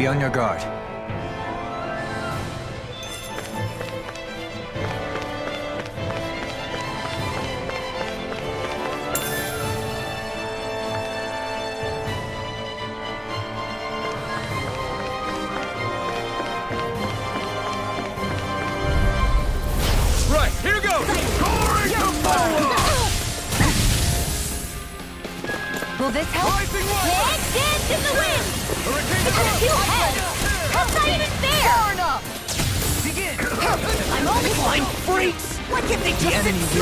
Be on your guard. Right, here goes! Will this help? Rising one! Big dance in the wind! Hurricane It's a few heads! That's not even fair! Far enough! Begin! I'm only Blind freaks! Why can't they just sit still?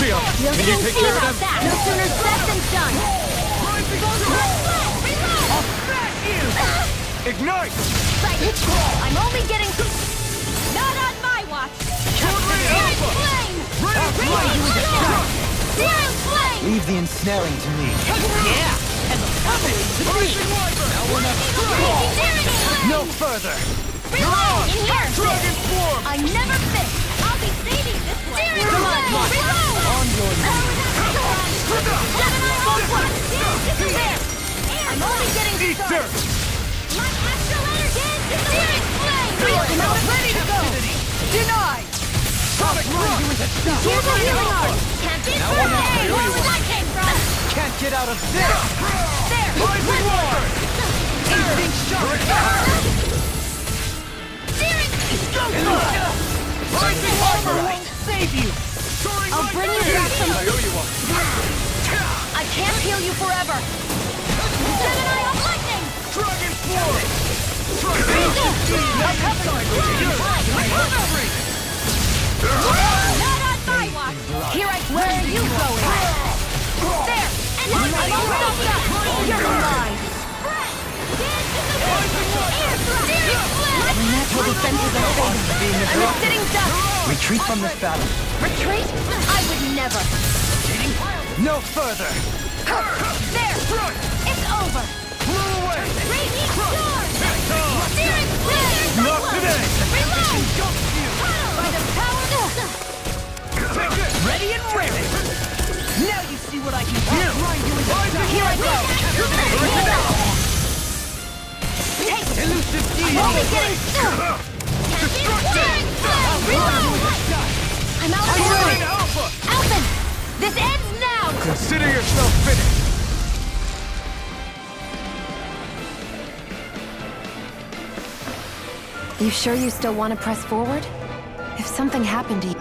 See ya. You'll Can you soon take see care of about them? that! No sooner said than done! Rising Reload! I'll smash you! Ignite! I'm only getting... Not on my watch! Totally Searing alpha! flame! Ready! Searing flame! Leave the ensnaring to me. Yeah! And the puppet to me! Now we're not Searing flame! No further! Reload! In here! Dragon Swarm! I never fit! I'll be saving this one! Searing flame! Reload! On your knees. Gemini won't work! Disappear! I'm only getting Eat started! dirt! My astral energy is searing flame! I'm out ready to go! Denied! Sonic Rush! Here's a healing art! Can't be birthday! Where was that came from? Can't get out of this! There! Rising Water! Instinct shot! Searing... Rising Armor won't Save you! Soaring I'll bring you back from... I owe you one. I can't heal you forever! Gemini of lightning! Dragon Swarm! Not on my watch! Here where are you going? There! And I'm almost up! You're mine! My natural defenses are failing. I'm a sitting duck! Retreat from this battle. Retreat? I would never! No further! There! It's over! Blew away! Raging sword! Searing flame! Not today! Reload! By the power... Take this! Ready and ready! Now you see what I can do! Here I go! Take it! Elusive I'm only getting started! Searing flame! Reload! I'm out of Soaring time! Alpha! Alvin! This ends now! Consider yourself finished! You sure you still want to press forward? If something happened to you...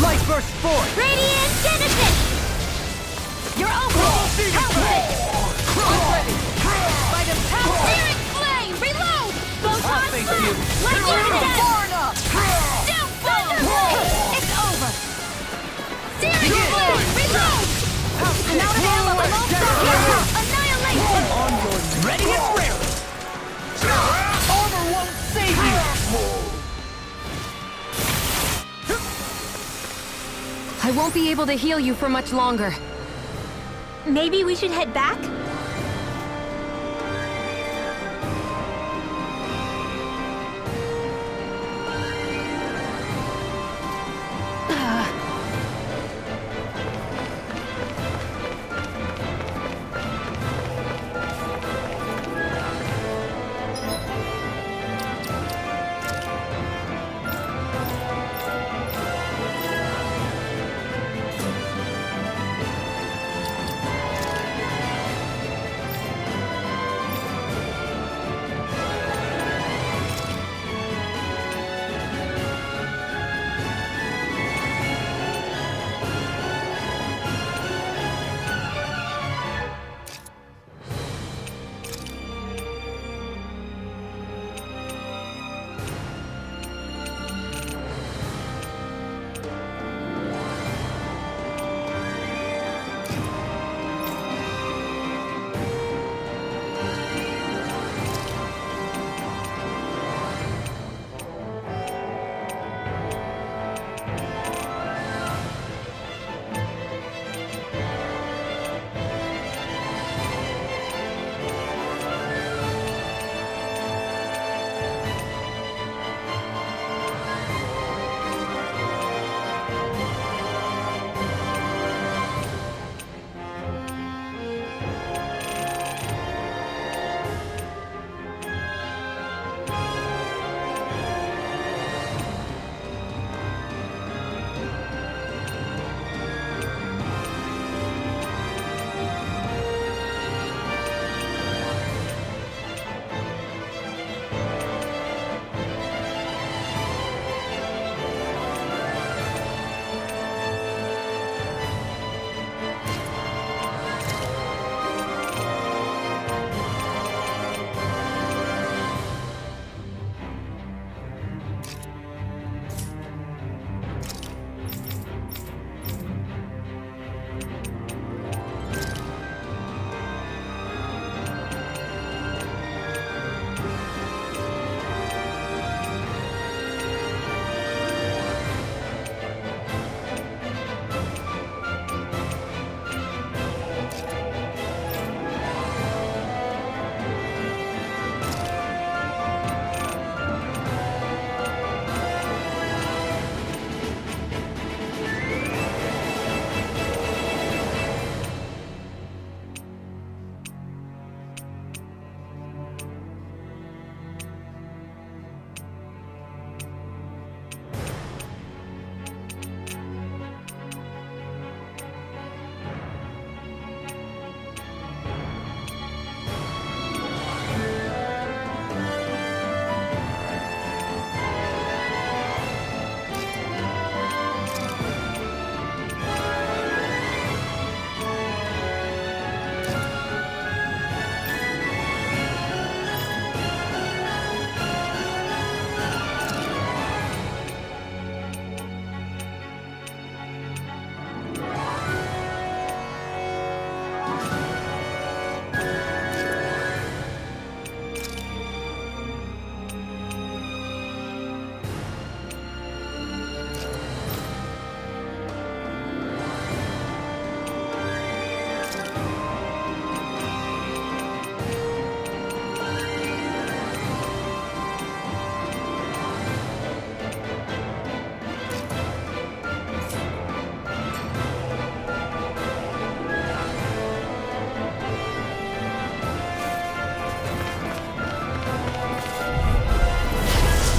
Light burst forth! Radiant Genesis! You're over! Perfect! By the power! Lyric Flame! Reload! Photon thank Blast! you. Lightning Death! Far enough! Downfall! It's over! Searing Flame! Reload! I'm out of ammo! I'm all stuck! Annihilation! Ready and rare! Armor won't save you! I won't be able to heal you for much longer. Maybe we should head back?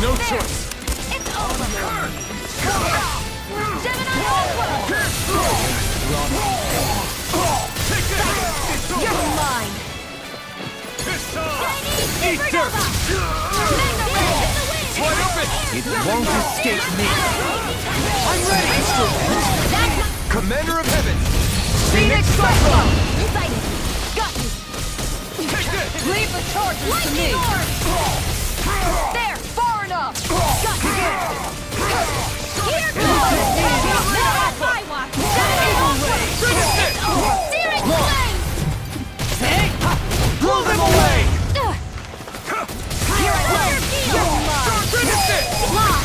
No choice. It's over! Gemini Alpha! You're mine! Eat dirt! Mega Ray in the wind! Wide open! It won't escape me. I'm ready! Commander of Heaven! Phoenix Cyclone! Excited. Got you. Take this! Leave the charges to me! Lightning orb. There, far enough. Got you. Here goes. Now I watch. Searing flame. Blow them away! Here I go. Finish it! Lock.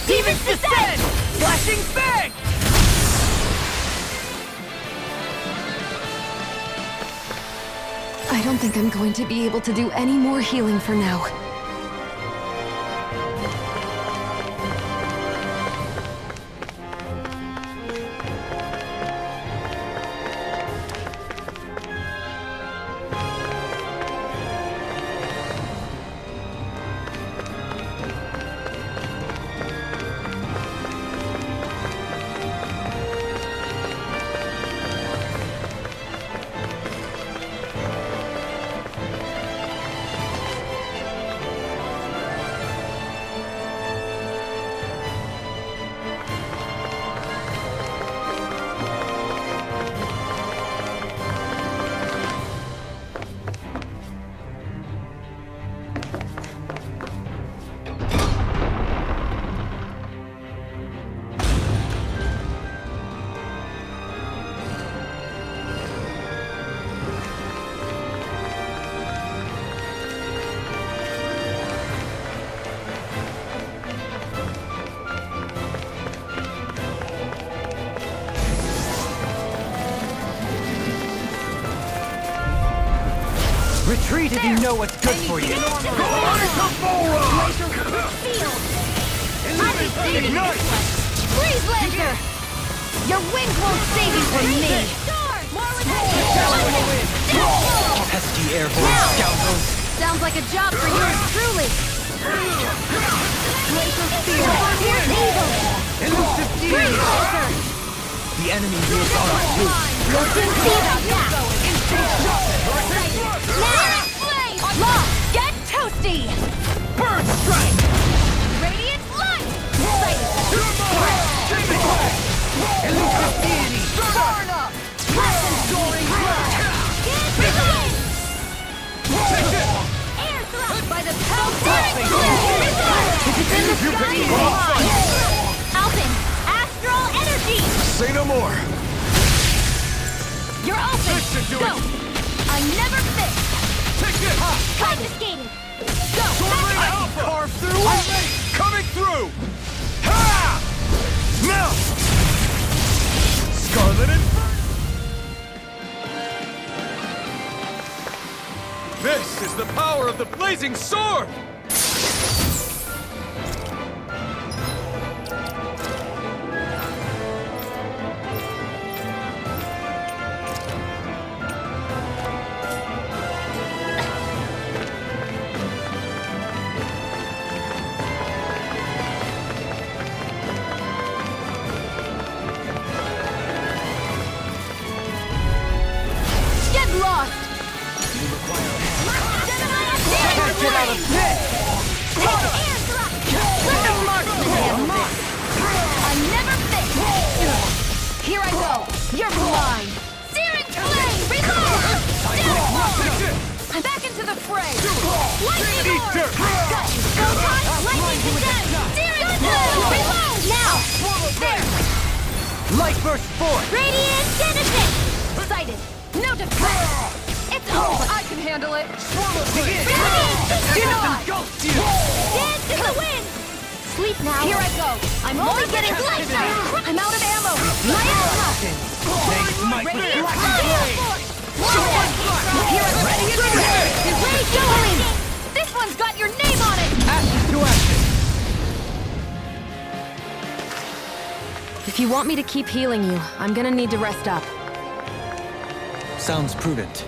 Demons descend. Flashing fang! I don't think I'm going to be able to do any more healing for now. Retreat if you know what's good for you. Freeze Lancer! Your wind won't save you from me! Pesky airborne scoundrels! Sounds like a job for yours truly! Laser Spear! Here's evil! Elusive Freeze deity! Lancer! The enemy wields on our fleet. You'll soon see about that! Now! Flame! Lock! Get toasty! Burn strike! Radiant light! Elusive deity! Far enough! Lesson soaring blood! Get to the wind! Air thrust by the power of If it's in the sky, it's mine! Alpin! Astral energy! Say no more! You're open! Listen to Go! it. I never miss! Take this! Confiscated! Go! I can carve through it! Coming through! Ha! Now! Scarlet Inferno! This is the power of the blazing sword! Get lost! Get out of this! Air thrust! Let the marksman handle this! I never miss! Here I go! You're mine! Searing flame! Reload! I'm back into the fray! Lightning orb! Got you! Go time! Lightning condemned! Searing flame! Reload! Now! There! Light burst forth! Radiant Genesis! Sighted! No defense! It's over! I can handle it! Begin! Radiant Ghost you! Dance in the wind! Sleep now! Here I go! I'm only getting light! I'm out of ammo! My asthma! Thanks, my Radiant black fire! blade! Here I go! Where's going? This one's got your name on it! Ashes to ashes! If you want me to keep healing you, I'm gonna need to rest up. Sounds prudent.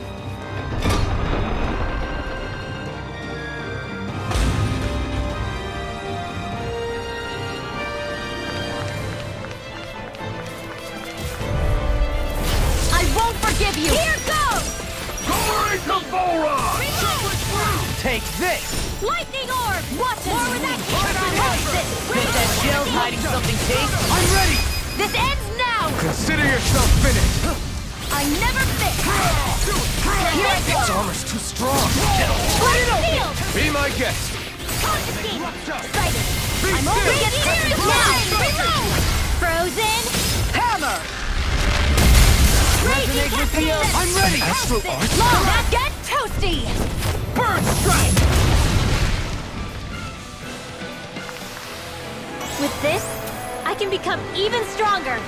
I won't forgive you! Here goes! Take this! Lightning orb! Watch more with that Bet that shell's hiding something tasty. I'm ready! This ends now! Consider yourself finished! I never fit! Here I go! This armor's too strong! Blast field! Be my guest! Confiscate! Excited! I'm only getting serious now! Reload! Frozen! Hammer! Raging Tempest! I'm ready! Astral Arc? Long that get toasty! Bird strike! With this, I can become even stronger!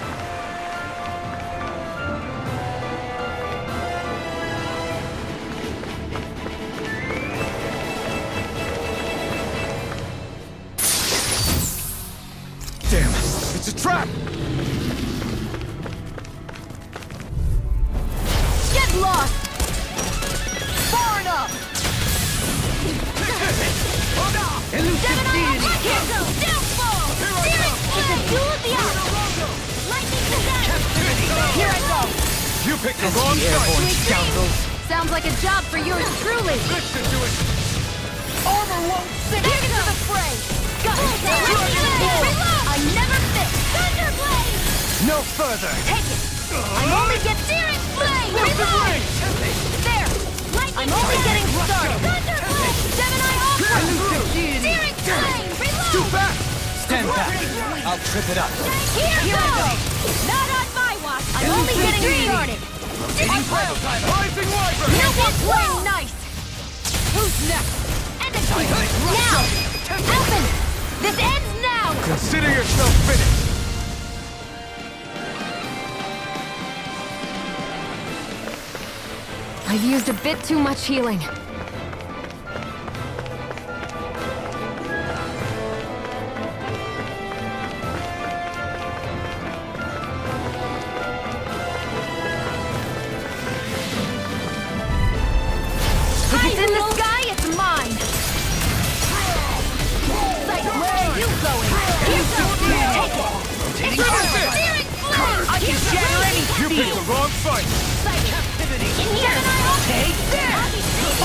Damn, it's a trap! Get lost! Far enough! Elusive deity. Here goes! Downfall! Steering! It's a duel of the arts! Lightning possessed! Here I go! You picked the wrong Airborne fight! scoundrels. Sounds like a job for yours truly! This should do it! Armor won't sit into the fray! Got it! I never fit! Thunderblade! No further! Take it! I'm only getting Searing Flame! Reload! There! I'm only getting started! Thunderblade! Gemini Ultra! Elusive deity. Searing Flame! Reload! Too fast! Stand back. I'll trip it up. Here I go! Not on my watch! I'm only getting started! Rising Wyvern! You will play nice! Who's next? Energy! Now! Alvin! This ends now! Consider yourself finished! I've used a bit too much healing. If it's in the sky, it's mine! Where are you going? Here goes! Take it! It's Searing Flame! I can shatter any You picked the wrong fight! captivity. In here! Take this.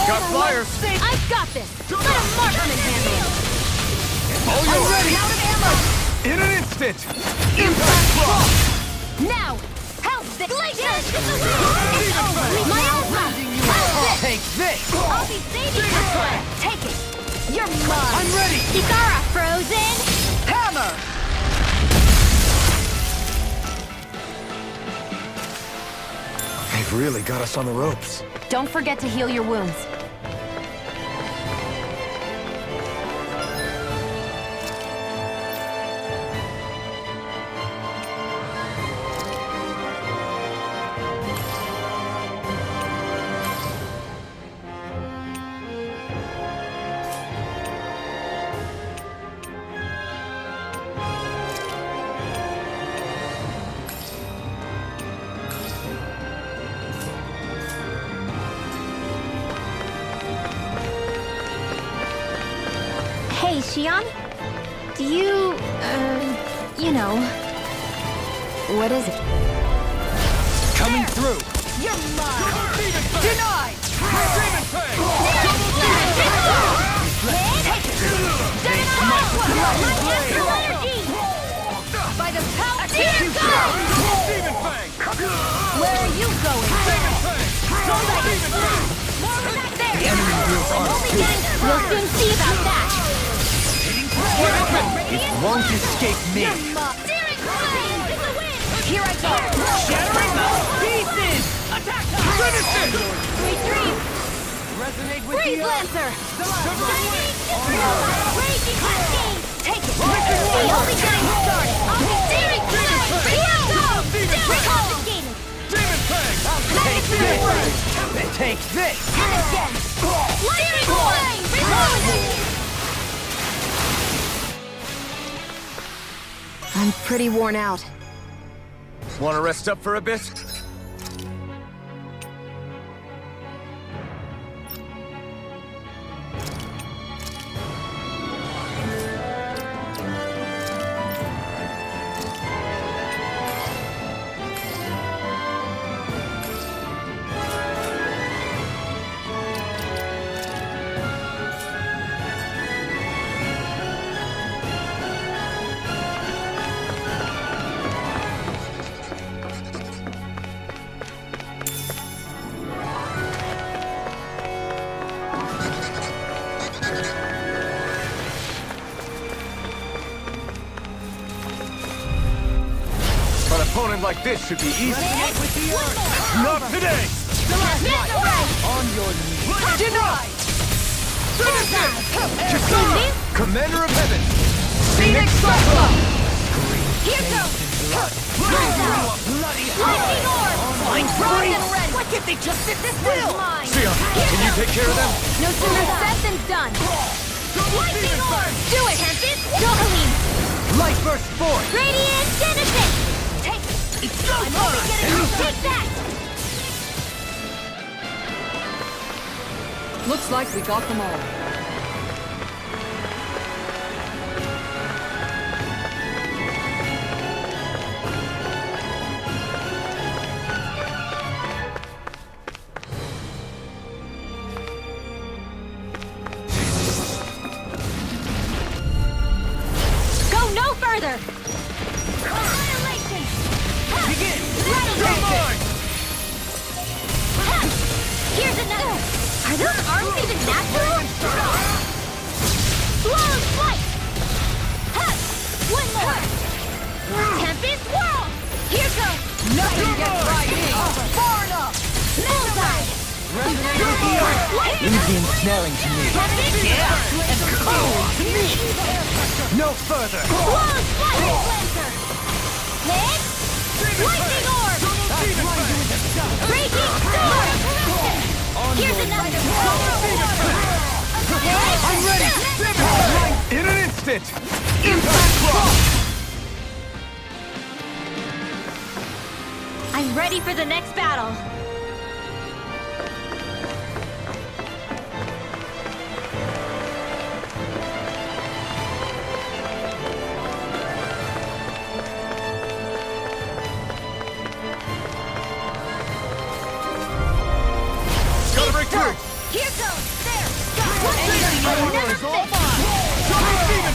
Got flyers! I've got this! Let a marksman handle it! All yours! Ready! Out of ammo! In an instant! Impact block! Now! Hell's this! Glacier! It's over! My ultra! Hell's this! Take this. I'll be saving this one! Take it! You're mine! I'm ready! Ikara! Frozen! Hammer. They've really got us on the ropes. Don't forget to heal your wounds. Hey, Shion? Do you, you know... What is it? Coming through! You're mine! Denied! Demon Fang! By the power! Demon Fang! Where are you going? Demon Fang! Demon Fang! The enemy wields arms too. We'll soon see about that! It won't escape me. Here I go! Shattering the pieces. Attack them. Finish it! Sweet dreams! Resonate with Freeze the Lancer! Raging Cascade! Take it! We're only getting started! I'll be steering flame! Here go! Confiscated! Demon Fang! Take this. And take this. And again! Lightning flame! Reloading! I'm pretty worn out. Want to rest up for a bit? like this should be easy. Not today! On your knees. Denied! Finish it! Kisara! Commander of Heaven! Phoenix Cyclone! Here Stains goes! in blood. Lightning Orb! Frozen Red! Why can't they just sit this One's still? mine! Sia, can you take care of them? No sooner said than done! Lightning Orb! Do it, Tempest! Johaline! Light burst forth! Radiant Genesis! Take... I'm only getting you! Take that! Looks like we got them all. Go no further! Annihilation! Begin! You're mine! Here's another! Are those arms even natural? Flawless flight! One more! Tempest Whirl! Here goes! Nothing gets by me! Far enough! Bullseye! Easy ensnaring to me. Yeah! And cold to me! No further! Flawless flight! Lancer! Hit! Lightning Orb! Raging Storm! Here's another! I'm ready! In an instant! Impact Cross! I'm ready for the next battle. Gotta break through! Here goes! There!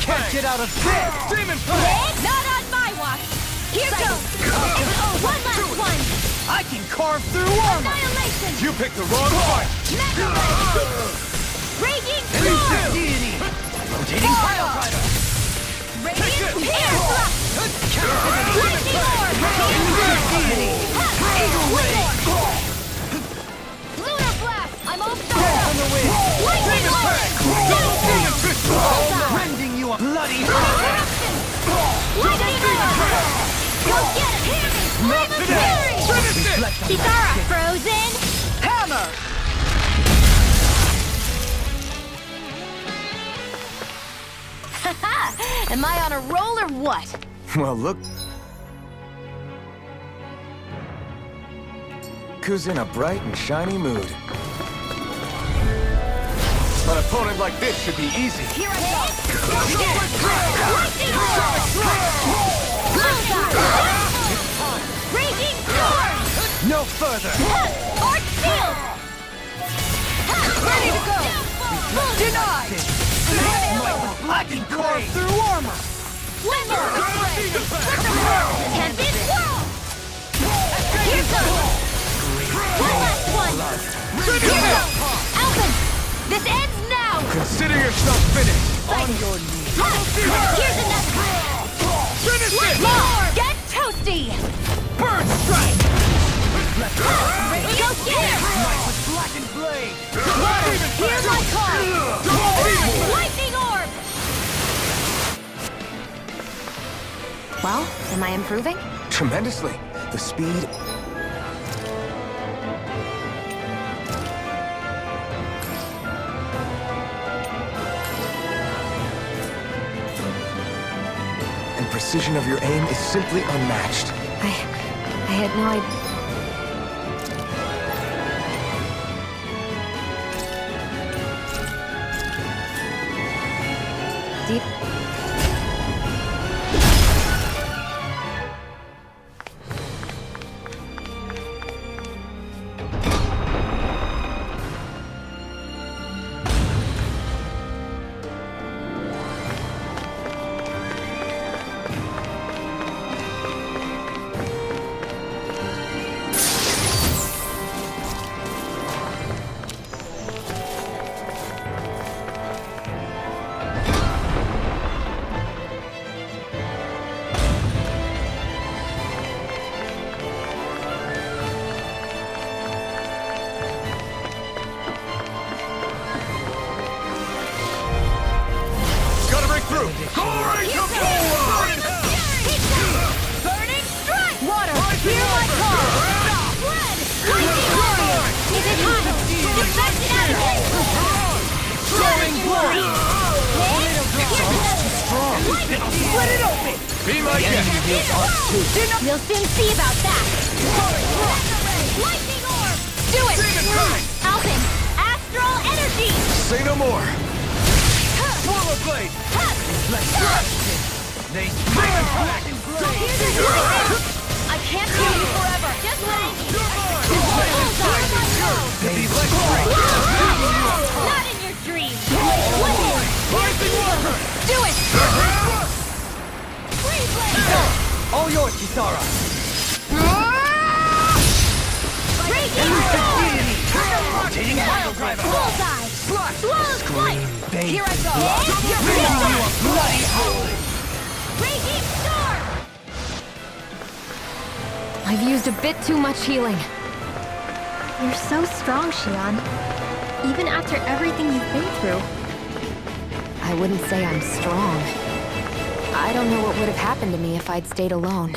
Can't get out of this! Demon Flame! Not on my watch! Here goes! One last one! I can carve through armor! Annihilation! You picked the wrong fight! Mega Ray! Raging Storm! Deity! Rotating Pile Rider! Radiant Air Thrust! Lightning Orb! Eagle Ray! Lunar Blast! I'm all fired up! Lightning Orb! Demon Fist! Rending you a bloody Eruption! Lightning Orb! Go get it! Not Flame of today! Fury! Finish it! Kisara! Frozen! hammer! Haha! Am I on a roll or what? Well, look... Who's in a bright and shiny mood. An opponent like this should be easy. Here I go! Lightning Orb! Bullseye! Raging Storm! No further! Arc Shield! Ready to go! Denied! I can carve through armor! Limber! Tempest Whirl! Here goes! One last one! Here goes! Alvin! This ends now! Consider yourself finished! On your knees. Here's another! Finish it! Lightning Orb! Get toasty! Bird strike! Go get it! With blackened blade! Here's my card! Lightning Orb! Well, am I improving? Tremendously. The speed... and precision of your aim is simply unmatched. I had no idea. Deep. Glory to power! Burning strike! Water, hear my call! Red, lightning warrior! Is it hot? Deflect it out of it! Flowing glory! Split it open! Be my guest! We'll soon see about that! Lightning orb! Do it! Alpin, astral energy! Say no more! Swallow blade! They black and gray! I can't hold you forever! Just wait! Not in your dreams! Do it! Free blade! All yours, Kisara! Raging storm! Rotating pile driver! Bullseye! Swallow's flight! Here I go! Bloody holy! Raging storm! I've used a bit too much healing. You're so strong, Xion. Even after everything you've been through. I wouldn't say I'm strong. I don't know what would have happened to me if I'd stayed alone.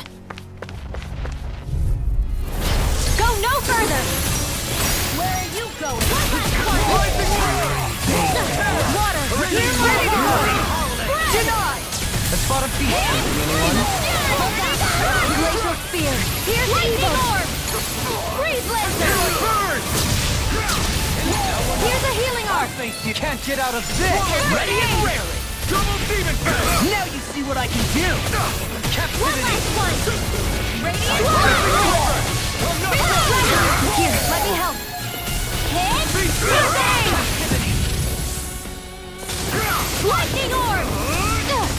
Go no further! Where are you going? Water! Here's ready to go! Denied! A spot of feet! Glacial spear! Here's lightning orb! Freeze laser! Here's a healing I arc! think you can't get out of this! Ready and rarely! Double demon fang! Now you see what I can do! One Captivity! last one! Radiant Here, let me help! Hit! Freezing! Lightning orb! Hit!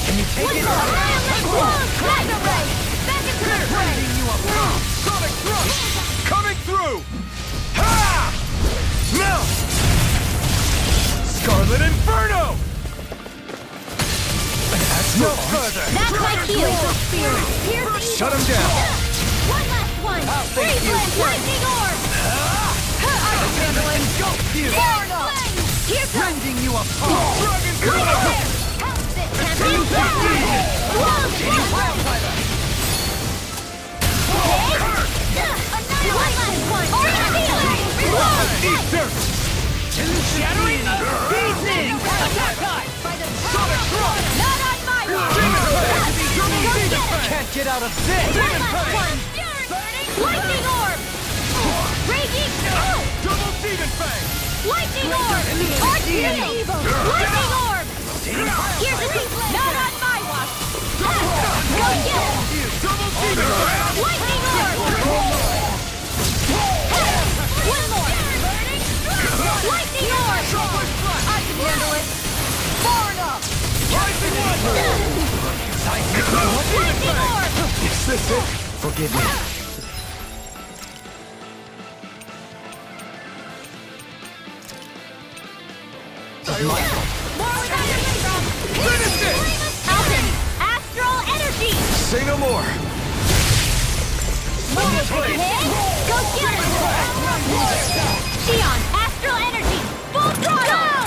Can you take it? Magna ray! Back into the fray! Sonic thrust! Coming through! Ha! Melt! Scarlet Inferno! No further! That's my cue! Here's Shut him down! one last one! Freeze blade! Lightning orb! Adrenaline go you! Fire flame! Here comes Rending you apart! Dragon lightning Claw! flare! Helps it! Wildfire! One last one! Ether! Shattering! Beating! Attack time! Not on my watch! Go get it! Can't get out of this! One last one! Lightning orb! Raging! Double demon fang! Lightning orb! Arch evil! Lightning orb! Here's the thing! Not on my watch! Go get it! Double demon fang! Lightning orb! One more! Lightning orb! I can handle it! Far enough! Rising one! Lightning orb! Is this it? Forgive me. Finish it! Alpin, astral energy! Say no more! Go get it! Xion, astral energy! Full throttle!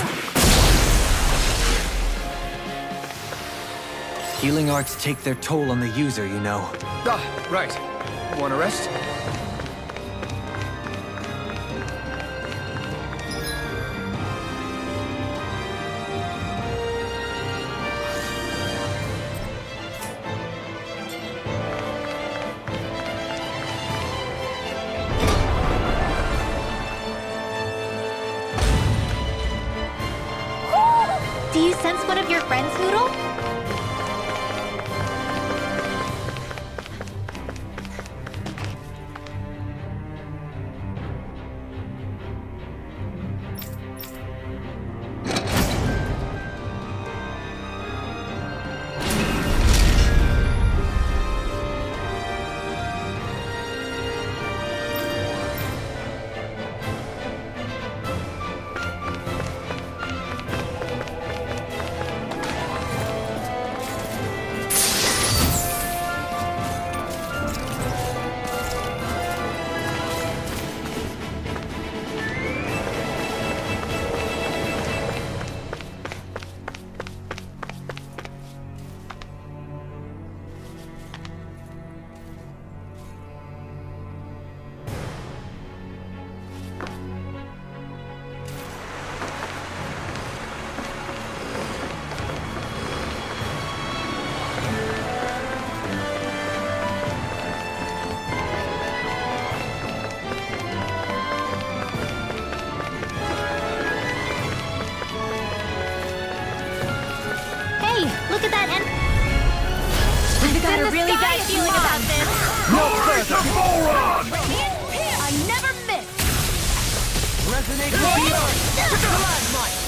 Healing arts take their toll on the user, you know. Ah, right. Want a rest? Do you sense one of your friends, Noodle?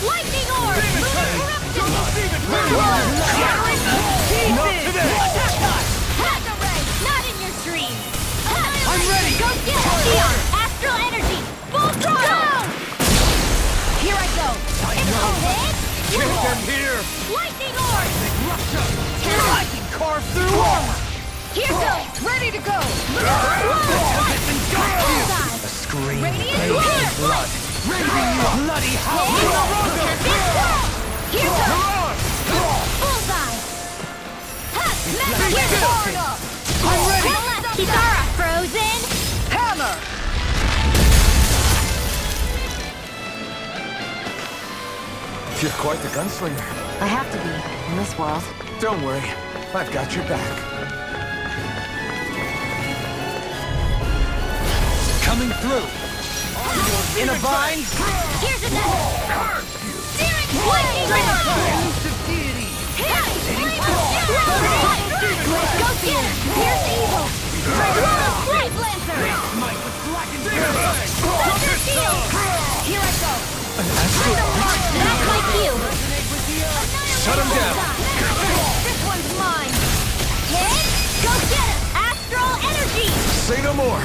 Lightning orb! Not today! Mega ray! Not in your dreams! I'm ready! Go get it! Leon! Astral energy! Full throttle! Go! Here I go! Get them here! Lightning orb! I can carve through armor! Here goes! Ready to go! A scream Radiant bathed in fire! blood. Raising you bloody howl! Here goes! Bullseye! Mega portal! I'm ready! Kitara frozen! Hammer! You're quite the gunslinger. I have to be, in this world. Don't worry, I've got your back. Coming through! In a bind! Here's another! Steering lightning Go get it! Here's evil! Flame Lancer! Thunder Shield! Here I go! That's my cue! Shut him down! This one's mine! Hit! Go get it! Astral energy! Say no more!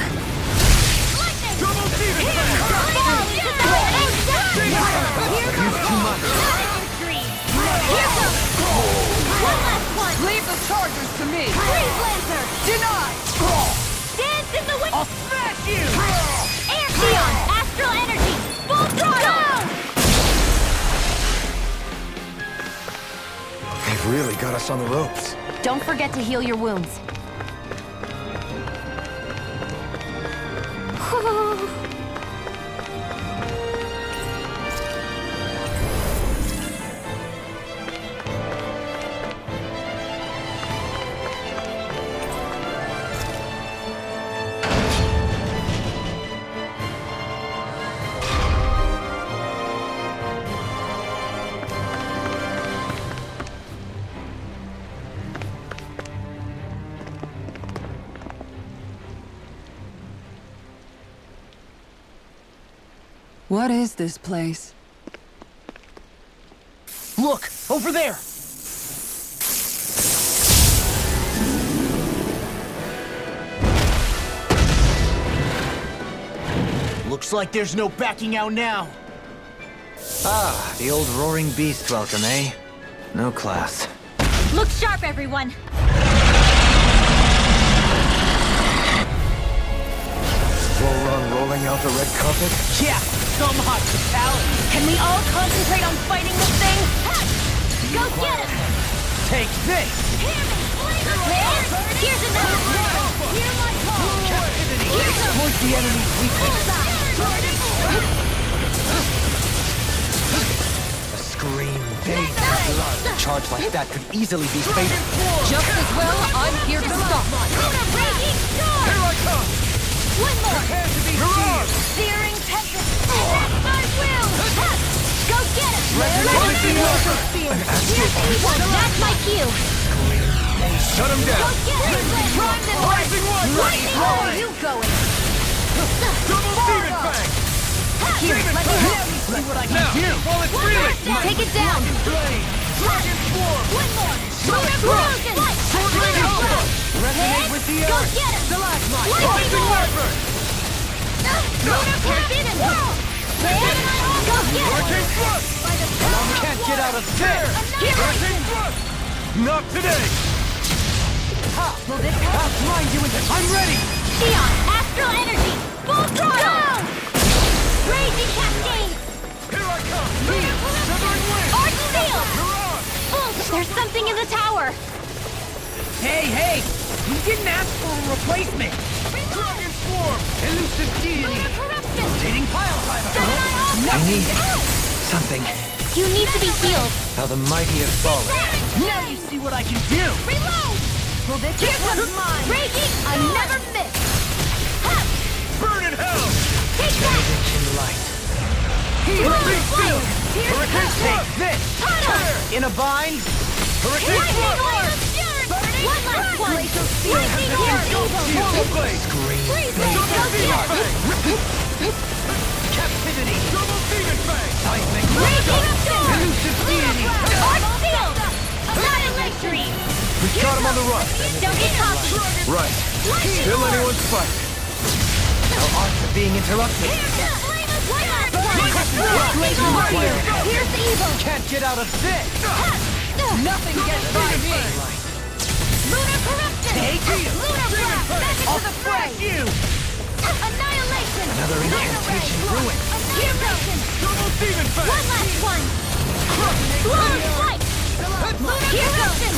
Lightning! Double demon! Here's too much! Here goes! One last one! Leave the charges to me! Freeze Lancer! Denied! Dance in the wind! I'll smash you! Air Neon! Astral energy! Full throttle! They've really got us on the ropes. Don't forget to heal your wounds. What is this place? Look! Over there! Looks like there's no backing out now. Ah, the old roaring beast welcome, eh? No class. Look sharp, everyone! Full run rolling out the red carpet? Yeah! Some hospitality! Can we all concentrate on fighting this thing? Go get it! Take this! Here's another one! Hear my call! Here's a Towards the enemy's weakness! A scream bathed in blood. A charge like that could easily be fatal. Just as well, I'm here to stop. Raging storm! Here I come! One more! Prepare to be seized! Searing tempest! That's my will! Go get it! That's my cue! Shut him down! Go get it! Prime the Rising one! Lightning orb! You going? Double demon fang! Here, let me help! See what I can Now, do! while it's freely! Take it down! Dragon swarm! One more! Explosion! Sword alpha! Resonate with the Go earth! get it! Stalagmite! Lightning Rising orb! wyvern! Lunar forbidden! Go get it! Hurricane thrust! Can't get out of there! Hurricane thrust! Not today! Will this help? I'll grind you into... I'm ready! Neon! Astral energy! Full throttle! Go! Raging cascade! Here I come! Shivering wind! Arc steel! Mirage! There's something in the tower! Hey, hey! We didn't ask for a replacement! Dragon swarm! Elusive deity! Corruption! Rotating pile driver! I need something. You need to be healed! How the mighty have fallen. Now you see what I can do! Reload! Well, this one's mine! Raging! I never miss! Ha! Burn in hell! Take that! Rich in light. Be still! Hurricane, take this! In a bind? Hurricane Lightning thrust! orb! One last one! Lightning orb! Steel blade! Scream Freeze! Double Go demon get it! fang! Captivity! Double demon fang! Seismic Raging storm! Elusive deity! Arc field! Annihilatory! We've got him on the run. Don't get cocky! Right. Still anyone's fight. Our arts are being interrupted. Here's the evil! Can't get out of this! Nothing gets by me! Lunar corruption! Take it! Lunar blast! Back into the fray! You! Annihilation! Another incantation ruined. Annihilation! Double demon fang! One last one! Long flight! Lunar corruption!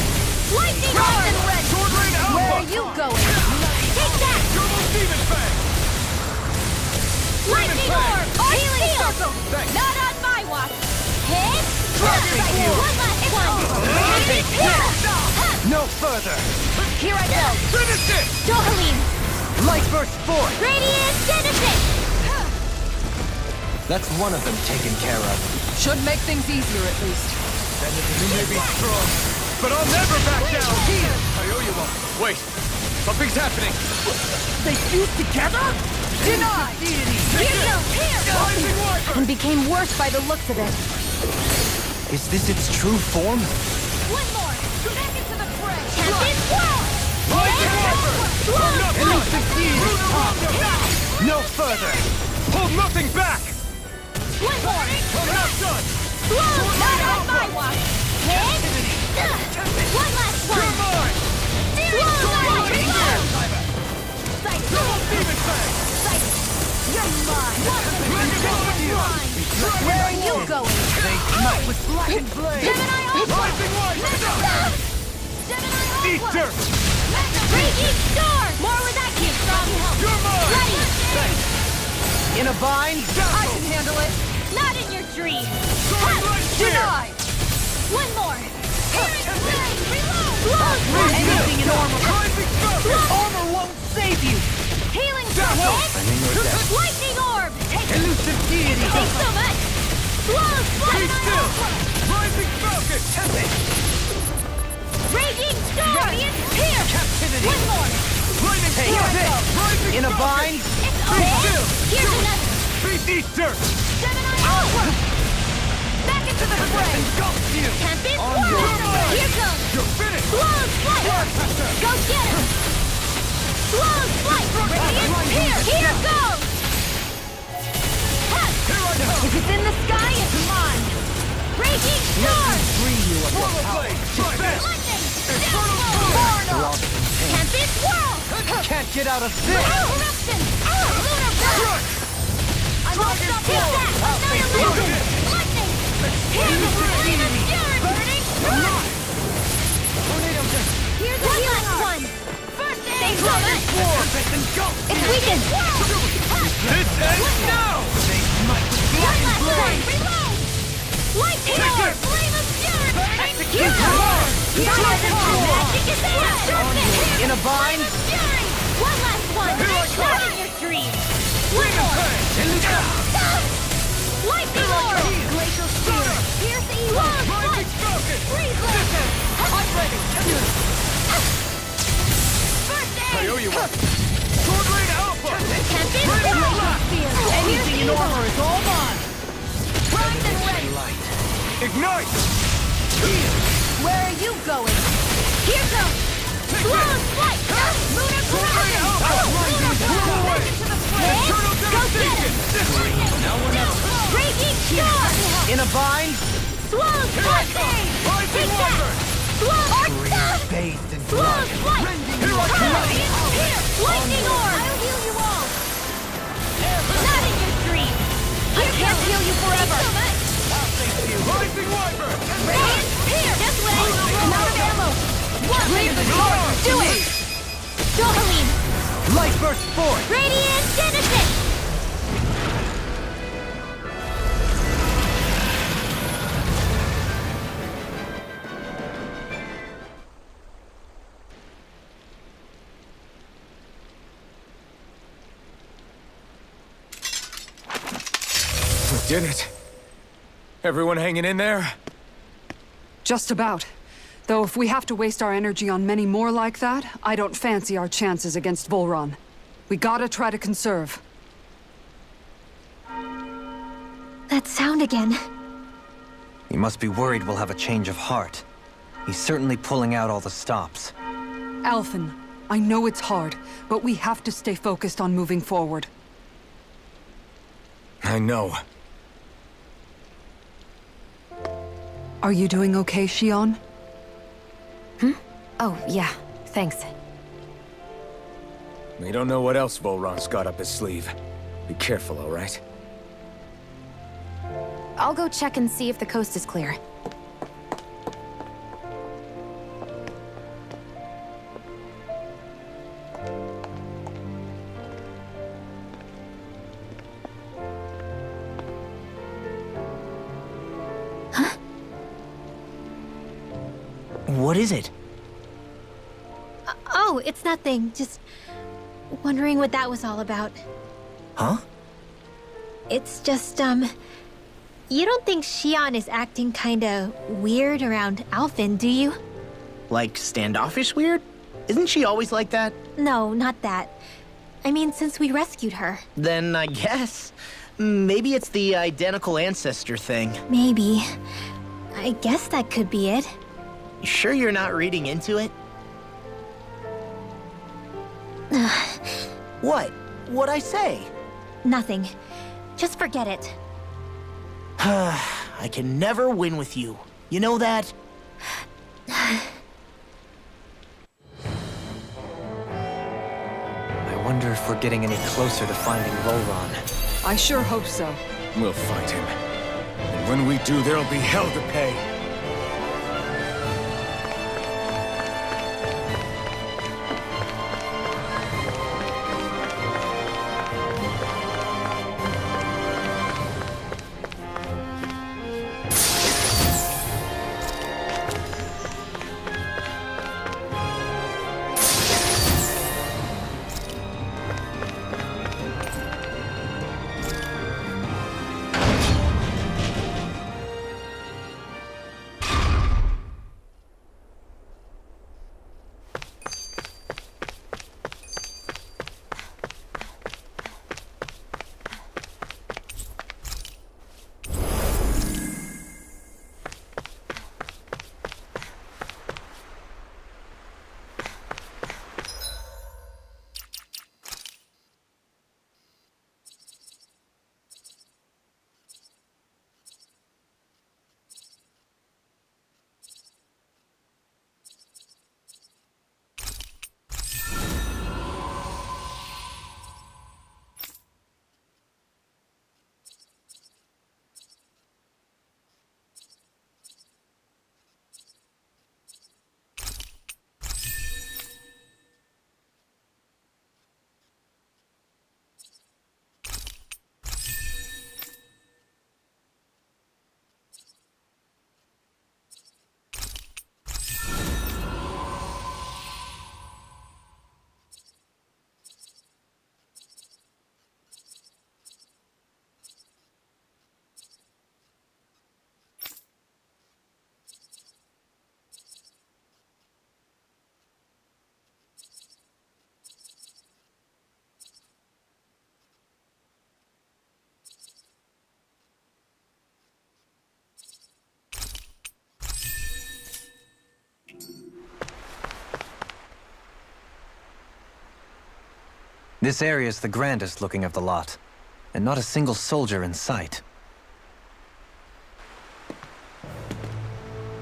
Lightning orb! Sword rain alpha! Where are you going? Take that! Double demon fang! Lightning orb! Healing circle! Not on my watch! Hit! One last one! No further! Here I go! Finish it! Dohaline! Light burst forth! Radiant Genesis! That's one of them taken care of. Should make things easier at least. You may be strong, but I'll never back down! I owe you one. Wait, something's happening! They fused together? Denied! Rising Wiper! And became worse by the looks of it. Is this its true form? One more! Back into the fray! Tempest Wall! Rising Wiper! Elusive deity! No further! Hold nothing back! One more! I'm not done! Not on my watch! Hit! One last one! You're mine! Double demon fang! You're mine! Dragon Where are you going? Smite with blackened blade! Gemini Alpha! Rising Wiper! Gemini Eat Alpha! dirt! Raging Storm! More where that came from! You're mine! Ready! In a bind? I can handle it. Not in your dream! Sword light spear! Denied! One more! Reload! Anything in armor! Rising Falcon! Armor won't save you! Healing Dazzle! Hit! Lightning Orb! Take Elusive deity! Thanks so much! Slow Be Flight! still! Rising Falcon! Raging Storm! Radiant Spear! Captivity! One more! Lightning Take Strike! this! Rising In a Falcon! bind? It's Be over! still! Here's another! Beast eat dirt! Gemini Alpha! Back into the fray! Engulf you! Tempest On Wall! your mark! Here comes! You're finished! Slow Flight! Go get him! Slow Flight! Radiant Spear! Here goes! Here I come! If it's in the sky, it's mine! Raging Storm! Free you of your Portal power! blade! Try this! Lightning! Infernal Portal! Tempest Whirl! Can't get out of this! Eruption! Lunar Blast! I won't stop here! Annihilation! Lightning! Here's the flame of fury! Burning! Here's the last one! First aid! Thanks so much! Tempest engulf! It's weakened! This ends now! They smite with One blackened last one! blade! Reload! Lightning Take orb! it! Flame of fury! Execute! Magic is there! In a bind? Fury! One last one! Not in your dream! One more! Lightning orb! Glacial spear! Here's the evil! Rising Falcon! Freeze! I'm ready. First I aid! owe you one! Sword rain alpha! Tempest Rain Wall! blast! Spear! Anything in armor is all mine! Primed and ready! Ignite! Where are you going? Here comes! Slow flight! Lunar corruption! Lunar blast! Eternal Go get him! Raging storm! In a bind? Slow flight! Rising Take that! Wiper! Slow arc star! Bathed in Slow blood. flight! Here I come! Here! Lightning orb! I'll heal you all! Not in your dream! I can't heal you forever! Rising Wiper! Here! Just wait! I'm out of ammo! One! Do it! Dohaline! Light burst forth! Radiant Genesis! We did it. Everyone hanging in there? Just about. Though if we have to waste our energy on many more like that, I don't fancy our chances against Volron. We gotta try to conserve. That sound again. You must be worried we'll have a change of heart. He's certainly pulling out all the stops. Alphen, I know it's hard, but we have to stay focused on moving forward. I know. Are you doing okay, Shion? Oh, yeah. Thanks. We don't know what else Volron's got up his sleeve. Be careful, all right? I'll go check and see if the coast is clear. What is it? Oh, it's nothing. Just wondering what that was all about. Huh? It's just, you don't think Shion is acting kinda weird around Alphen, do you? Like standoffish weird? Isn't she always like that? No, not that. I mean, since we rescued her. Then I guess. Maybe it's the identical ancestor thing. Maybe. I guess that could be it. You sure you're not reading into it? What? What'd I say? Nothing. Just forget it. I can never win with you. You know that? I wonder if we're getting any closer to finding Volron. I sure hope so. We'll find him. And when we do, there'll be hell to pay. This area is the grandest looking of the lot, and not a single soldier in sight.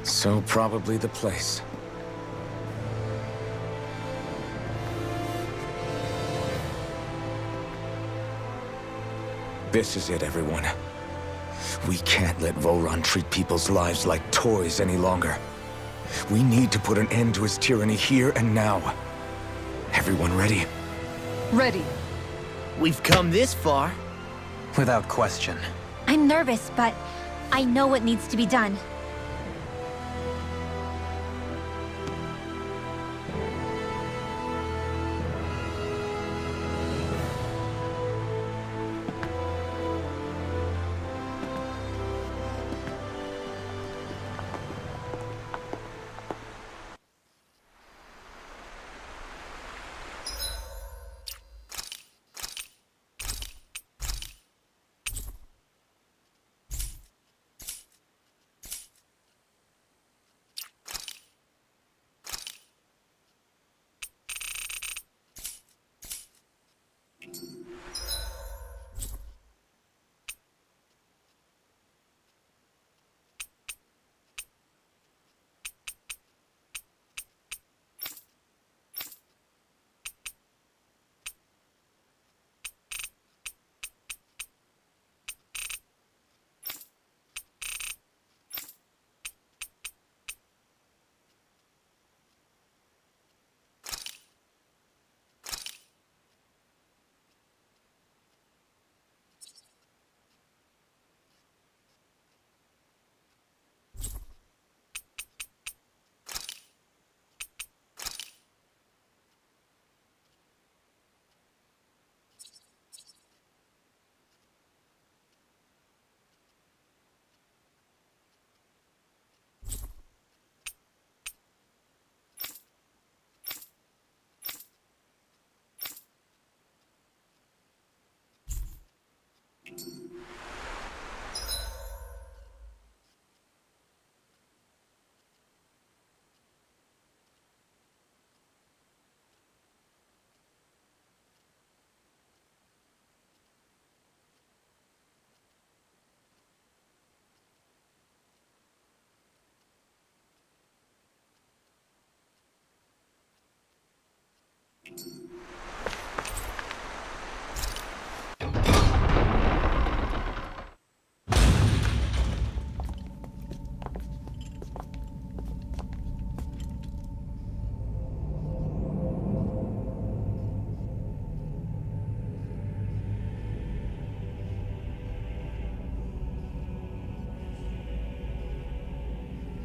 So probably the place. This is it, everyone. We can't let Volron treat people's lives like toys any longer. We need to put an end to his tyranny here and now. Everyone ready? Ready. We've come this far. Without question. I'm nervous, but I know what needs to be done.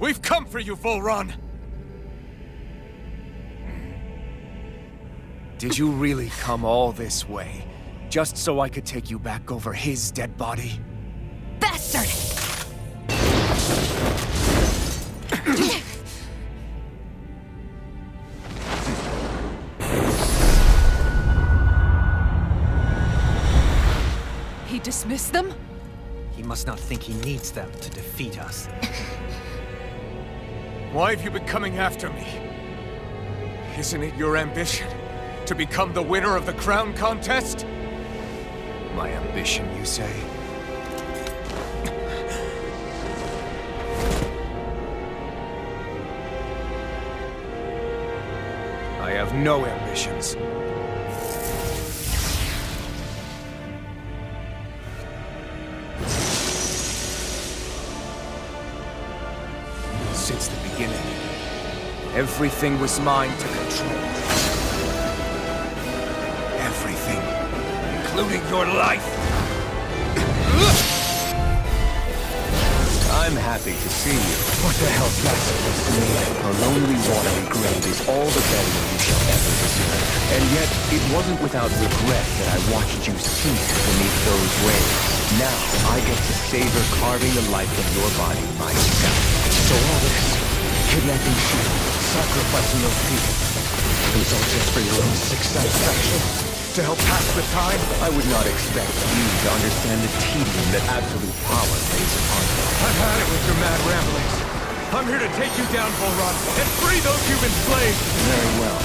We've come for you, Volron! Did you really come all this way? Just so I could take you back over his dead body? Bastard! He dismissed them? He must not think he needs them to defeat us. Why have you been coming after me? Isn't it your ambition to become the winner of the crown contest? My ambition, you say? I have no ambitions. Since the beginning, everything was mine to control. Everything, including your life. I'm happy to see you. What the hell's that supposed to mean? A lonely, watery grave is all the burial you shall ever deserve. And yet, it wasn't without regret that I watched you sink beneath those waves. Now, I get to savor carving the life of your body myself. So all this, kidnapping sheep, sacrificing those people, it was all just for your own sick satisfaction? To help pass the time? I would not expect you to understand the tedium that absolute power lays upon you. I've had it with your mad ramblings. I'm here to take you down, Volron, and free those you've enslaved! Very well.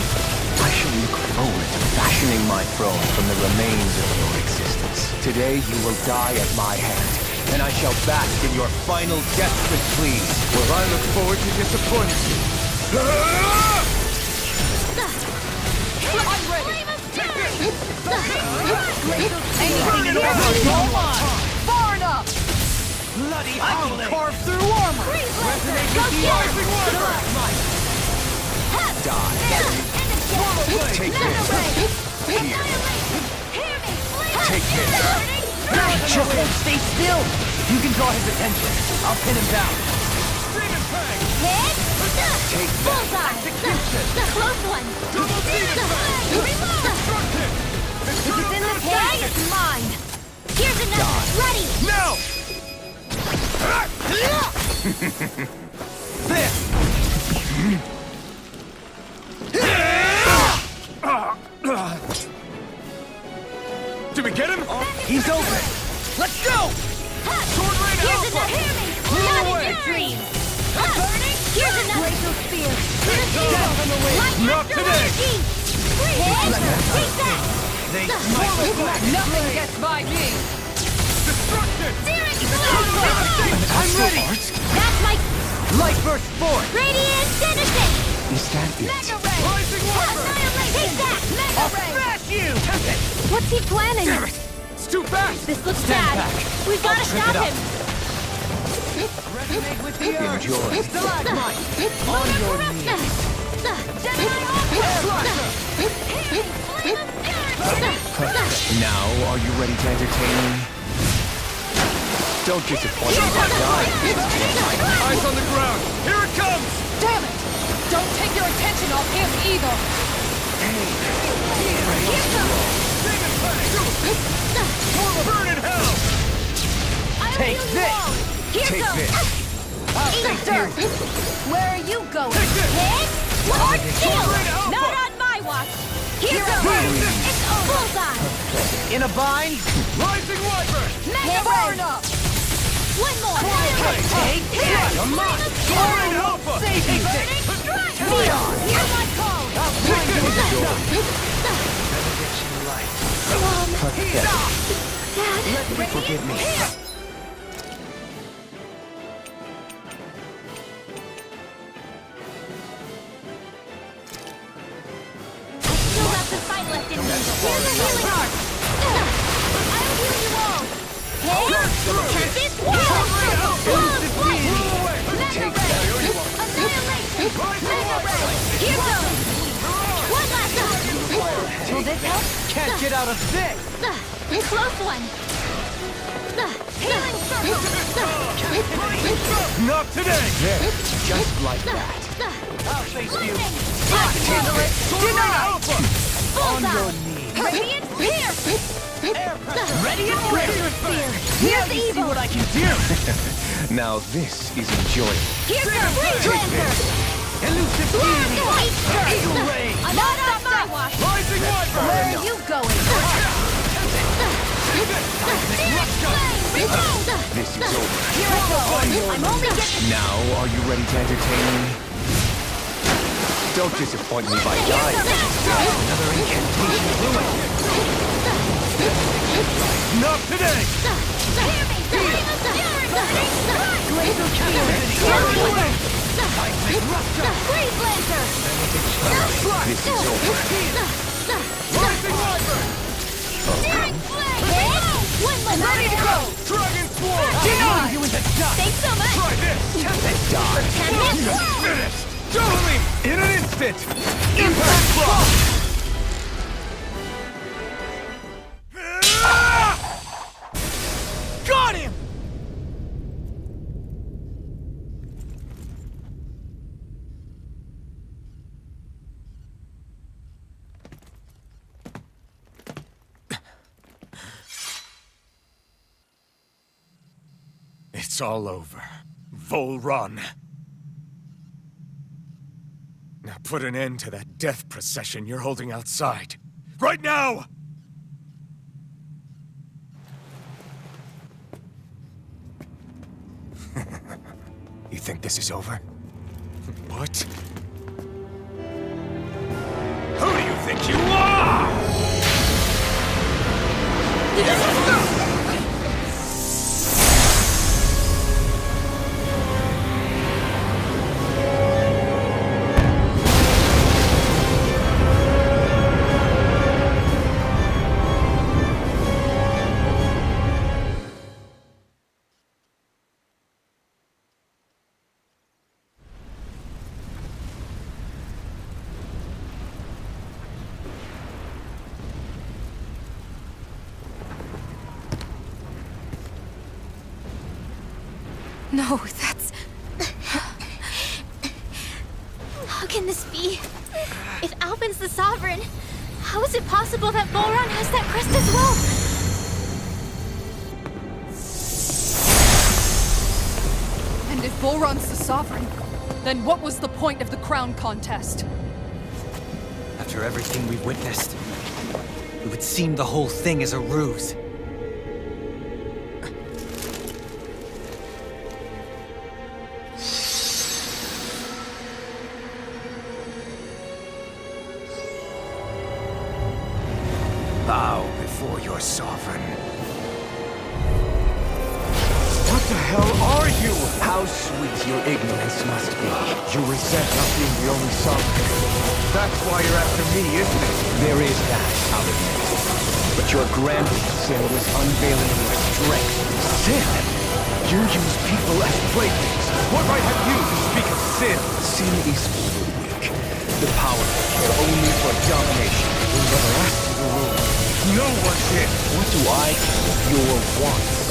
I shall look forward to fashioning my throne from the remains of your existence. Today you will die at my hand, and I shall bask in your final desperate pleas. Well, I look forward to disappointing you. I'm ready! Burn it over! Far enough! Bloody I howling! can carve through armor! Resonate Go with the get rising him! water! Take this. Here. Take this. Chicken, stay still! You can draw his attention. I'll pin him down. Demon Fang! Take Bullseye! Close one! Destructive! If it's in the bag, it's mine! Here's another! Ready! Now! Did we get him? He's open! Let's go! Sword Rain Here's Alpha! another! Not in your dreams! Burning! Here's another! Glacial spear! Light Not after today. energy! Take that! They might look like Nothing gets by me! Destruction! Searing blade! I'm ready! That's my Light burst forth! radiant genesis! Is that it? Mega ray! Rising Wyvern! Annihilate! Take that! Mega I'll ray! smash you! What's he planning? It's too fast! This looks Stand bad. back. We've got to trip stop it up. him. Resonate with the earth! Enjoy. Stalagmite! On your knees! Now, are you ready to entertain me? Don't disappoint me by dying. Eyes on the ground! Here it comes! Damn it! Don't take your attention off him either! Demon Fang! Burn in hell! Take this! Take this. Where are you going? Take this! Hit? Hard Sword Rain kill! Alpha! Not on my watch! Here goes! It's bullseye! In a bind? Rising Wyvern! Mega Far ray! enough! One more! Take this! Sword Rain Alpha! Save you! Here's my call! Forgive me. Still got the Here's a healing arc! I'll heal you all! Hey! Catch this! Mega Ray! Annihilation! Mega Ray! Here goes! One last time! Will this help? Can't get out of this! Close one! Healing circle! Not today! There, just like that. I'll face you! Denied! On your knees! Radiant Pierce! Ready and ready! Here's See evil! what I can do! Now this is enjoyable. Here's the Freeze Lancer! Elusive beauty! Eagle ray! I'm not on my watch! Rising Wyvern! Where are you going? This is over. Here I go! I'm only getting... Now, are you ready to entertain me? Don't disappoint me by dying. Another incantation ruined! Not today! Hear me! Glacial Freeze Lancer! This is over. Rising Wyvern! Searing Flame! One left! Ready to go! Dragon Swarm! Denied! You in the dust! Thanks so much! Try this! Die! Finished! Totally! In an instant! Impact Block! Got him! It's all over. Vol Run. Now put an end to that death procession you're holding outside. Right now! You think this is over? What? Who do you think you are? No, that's... How can this be? If Alvin's the Sovereign, how is it possible that Volron has that crest as well? And if Volron's the Sovereign, then what was the point of the crown contest? After everything we've witnessed, it would seem the whole thing is a ruse. Bow before your sovereign. What the hell are you? How sweet your ignorance must be. You resent not being the only sovereign. That's why you're after me, isn't it? There is that, I'll admit. But your grandest sin was unveiling your strength. Sin? You use people as playthings. What right have you to speak of sin? Sin is for the weak. The powerful care only for domination. We never asked you to rule. No one did. What do I care of your wants?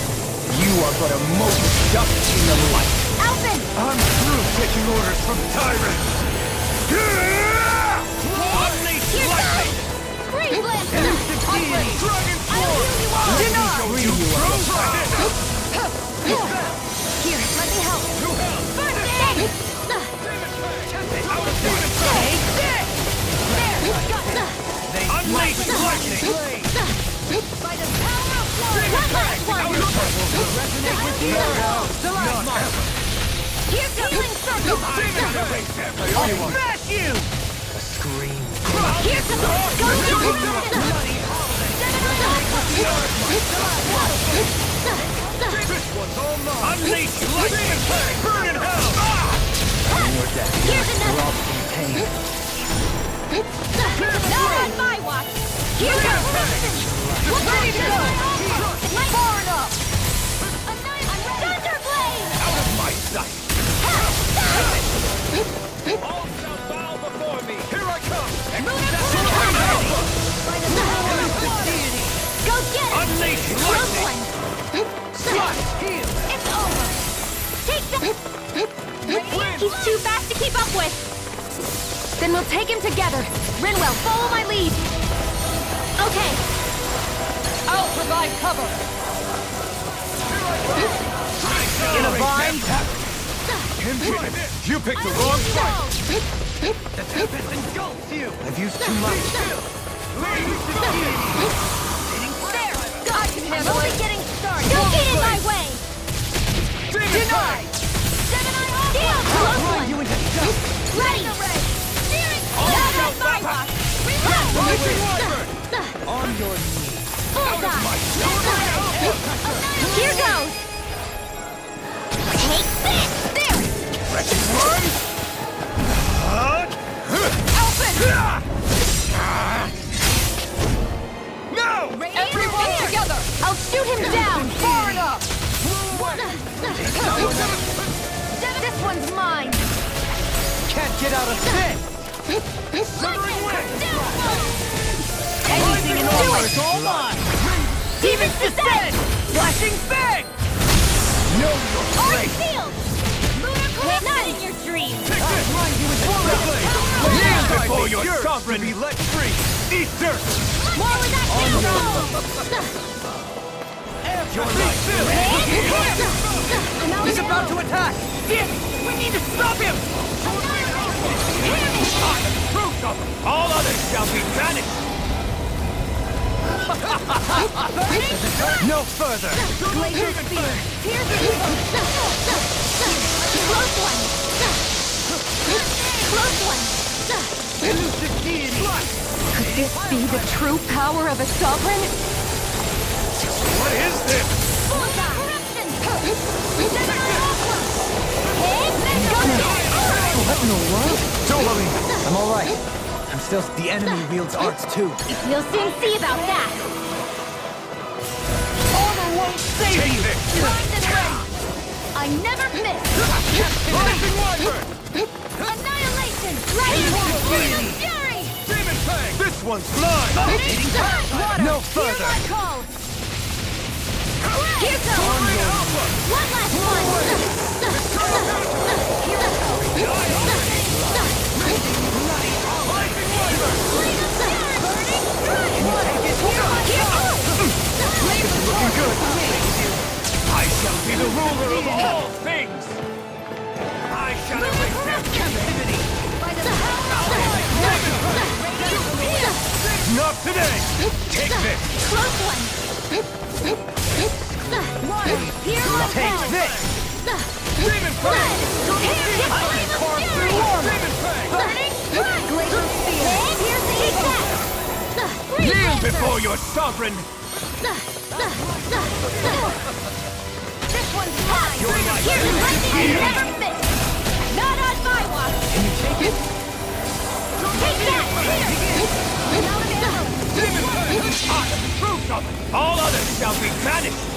You are but a mote of dust in the light. Alvin! I'm through taking orders from tyrants. Here goes! Freeze Lancer! Onward! Dragon I'll heal you all! Here, let me help! First aid! Take this! There! Got that! Unleash lightning! By the power of one last one! Resonate with you! Not ever! Here's healing circle! I'll smash you! A scream. Here's the go! Unleash lightning! Burn in hell! Your death. Here's another! Robbed from pain. Not on my watch! Here goes! What's ready to go? Far enough! Thunder Blade! Out of my sight! All shall bow before me! Here I come! Go get it! Unleash Close lightning! one! Slash! Heal! It's over! Take that! He's too fast to keep up with! Then we'll take him together! Rinwell, follow my lead! Okay! I'll provide cover. In a vine? You picked the wrong fight! The tempest engulfs you! I've used too much. There! God can handle it! Getting started! Don't get in my way! Denied! Gemini Deal! Close one! You into dust! Ready! Steering! Now that's my watch! Rising Wyvern! On your knees! Bullseye! Here goes! Take this! There! Wretched worm! No! Everyone together! I'll shoot him down! Far enough! This one's mine! Can't get out of this! Anything in order! It's all mine! Demon's Descent! Flashing Fang! Know your On place! field! Not in your dreams! Kneel before your sovereign! Be let free! Eat dirt! More with that Your life! He's about to attack! Dick! We need to stop him! Truth of all others shall be banished! No further! Glacier Spear! Piercing! Close one! Close one! Could this be the true power of a sovereign? What is this? Bullseye! What in the world? Don't worry. I'm all right. I'm still... The enemy wields arts too. We'll soon see about that! Armor won't save Take you! this! Primed and ready! I never miss! Rising Wyvern! Annihilation! Right here! Fury! Demon Fang! This one's mine! No further! Hear my call! Here goes! One last one! Here I go! Looking good! I shall be the ruler of all things! I shall erase their captivity! Not today! Take this! Close one! Water! Here I Take go! this! Demon Fang! Demon Fang! Glacier Spear! Take that! Kneel before your sovereign! This one's mine! Here's lightning I never miss! Not on my watch! Can you take it? Take that! Demon Fang! Truth of it! All others shall be banished!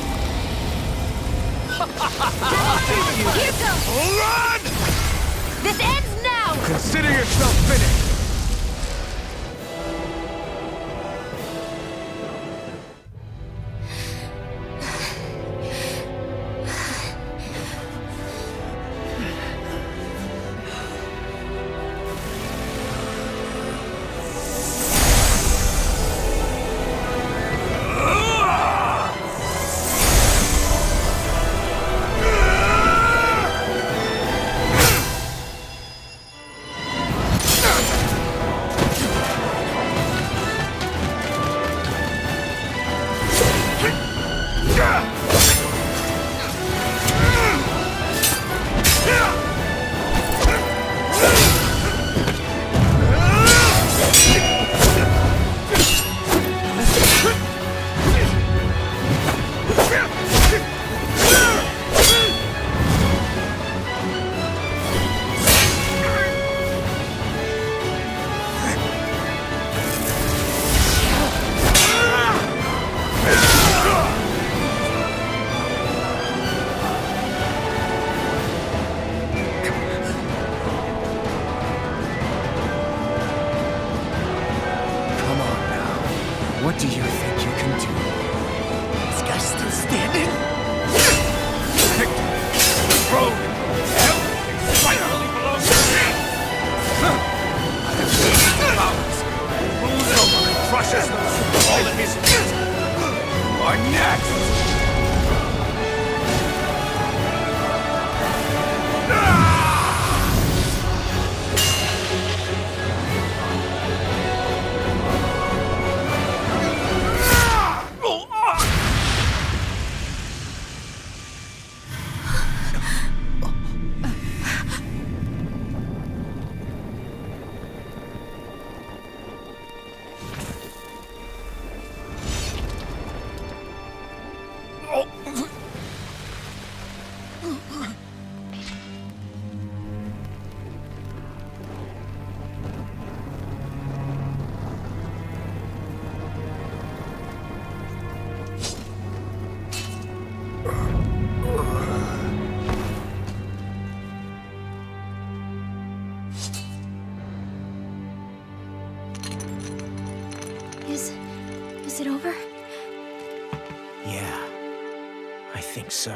Here goes! Run! This ends now! Consider yourself finished! Is it over? Yeah, I think so.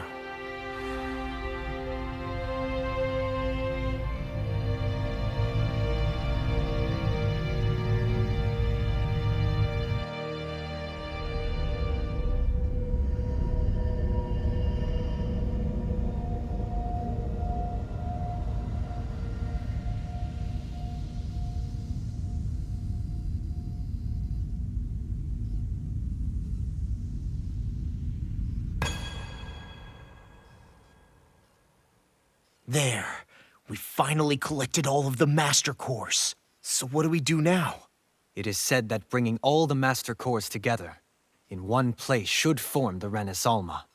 There. We finally collected all of the Master Cores. So what do we do now? It is said that bringing all the Master Cores together in one place should form the Renis Alma.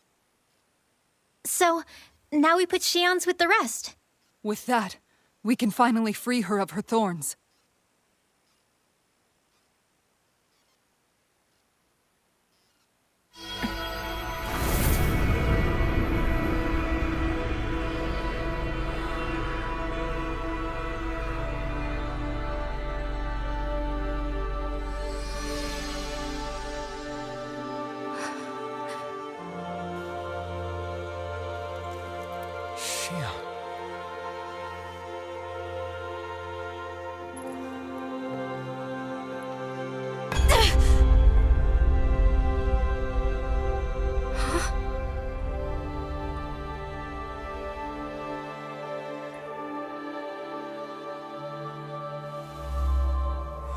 So, now we put Shion's with the rest. With that, we can finally free her of her thorns. Shion.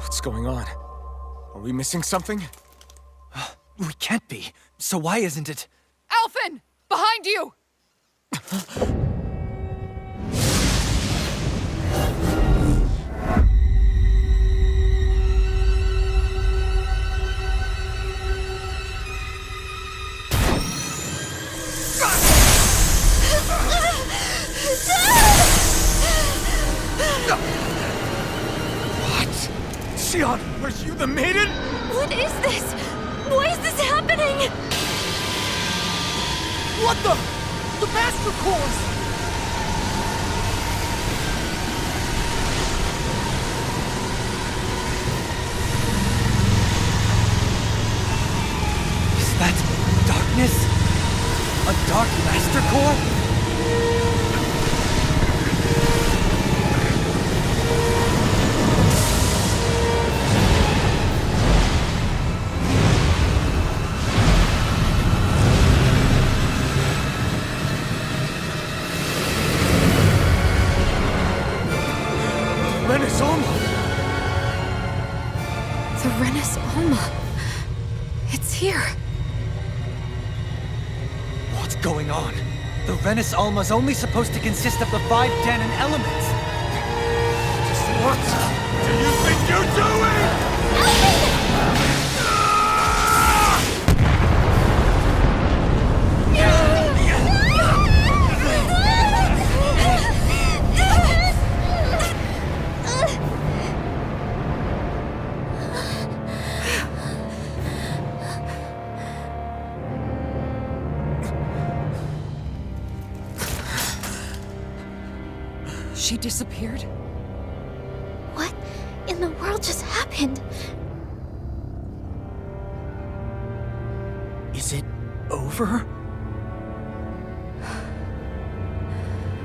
What's going on? Are we missing something? We can't be. So why isn't it? Alphen! Behind you! Shion, are you the maiden? What is this? Why is this happening? What the? The Master Cores! Is that darkness? A Dark Master Core? Renis Alma! The Renis Alma. It's here. What's going on? The Renis Alma's only supposed to consist of the 5 Danon elements. What do you think you're doing? She disappeared? What in the world just happened? Is it over?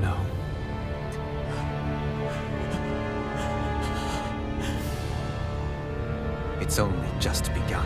No. It's only just begun.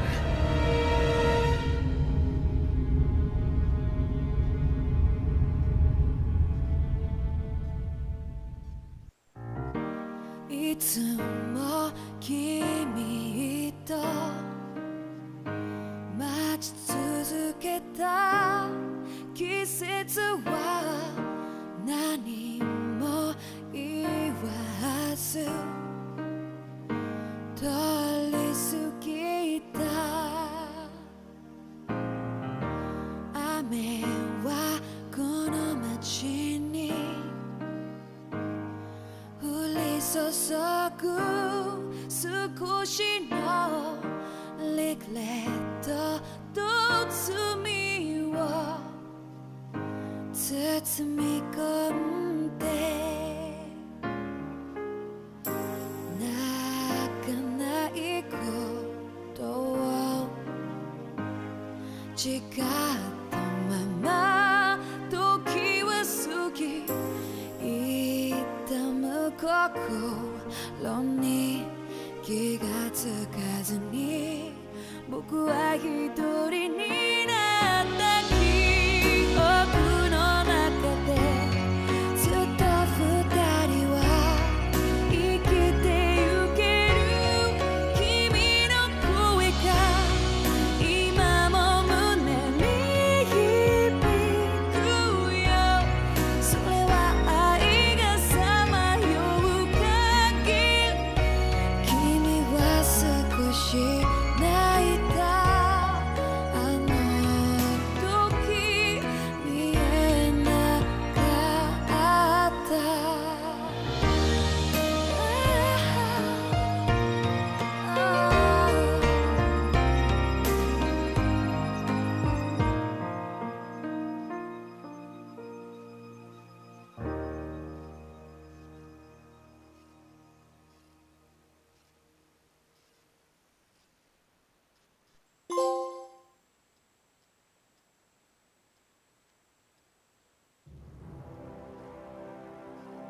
違ったまま時は過ぎ痛む心に気がつかずに僕は一人になった記憶の中でずっと二人は生きてゆける君の声が今も胸に響くよそれは愛がさまよう限り君は少し泣いたあの時見えなかった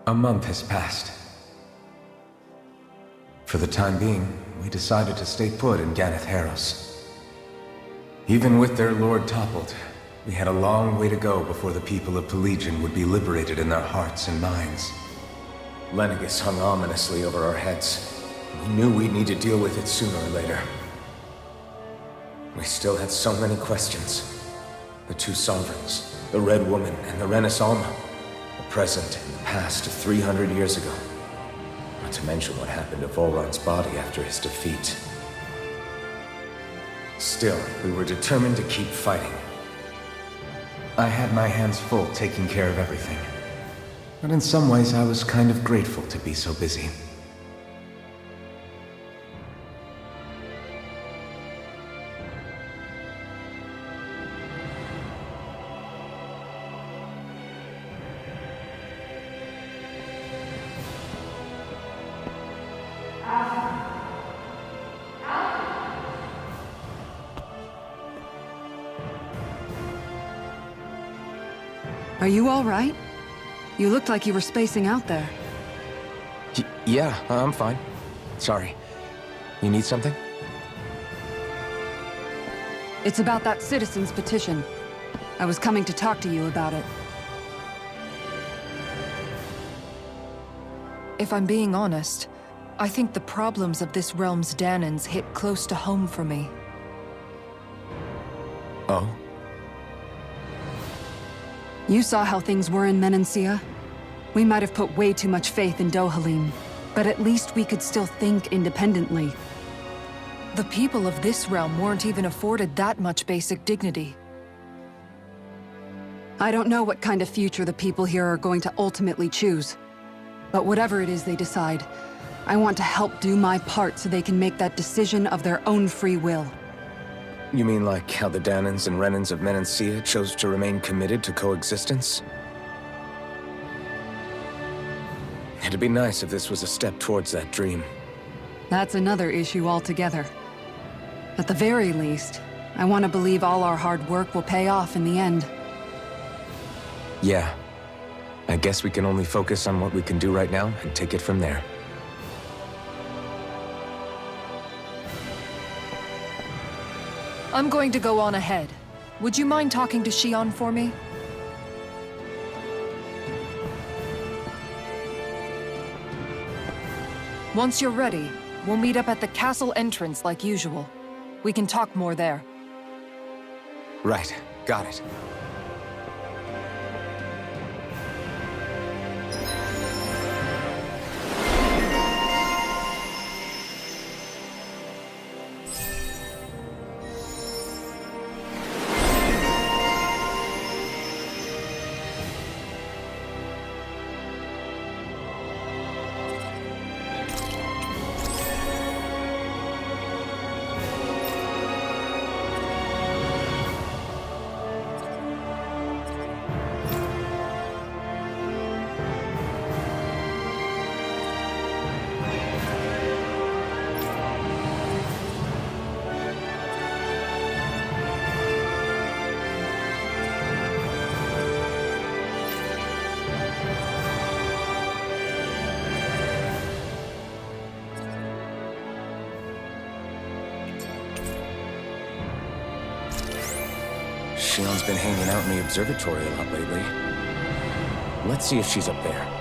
A month has passed. For the time being, we decided to stay put in Ganeth Haros. Even with their lord toppled, we had a long way to go before the people of Pelegion would be liberated in their hearts and minds. Lenegus hung ominously over our heads. We knew we'd need to deal with it sooner or later. We still had so many questions. The two sovereigns, the Red Woman and the Renaissance, the present and the past of 300 years ago. Not to mention what happened to Volron's body after his defeat. Still, we were determined to keep fighting. I had my hands full taking care of everything. But in some ways, I was kind of grateful to be so busy. Are you all right? You looked like you were spacing out there. Yeah, I'm fine. Sorry. You need something? It's about that citizen's petition. I was coming to talk to you about it. If I'm being honest, I think the problems of this realm's Danans hit close to home for me. Oh? You saw how things were in Menancia. We might have put way too much faith in Dohalim, but at least we could still think independently. The people of this realm weren't even afforded that much basic dignity. I don't know what kind of future the people here are going to ultimately choose. But whatever it is they decide, I want to help do my part so they can make that decision of their own free will. You mean like how the Danans and Renans of Menancia chose to remain committed to coexistence? It'd be nice if this was a step towards that dream. That's another issue altogether. At the very least, I want to believe all our hard work will pay off in the end. Yeah. I guess we can only focus on what we can do right now and take it from there. I'm going to go on ahead. Would you mind talking to Shion for me? Once you're ready, we'll meet up at the castle entrance like usual. We can talk more there. Right. Got it. Shion's been hanging out in the observatory a lot lately. Let's see if she's up there.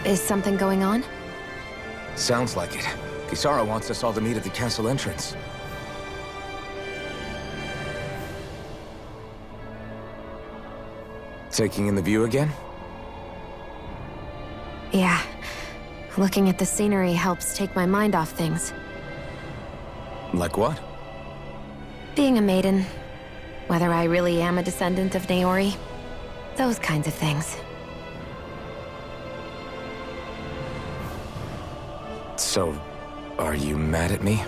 Is something going on? Sounds like it. Kisara wants us all to meet at the castle entrance. Taking in the view again? Yeah. Looking at the scenery helps take my mind off things. Like what? Being a maiden. Whether I really am a descendant of Naori. Those kinds of things. So, are you mad at me?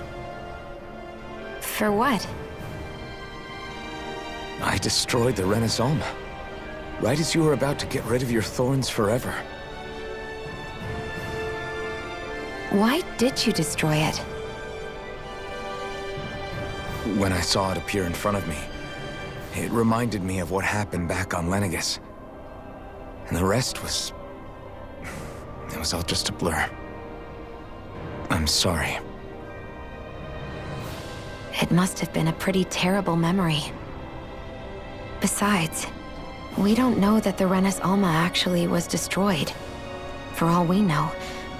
For what? I destroyed the Renaissance. Right as you were about to get rid of your thorns forever. Why did you destroy it? When I saw it appear in front of me, it reminded me of what happened back on Lenegus. And the rest was... it was all just a blur. I'm sorry. It must have been a pretty terrible memory. Besides, we don't know that the Renis Alma actually was destroyed. For all we know,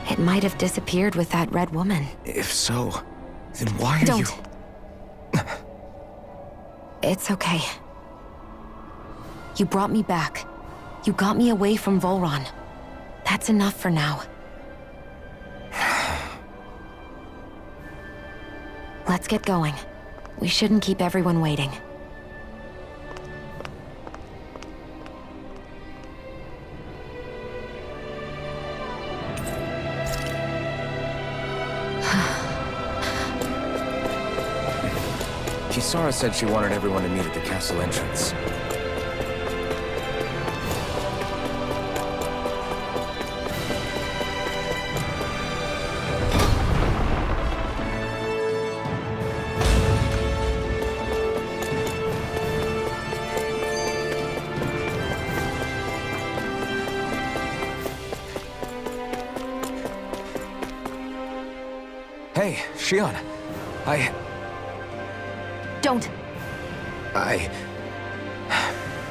it might have disappeared with that red woman. If so, then why are you... Don't. It's okay. You brought me back. You got me away from Volron. That's enough for now. Let's get going. We shouldn't keep everyone waiting. Kisara said she wanted everyone to meet at the castle entrance. Hey, Shion. Don't.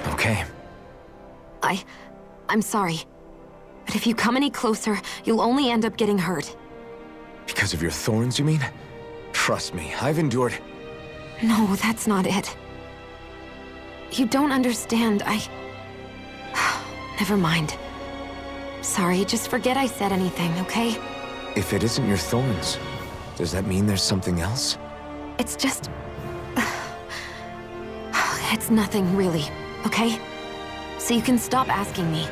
Okay. I'm sorry. But if you come any closer, you'll only end up getting hurt. Because of your thorns, you mean? Trust me, I've endured... No, that's not it. You don't understand, Never mind. Sorry, just forget I said anything, okay? If it isn't your thorns, does that mean there's something else? It's just... It's nothing, really, okay? So you can stop asking me.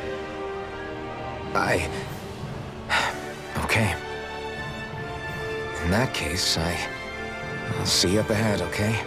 Okay. In that case, I'll see you up ahead, okay?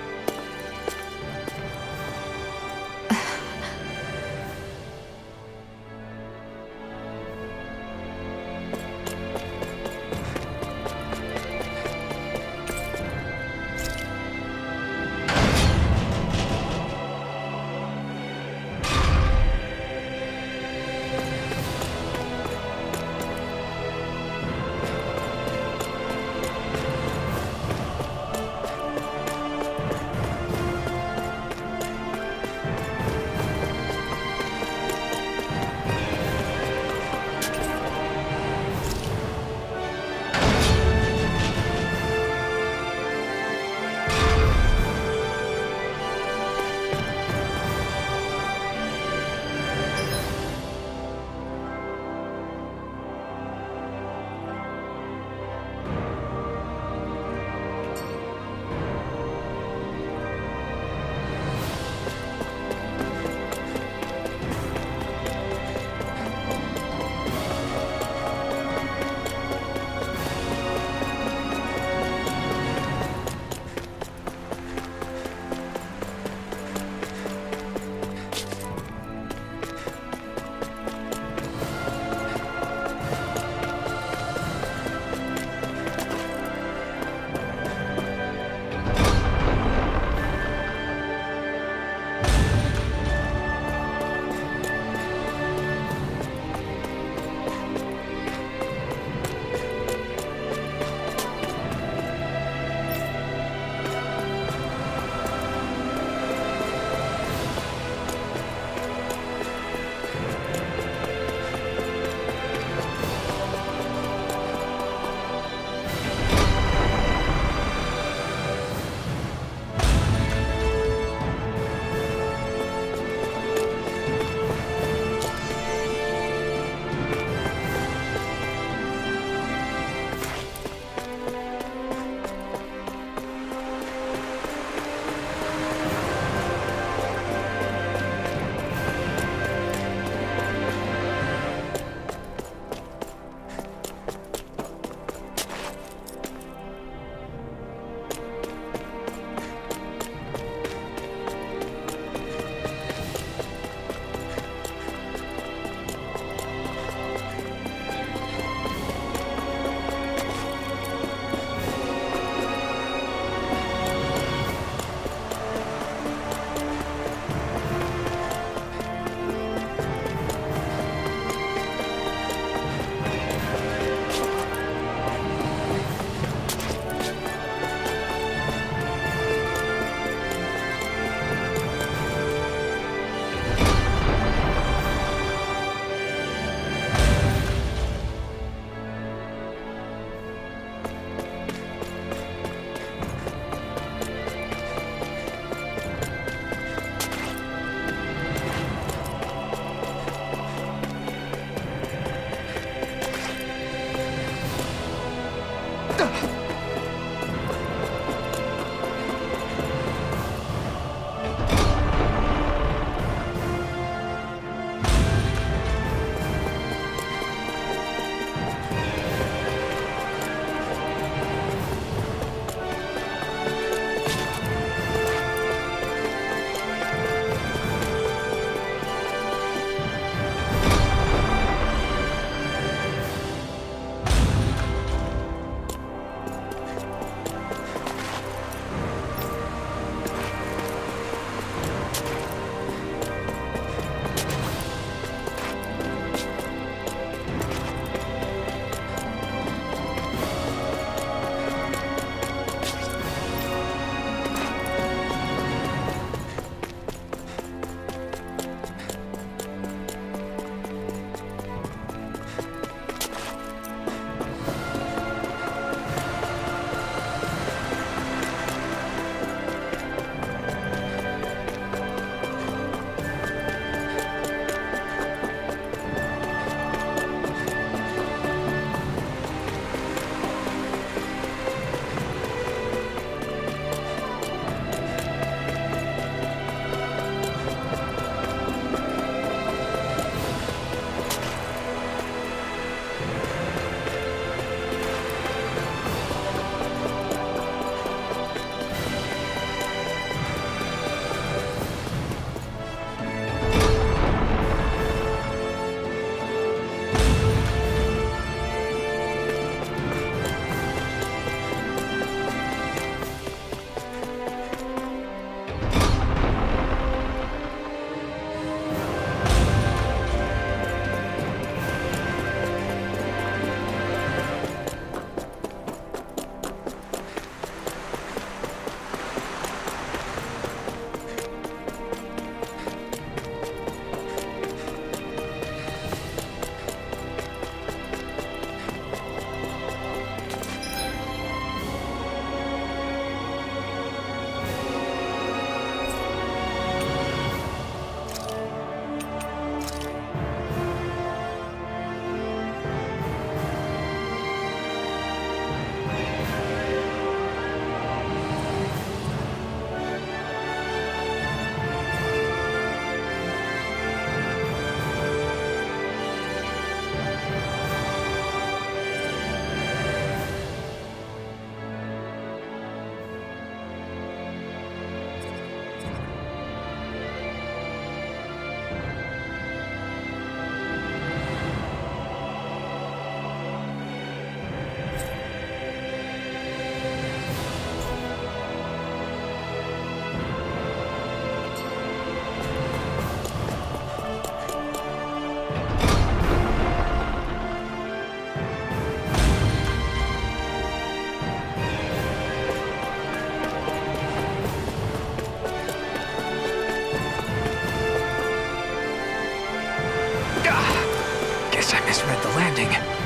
happening?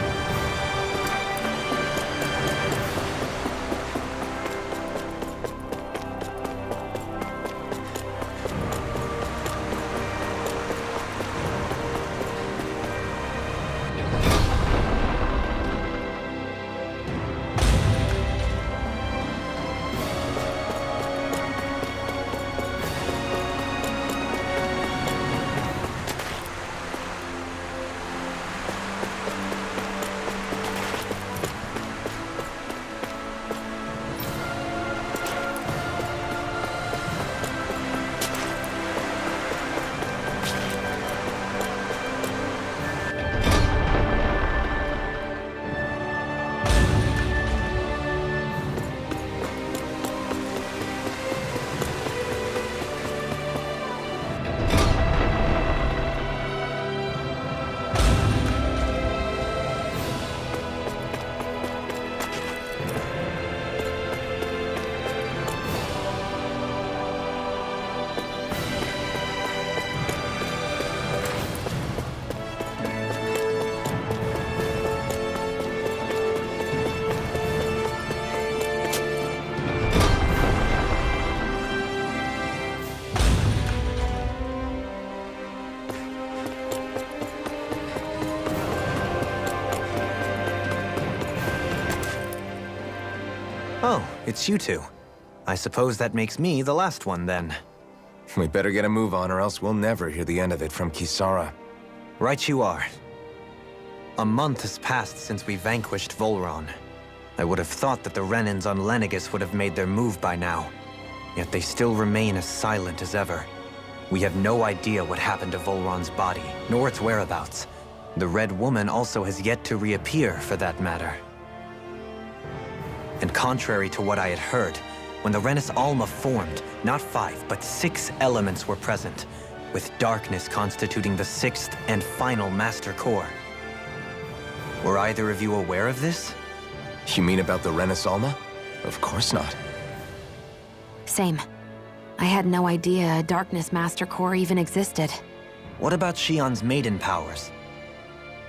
Oh, it's you two. I suppose that makes me the last one, then. We better get a move on, or else we'll never hear the end of it from Kisara. Right you are. A month has passed since we vanquished Volron. I would have thought that the Renans on Lenegis would have made their move by now. Yet they still remain as silent as ever. We have no idea what happened to Volron's body, nor its whereabouts. The Red Woman also has yet to reappear, for that matter. And contrary to what I had heard, when the Renis Alma formed, not 5, but 6 elements were present, with darkness constituting the 6th and final Master Core. Were either of you aware of this? You mean about the Renis Alma? Of course not. Same. I had no idea a Darkness Master Core even existed. What about Shion's maiden powers?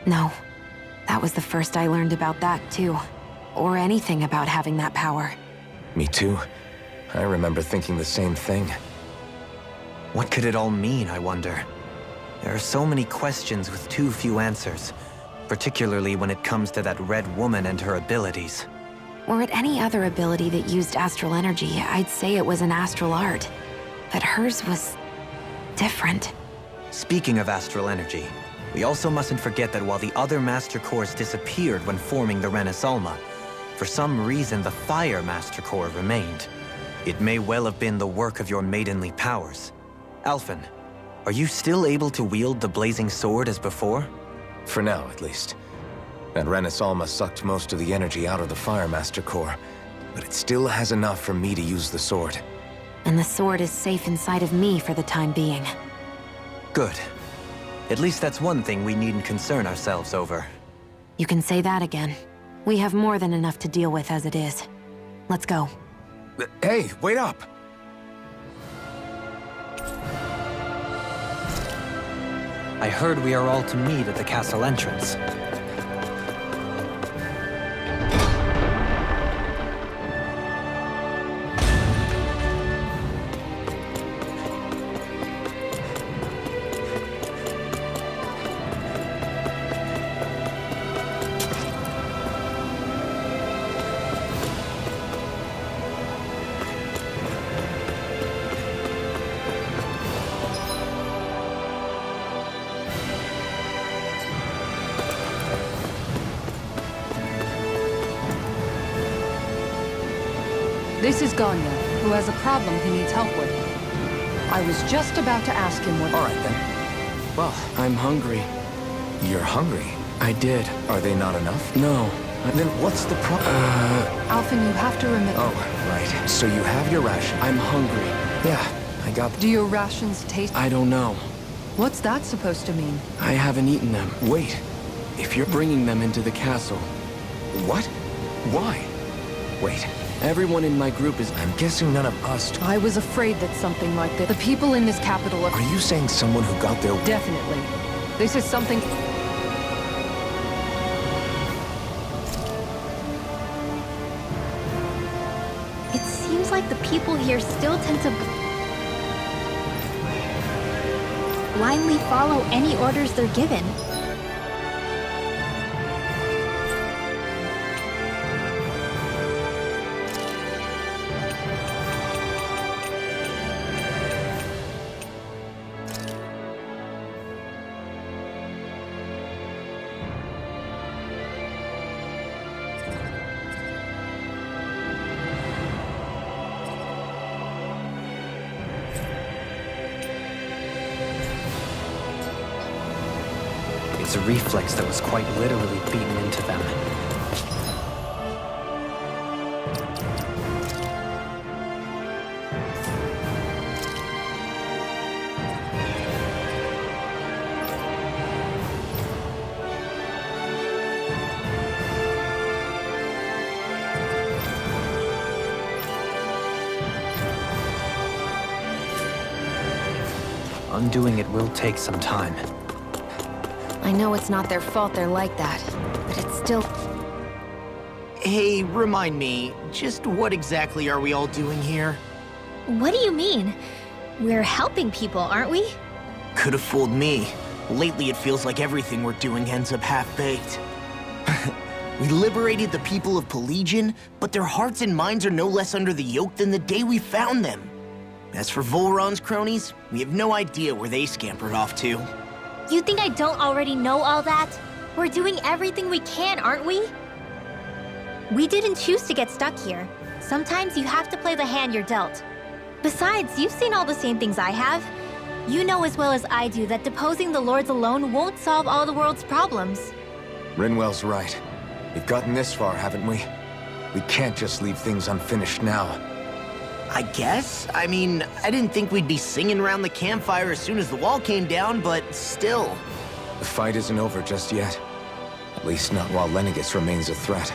No. That was the first I learned about that, too. Or anything about having that power. Me too. I remember thinking the same thing. What could it all mean, I wonder? There are so many questions with too few answers, particularly when it comes to that Red Woman and her abilities. Were it any other ability that used astral energy, I'd say it was an astral art. But hers was different. Speaking of astral energy, we also mustn't forget that while the other Master Cores disappeared when forming the Renis Alma, for some reason the Fire Master Core remained. It may well have been the work of your maidenly powers. Alphen, are you still able to wield the blazing sword as before? For now, at least. That Renis Alma sucked most of the energy out of the Fire Master Core, but it still has enough for me to use the sword. And the sword is safe inside of me for the time being. Good. At least that's one thing we needn't concern ourselves over. You can say that again. We have more than enough to deal with as it is. Let's go. Hey, wait up! I heard we are all to meet at the castle entrance. This is Ganya, who has a problem he needs help with. I was just about to ask him what... All right, then. Well, I'm hungry. you're hungry. I did. Are they not enough? No. Then what's the problem? Alphen, you have to remember... Oh, right. So you have your ration. I'm hungry. Yeah, I got... Do your rations taste... I don't know. What's that supposed to mean? I haven't eaten them. Wait. If you're... Bringing them into the castle. What? Why? Wait. Everyone in my group is... I'm guessing none of us... I was afraid that something like this... The people in this capital are... Are you saying someone who got their... Definitely. This is something... seems like the people here still tend to blindly follow any orders they're given. It's a reflex that was quite literally beaten into them. Undoing it will take some time. I know it's not their fault they're like that, but it's still... Hey, remind me, just what exactly are we all doing here? What do you mean? We're helping people, aren't we? Could have fooled me. Lately, it feels like everything we're doing ends up half-baked. We liberated the people of Pelagian, but their hearts and minds are no less under the yoke than the day we found them. As for Volron's cronies, we have no idea where they scampered off to. You think I don't already know all that? We're doing everything we can, aren't we? We didn't choose to get stuck here. Sometimes you have to play the hand you're dealt. Besides, you've seen all the same things I have. You know as well as I do that deposing the lords alone won't solve all the world's problems. Rinwell's right. We've gotten this far, haven't we? We can't just leave things unfinished now. I guess? I mean, I didn't think we'd be singing around the campfire as soon as the wall came down, but still. The fight isn't over just yet. At least not while Lenegis remains a threat.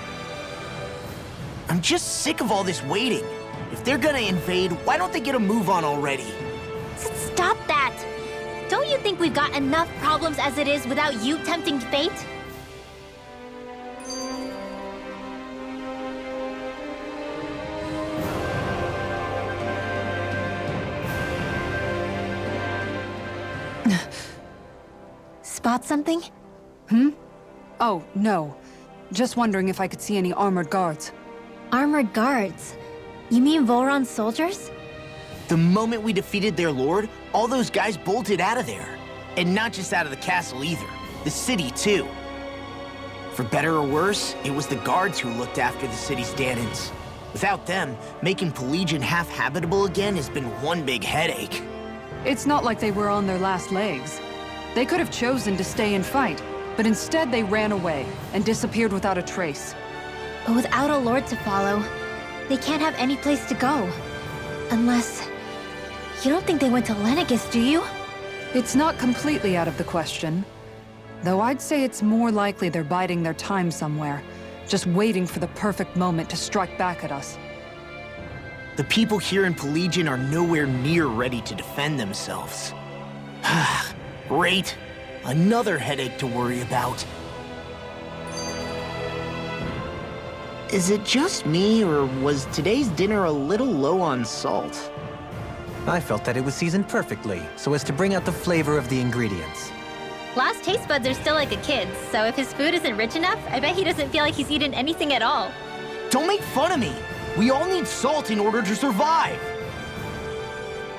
I'm just sick of all this waiting. If they're gonna invade, why don't they get a move on already? Stop that! Don't you think we've got enough problems as it is without you tempting fate? Spot something? Oh, no. Just wondering if I could see any armored guards. Armored guards? You mean Volron's soldiers? The moment we defeated their lord, all those guys bolted out of there. And not just out of the castle either. The city, too. For better or worse, it was the guards who looked after the city's Danans. Without them, making Pelagian half-habitable again has been one big headache. It's not like they were on their last legs. They could have chosen to stay and fight, but instead they ran away and disappeared without a trace. But without a lord to follow, they can't have any place to go. Unless... You don't think they went to Lenegis, do you? It's not completely out of the question. Though I'd say it's more likely they're biding their time somewhere, just waiting for the perfect moment to strike back at us. The people here in Pelagian are nowhere near ready to defend themselves. Great. Another headache to worry about. Is it just me, or was today's dinner a little low on salt? I felt that it was seasoned perfectly, so as to bring out the flavor of the ingredients. Last taste buds are still like a kid's, so if his food isn't rich enough, I bet he doesn't feel like he's eaten anything at all. Don't make fun of me! We all need salt in order to survive!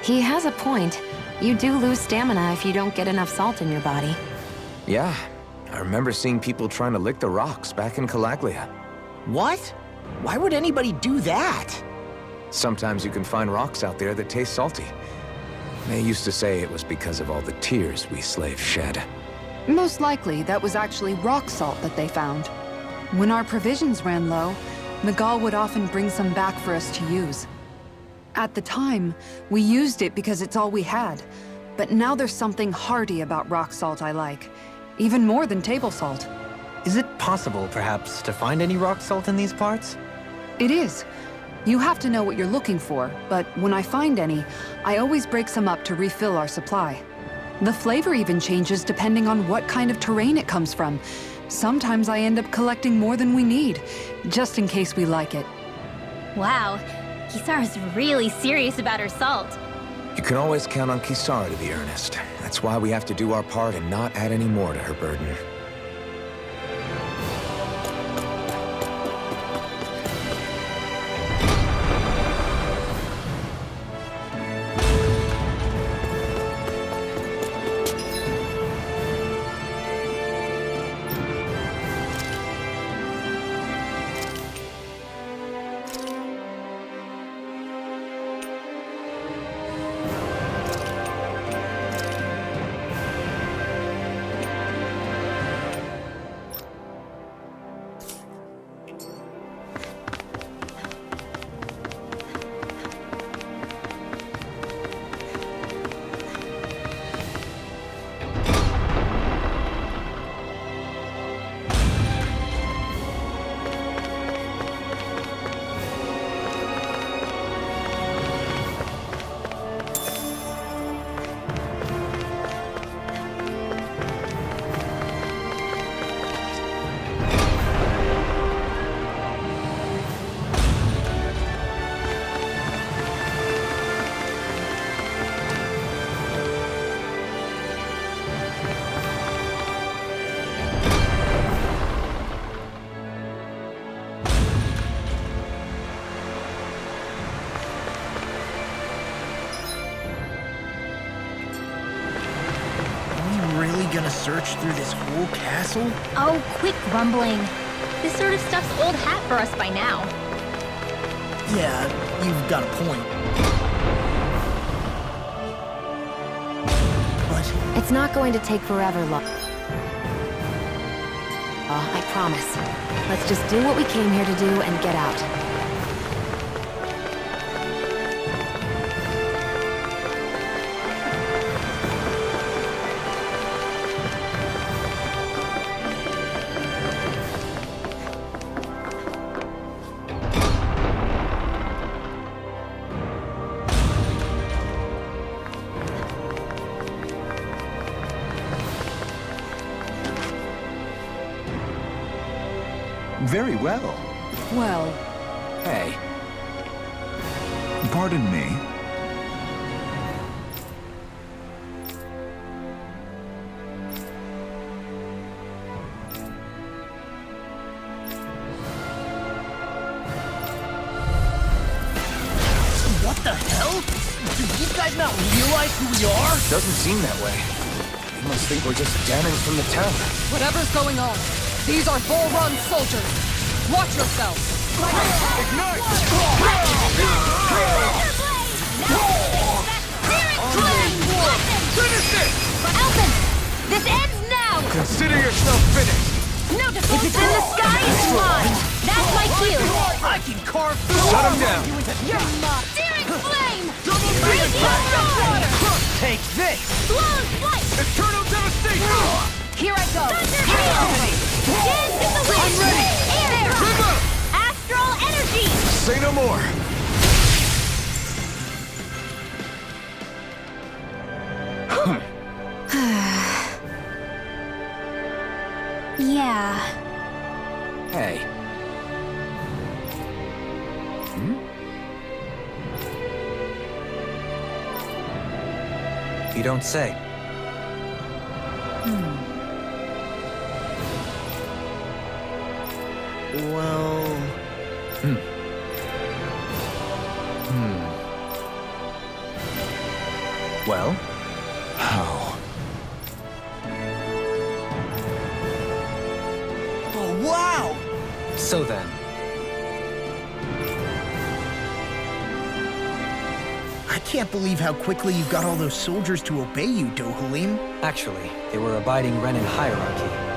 He has a point. You do lose stamina if you don't get enough salt in your body. Yeah, I remember seeing people trying to lick the rocks back in Calaglia. What? Why would anybody do that? Sometimes you can find rocks out there that taste salty. They used to say it was because of all the tears we slaves shed. Most likely, that was actually rock salt that they found. When our provisions ran low, Miguel would often bring some back for us to use. At the time, we used it because it's all we had. But now there's something hearty about rock salt I like. Even more than table salt. Is it possible, perhaps, to find any rock salt in these parts? It is. You have to know what you're looking for, but when I find any, I always break some up to refill our supply. The flavor even changes depending on what kind of terrain it comes from. Sometimes I end up collecting more than we need, just in case we like it. Wow, Kisara's really serious about her salt. You can always count on Kisara to be earnest. That's why we have to do our part and not add any more to her burden. Gonna search through this whole castle? Oh, quit grumbling. This sort of stuff's old hat for us by now. Yeah, you've got a point. But It's not going to take forever, I promise. Let's just do what we came here to do and get out. Very well. Well, Hey, Pardon me. what the hell? Do these guys not realize who we are? doesn't seem that way. They must think we're just damning from the town. whatever's going on, these are Volron soldiers. Watch yourself. Elton! This ends now! Consider yourself finished. No defense! If it's in the sky, it's mine! That's my cue! I can carve Shut him down. Searing flame! Take this! Blown flight! Eternal devastation! Here I go! Dance in the wind! I'm ready! Air! Trigger! Astral energy! Say no more. Yeah. Hey. You don't say. Well... Well? How? Oh, wow! So then, I can't believe how quickly you got all those soldiers to obey you, Dohalim. actually, they were abiding Renan hierarchy.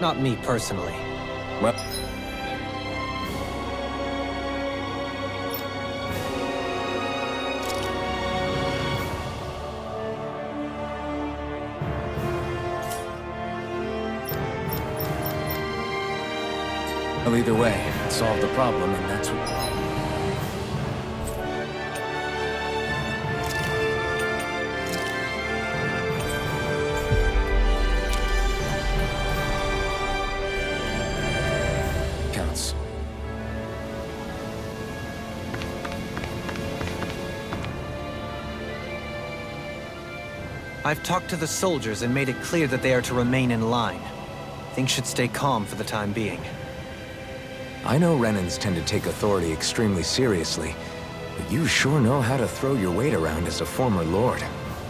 Not me personally. Well, Well, either way, it solved the problem, and that's what... counts. I've talked to the soldiers and made it clear that they are to remain in line. Things should stay calm for the time being. I know Renans tend to take authority extremely seriously, but you sure know how to throw your weight around as a former lord.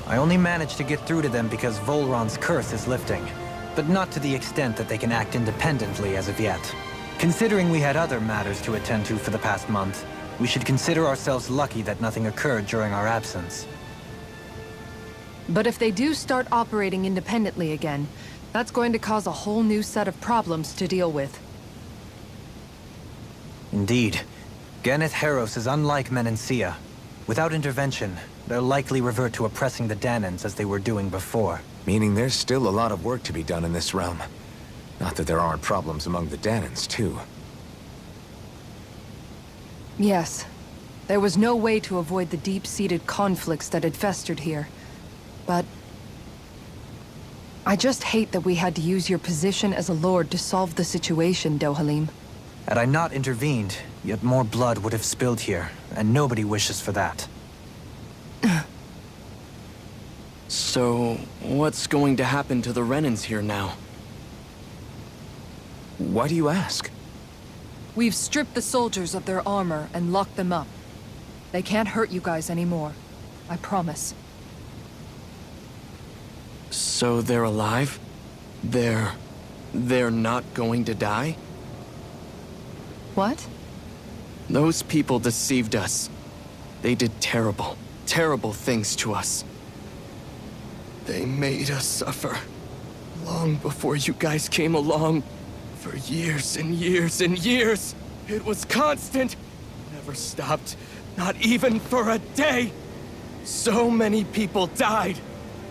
I only managed to get through to them because Volron's curse is lifting, but not to the extent that they can act independently as of yet. Considering we had other matters to attend to for the past month, we should consider ourselves lucky that nothing occurred during our absence. But if they do start operating independently again, that's going to cause a whole new set of problems to deal with. Indeed. Ganeth Heros is unlike Menancia. Without intervention, they'll likely revert to oppressing the Danans as they were doing before. Meaning there's still a lot of work to be done in this realm. Not that there aren't problems among the Danans, too. Yes. There was no way to avoid the deep-seated conflicts that had festered here. But... I just hate that we had to use your position as a lord to solve the situation, Dohalim. Had I not intervened, yet more blood would have spilled here, and nobody wishes for that. So, what's going to happen to the Renans here now? Why do you ask? We've stripped the soldiers of their armor and locked them up. They can't hurt you guys anymore. I promise. So they're alive? They're not going to die? What? Those people deceived us. They did terrible, terrible things to us. They made us suffer. Long before you guys came along. For years and years and years. It was constant. Never stopped. Not even for a day. So many people died.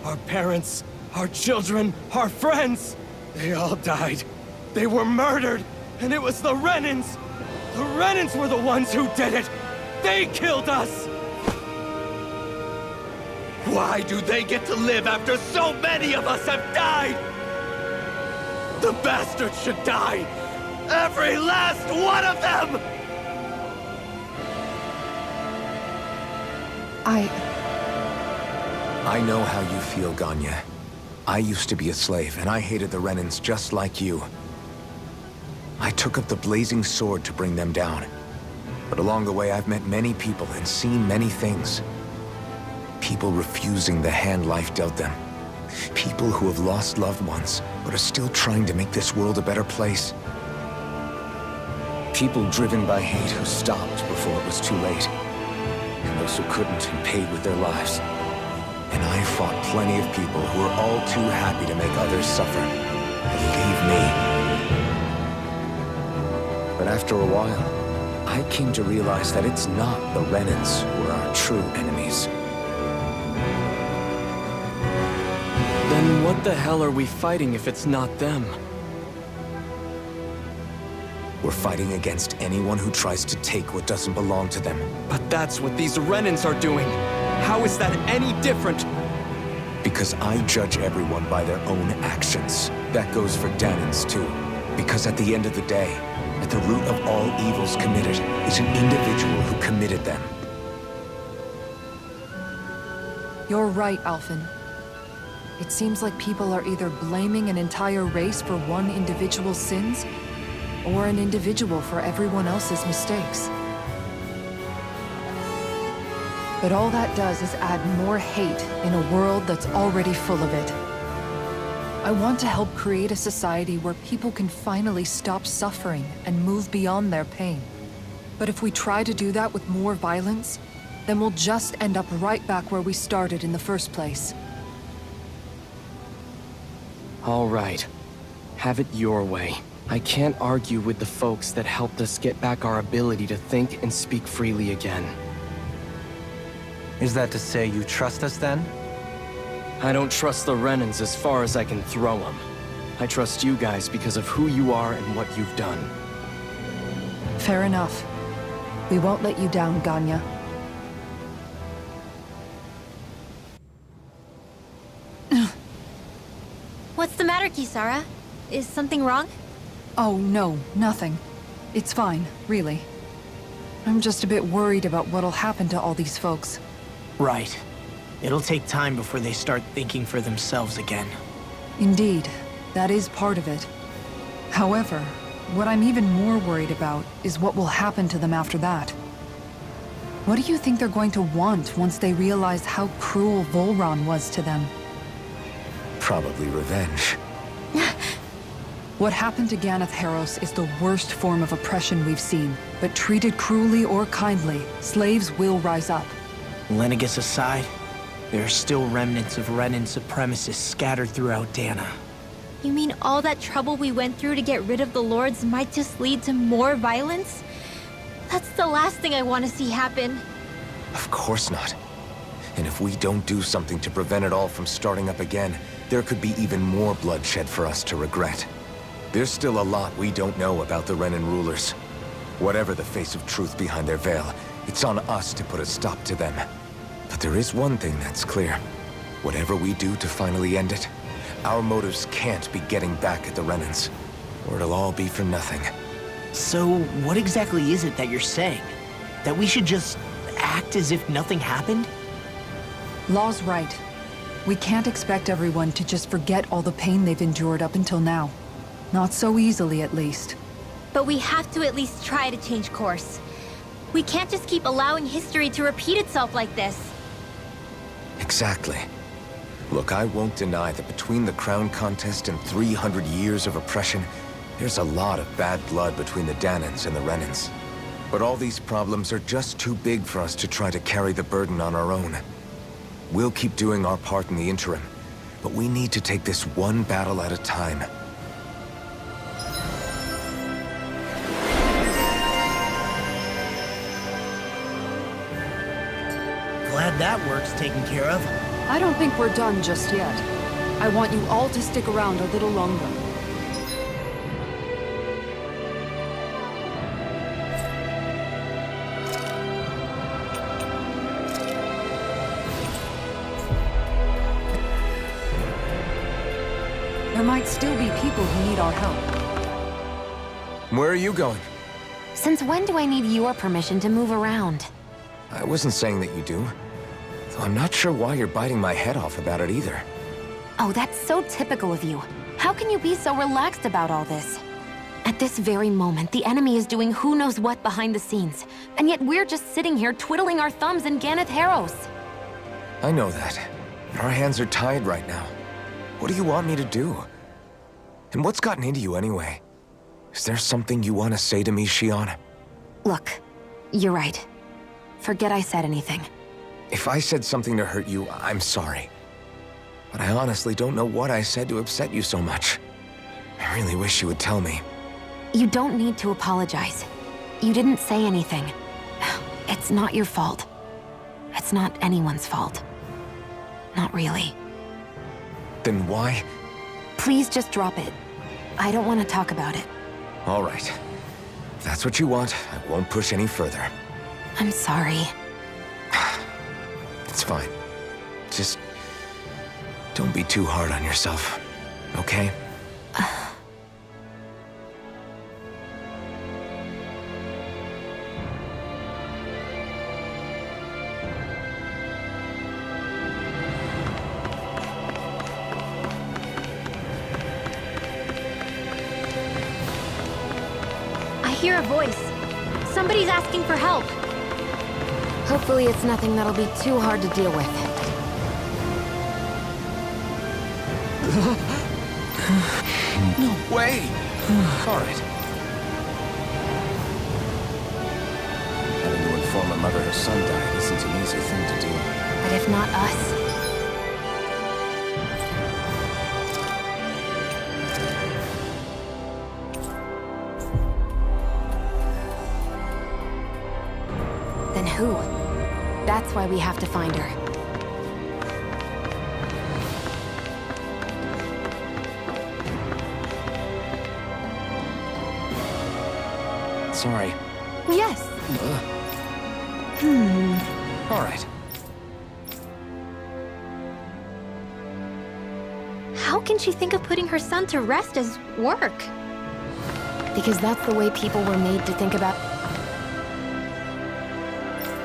Our parents, our children, our friends. They all died. They were murdered. And it was the Renans. The Renans were the ones who did it. They killed us. Why do they get to live after so many of us have died? The bastards should die! Every last one of them! I know how you feel, Ganya. I used to be a slave, and I hated the Renans just like you. I took up the blazing sword to bring them down. But along the way, I've met many people and seen many things. People refusing the hand life dealt them. People who have lost loved ones, but are still trying to make this world a better place. People driven by hate who stopped before it was too late. And those who couldn't and paid with their lives. And I fought plenty of people who were all too happy to make others suffer. Believe me. But after a while, I came to realize that it's not the Renans who are our true enemies. Then what the hell are we fighting if it's not them? We're fighting against anyone who tries to take what doesn't belong to them. But that's what these Renans are doing. How is that any different? Because I judge everyone by their own actions. That goes for Danans too. Because at the end of the day, at the root of all evils committed is an individual who committed them. You're right, Alphen. It seems like people are either blaming an entire race for one individual's sins, or an individual for everyone else's mistakes. But all that does is add more hate in a world that's already full of it. I want to help create a society where people can finally stop suffering and move beyond their pain. But if we try to do that with more violence, then we'll just end up right back where we started in the first place. All right. Have it your way. I can't argue with the folks that helped us get back our ability to think and speak freely again. Is that to say you trust us then? I don't trust the Renans as far as I can throw them. I trust you guys because of who you are and what you've done. Fair enough. We won't let you down, Ganya. What's the matter, Kisara? Is something wrong? Oh, no, nothing. It's fine, really. I'm just a bit worried about what'll happen to all these folks. Right. It'll take time before they start thinking for themselves again. Indeed, that is part of it. However, what I'm even more worried about is what will happen to them after that. What do you think they're going to want once they realize how cruel Volron was to them? Probably revenge. What happened to Ganeth Haros is the worst form of oppression we've seen, but treated cruelly or kindly, slaves will rise up. Lenegus aside, there are still remnants of Renan supremacists scattered throughout Dana. You mean all that trouble we went through to get rid of the Lords might just lead to more violence? That's the last thing I want to see happen. Of course not. And if we don't do something to prevent it all from starting up again, there could be even more bloodshed for us to regret. There's still a lot we don't know about the Renan rulers. Whatever the face of truth behind their veil, it's on us to put a stop to them. But there is one thing that's clear. Whatever we do to finally end it, our motives can't be getting back at the Renans, or it'll all be for nothing. So, what exactly is it that you're saying? That we should just act as if nothing happened? Law's right. We can't expect everyone to just forget all the pain they've endured up until now. Not so easily, at least. But we have to at least try to change course. We can't just keep allowing history to repeat itself like this. Exactly. Look, I won't deny that between the crown contest and 300 years of oppression, there's a lot of bad blood between the Danans and the Renans. But all these problems are just too big for us to try to carry the burden on our own. We'll keep doing our part in the interim, but we need to take this one battle at a time. Glad that work's taken care of. I don't think we're done just yet. I want you all to stick around a little longer. There might still be people who need our help. Where are you going? Since when do I need your permission to move around? I wasn't saying that you do. Though I'm not sure why you're biting my head off about it either. Oh, that's so typical of you. How can you be so relaxed about all this? At this very moment, the enemy is doing who knows what behind the scenes. And yet we're just sitting here twiddling our thumbs in Ganeth Haros. I know that. Our hands are tied right now. What do you want me to do? And what's gotten into you anyway? Is there something you want to say to me, Shion? Look, you're right. Forget I said anything. If I said something to hurt you, I'm sorry. But I honestly don't know what I said to upset you so much. I really wish you would tell me. You don't need to apologize. You didn't say anything. It's not your fault. It's not anyone's fault. Not really. Then why? Please just drop it. I don't want to talk about it. All right. If that's what you want, I won't push any further. I'm sorry. It's fine. Just don't be too hard on yourself, okay? I hear a voice. Somebody's asking for help. Hopefully it's nothing that'll be too hard to deal with. No way! All right. Having to inform a mother her son died isn't an easy thing to do. But if not us, then who? That's why we have to find her. Sorry. Yes. All right. How can she think of putting her son to rest as work? Because that's the way people were made to think about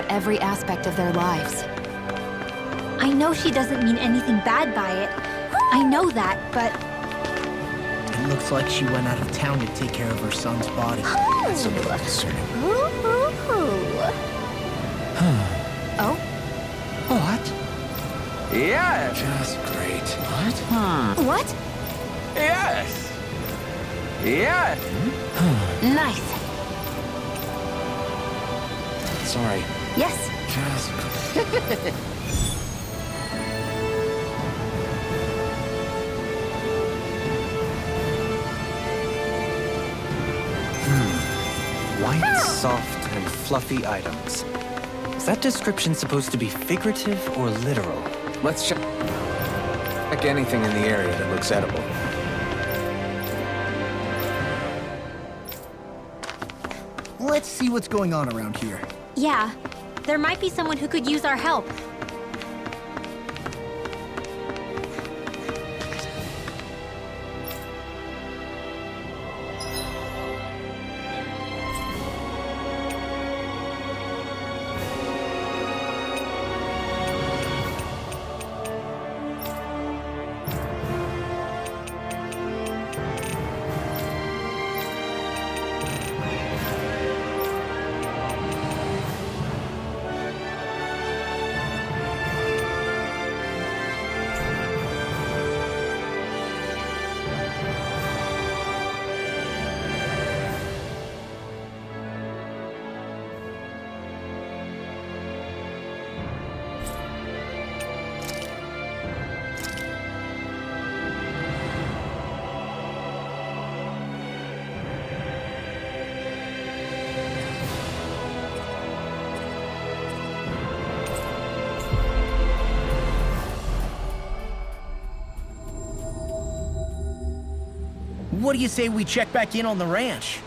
every aspect of their lives. I know she doesn't mean anything bad by it. I know that, but... It looks like she went out of town to take care of her son's body. That's a little concerning. Oh? What? Yes! Just great. What? Yes! Yes! Nice. Sorry. Yes. Just... White, soft, and fluffy items. Is that description supposed to be figurative or literal? Let's check anything in the area that looks edible. Let's see what's going on around here. Yeah. There might be someone who could use our help. What do you say we check back in on the ranch?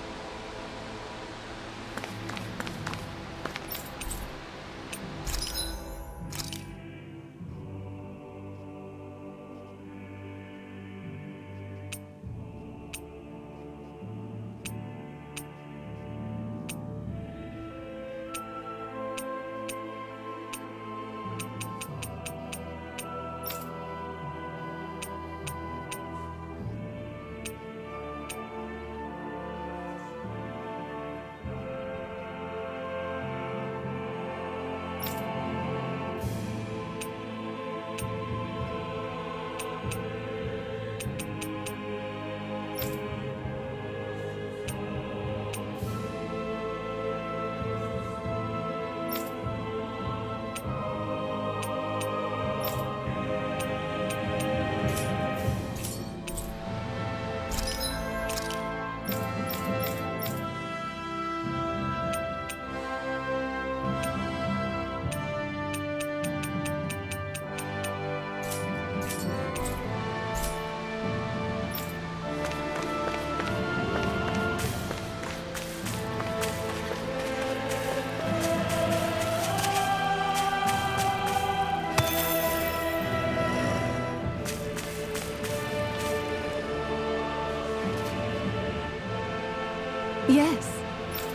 Yes.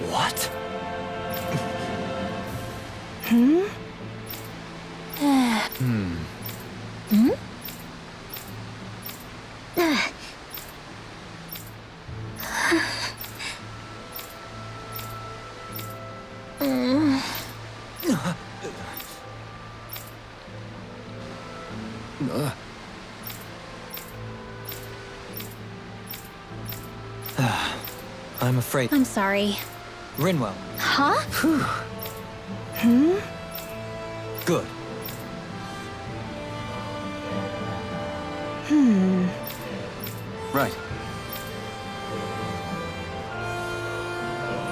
What? I'm afraid. I'm sorry. Rinwell. Huh? Good. Right.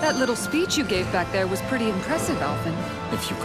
That little speech you gave back there was pretty impressive, Alvin. If you...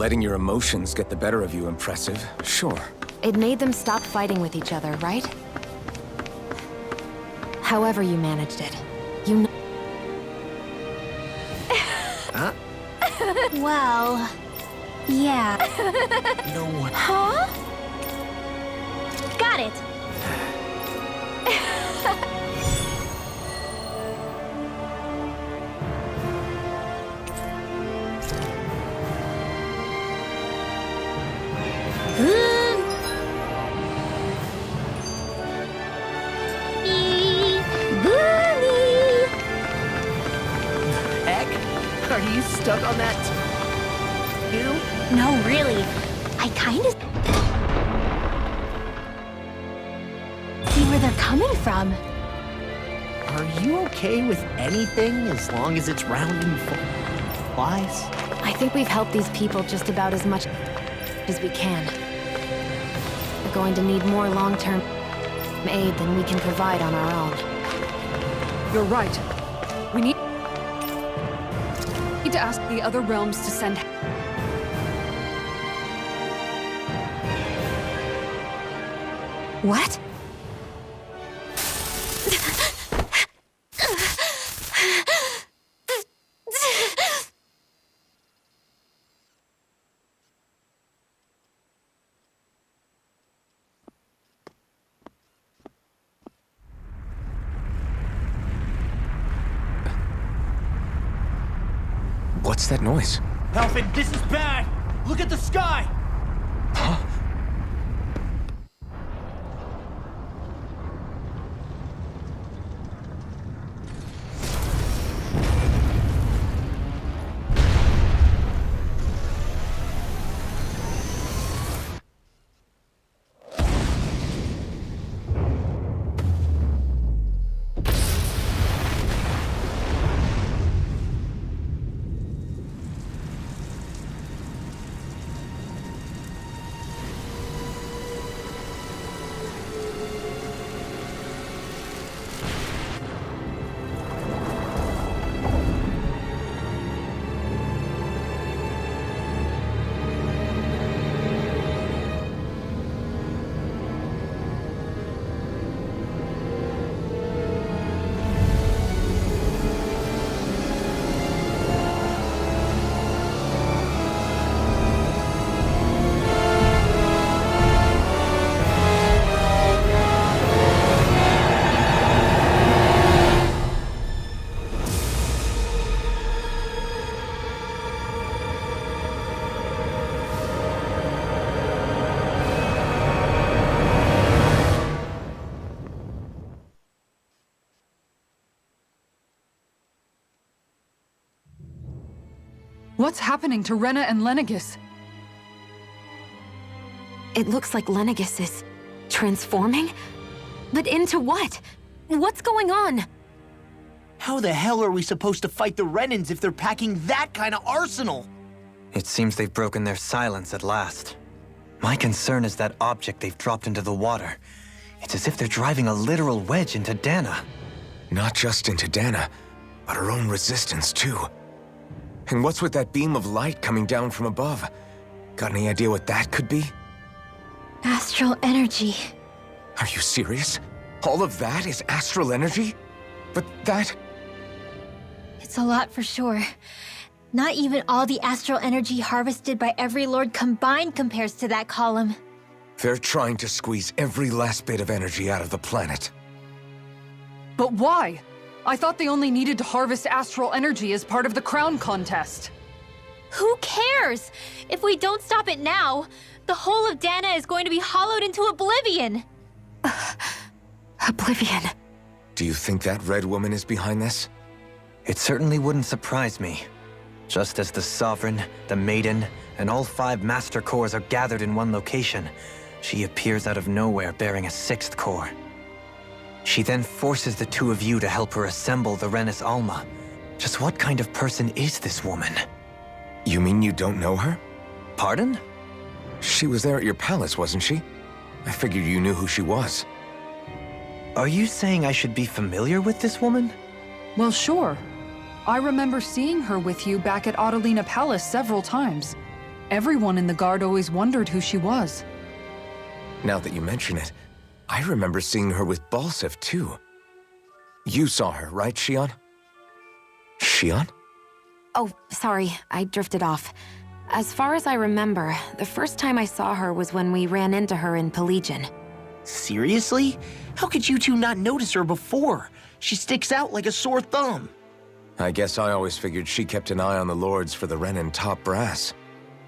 letting your emotions get the better of you impressive, sure. It made them stop fighting with each other, right? However you managed it. You Well, yeah. No. Huh? Got it. Heck? Are you stuck on that too? No, really. I kind of see where they're coming from. Are you okay with anything as long as it's round and flies? I think we've helped these people just about as much as we can. We're going to need more long-term aid than we can provide on our own. You're right. We need to ask the other realms to send... What? What's that noise? Alfred, this is bad! Look at the sky! What's happening to Rena and Lenegis? It looks like Lenegis is transforming? But into what? What's going on? How the hell are we supposed to fight the Renans if they're packing that kind of arsenal? It seems they've broken their silence at last. My concern is that object they've dropped into the water. It's as if they're driving a literal wedge into Dana. Not just into Dana, but her own resistance too. And what's with that beam of light coming down from above? Got any idea what that could be? Astral energy. Are you serious? All of that is astral energy? But that... It's a lot for sure. Not even all the astral energy harvested by every lord combined compares to that column. They're trying to squeeze every last bit of energy out of the planet. But why? I thought they only needed to harvest astral energy as part of the crown contest. Who cares? If we don't stop it now, the whole of Dana is going to be hollowed into oblivion. Oblivion. Do you think that red woman is behind this? It certainly wouldn't surprise me. Just as the Sovereign, the Maiden, and all 5 Master Cores are gathered in one location, she appears out of nowhere bearing a 6th core. She then forces the 2 of you to help her assemble the Renis Alma. Just what kind of person is this woman? You mean you don't know her? Pardon? She was there at your palace, wasn't she? I figured you knew who she was. Are you saying I should be familiar with this woman? Well, sure. I remember seeing her with you back at Adelina Palace several times. Everyone in the Guard always wondered who she was. Now that you mention it, I remember seeing her with Balsif, too. You saw her, right, Shion? Shion? Oh, sorry, I drifted off. As far as I remember, the first time I saw her was when we ran into her in Pelegion. Seriously? How could you two not notice her before? She sticks out like a sore thumb. I guess I always figured she kept an eye on the Lords for the Renin top brass.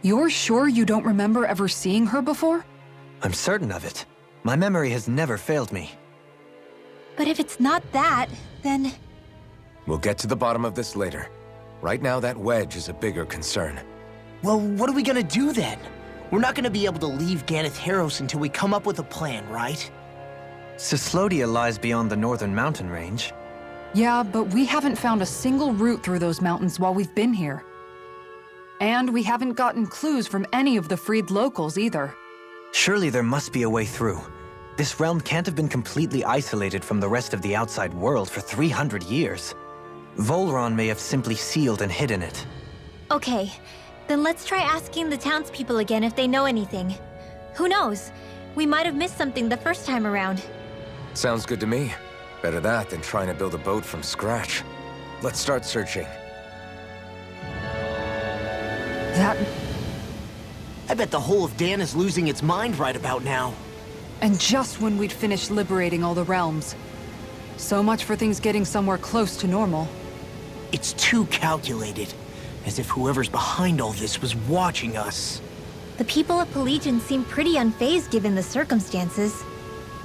You're sure you don't remember ever seeing her before? I'm certain of it. My memory has never failed me. But if it's not that, then... We'll get to the bottom of this later. Right now, that wedge is a bigger concern. Well, what are we gonna do then? We're not gonna be able to leave Ganath Haros until we come up with a plan, right? Cyslodia lies beyond the northern mountain range. Yeah, but we haven't found a single route through those mountains while we've been here. And we haven't gotten clues from any of the freed locals either. Surely there must be a way through. This realm can't have been completely isolated from the rest of the outside world for 300 years. Volron may have simply sealed and hidden it. Okay, then let's try asking the townspeople again if they know anything. Who knows? We might have missed something the first time around. Sounds good to me. Better that than trying to build a boat from scratch. Let's start searching. That... I bet the whole of Dan is losing its mind right about now. And just when we'd finished liberating all the realms. So much for things getting somewhere close to normal. It's too calculated. As if whoever's behind all this was watching us. The people of Pelegion seem pretty unfazed given the circumstances.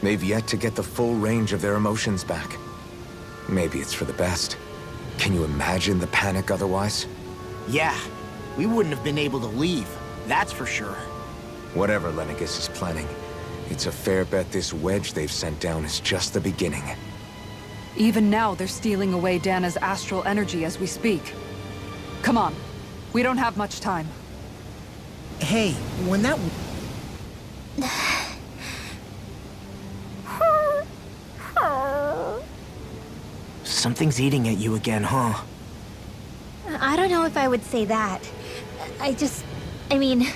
They've yet to get the full range of their emotions back. Maybe it's for the best. Can you imagine the panic otherwise? Yeah, we wouldn't have been able to leave, that's for sure. Whatever Lenegis is planning, it's a fair bet this wedge they've sent down is just the beginning. Even now, they're stealing away Dana's astral energy as we speak. Come on. We don't have much time. Hey, when that... Something's eating at you again, huh? I don't know if I would say that. I mean...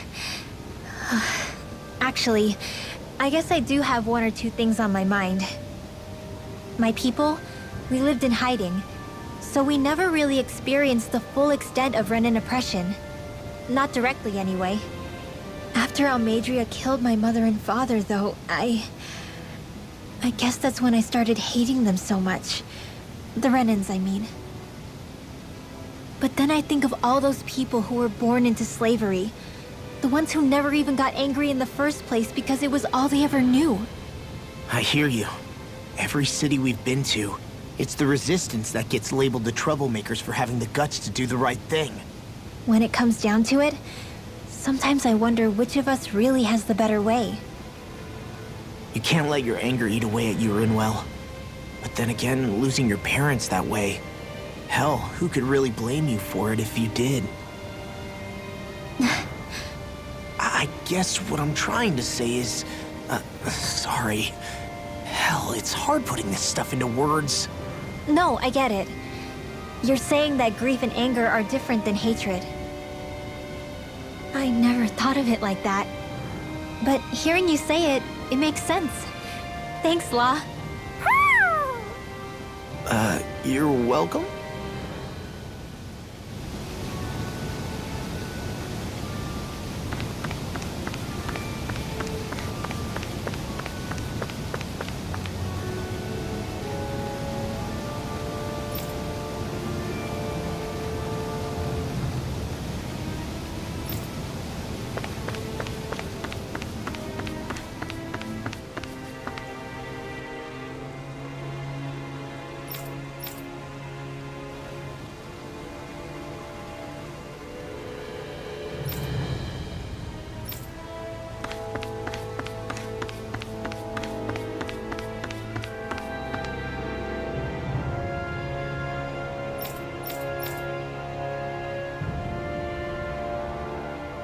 Actually, I guess I do have one or two things on my mind. My people, we lived in hiding, so we never really experienced the full extent of Renin oppression. Not directly, anyway. After Almadria killed my mother and father, though, I guess that's when I started hating them so much. The Renins, I mean. But then I think of all those people who were born into slavery. The ones who never even got angry in the first place because it was all they ever knew. I hear you. Every city we've been to, it's the Resistance that gets labeled the troublemakers for having the guts to do the right thing. When it comes down to it, sometimes I wonder which of us really has the better way. You can't let your anger eat away at you, Rinwell. But then again, losing your parents that way... Hell, who could really blame you for it if you did? I guess what I'm trying to say is... sorry. Hell, it's hard putting this stuff into words. No, I get it. You're saying that grief and anger are different than hatred. I never thought of it like that. But hearing you say it, it makes sense. Thanks, La. You're welcome?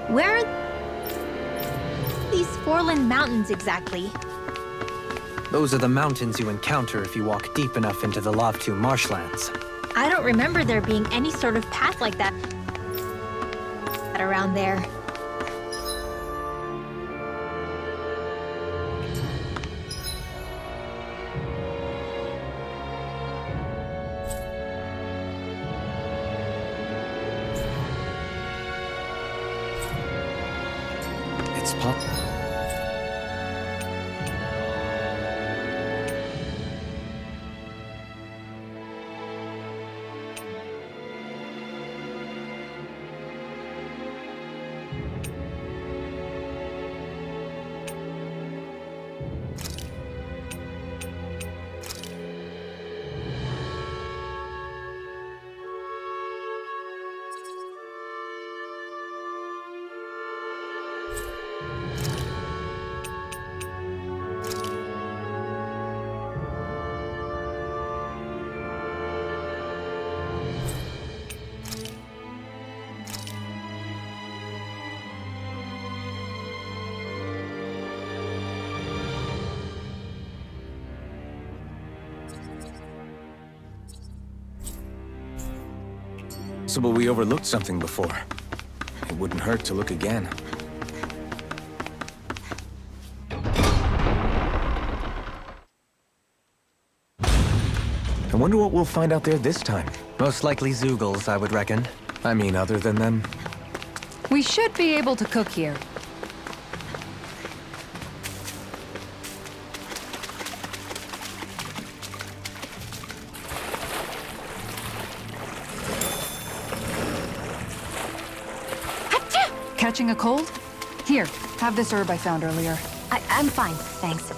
Where are these Forland Mountains exactly? Those are the mountains you encounter if you walk deep enough into the Lavtu marshlands. I don't remember there being any sort of path like that around there. Pop. Possible we overlooked something before. It wouldn't hurt to look again. I wonder what we'll find out there this time. Most likely Zeugles, I would reckon. I mean, other than them. We should be able to cook here. Catching a cold? Here, have this herb I found earlier. I'm fine, thanks.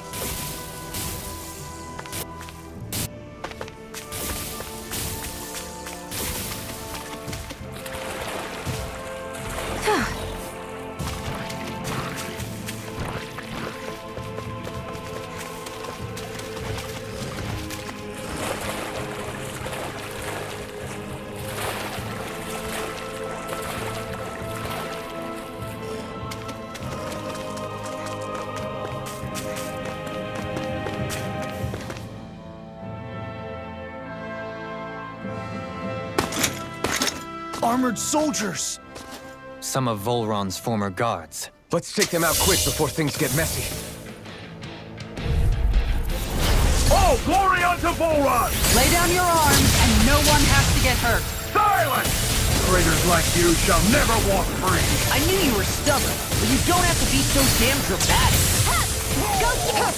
Armored soldiers! Some of Volron's former guards. Let's take them out quick before things get messy. All glory unto Volron! Lay down your arms, and no one has to get hurt. Silence! Traitors like you shall never walk free! I knew you were stubborn, but you don't have to be so damn dramatic. Go here!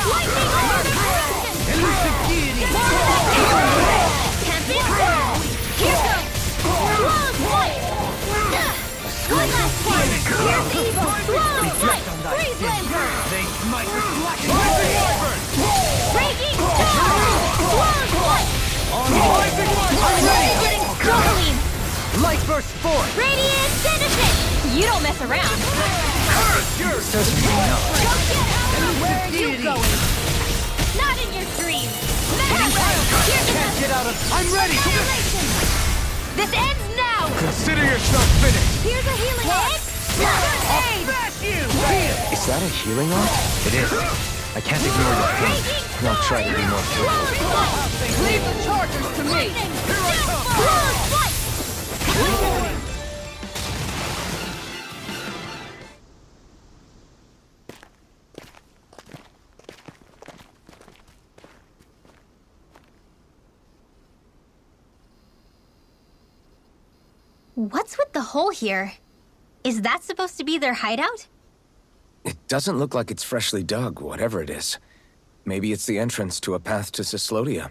Lightning order! Elusive deity! Can't be here goes! Swallow's light! Good last one! Here's evil! Swallow's light! Freeze Lantern! They smite with flashing Breaking Star! Swallow's light! Rising I'm ready! Getting Jolene! Light burst forth! Radiant Citizen! You don't mess around! Certainly not. Go get her! Where are you going? Not in your dreams! Here's Can't get out of... I'm ready! Annihilation! This ends now! Consider yourself finished! Here's a healing egg! Aid! Smash you! Is that a healing art? It is. I can't ignore your pain. Breaking I'll try to be more careful. Leave the chargers to me! What's with the hole here? Is that supposed to be their hideout? It doesn't look like it's freshly dug, whatever it is. Maybe it's the entrance to a path to Cyslodia.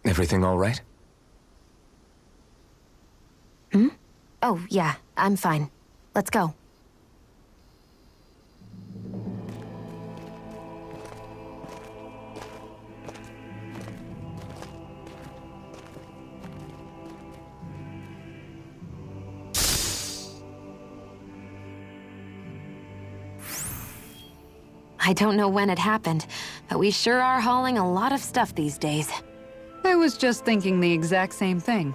Everything all right? Oh, yeah, I'm fine. Let's go. I don't know when it happened, but we sure are hauling a lot of stuff these days. I was just thinking the exact same thing.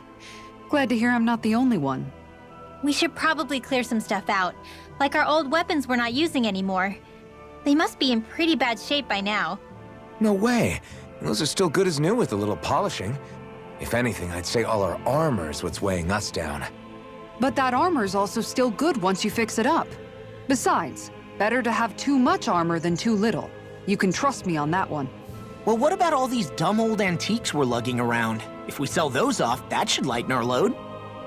Glad to hear I'm not the only one. We should probably clear some stuff out, like our old weapons we're not using anymore. They must be in pretty bad shape by now. No way. Those are still good as new with a little polishing. If anything, I'd say all our armor's what's weighing us down. But that armor's also still good once you fix it up. Besides, better to have too much armor than too little. You can trust me on that one. Well, what about all these dumb old antiques we're lugging around? If we sell those off, that should lighten our load.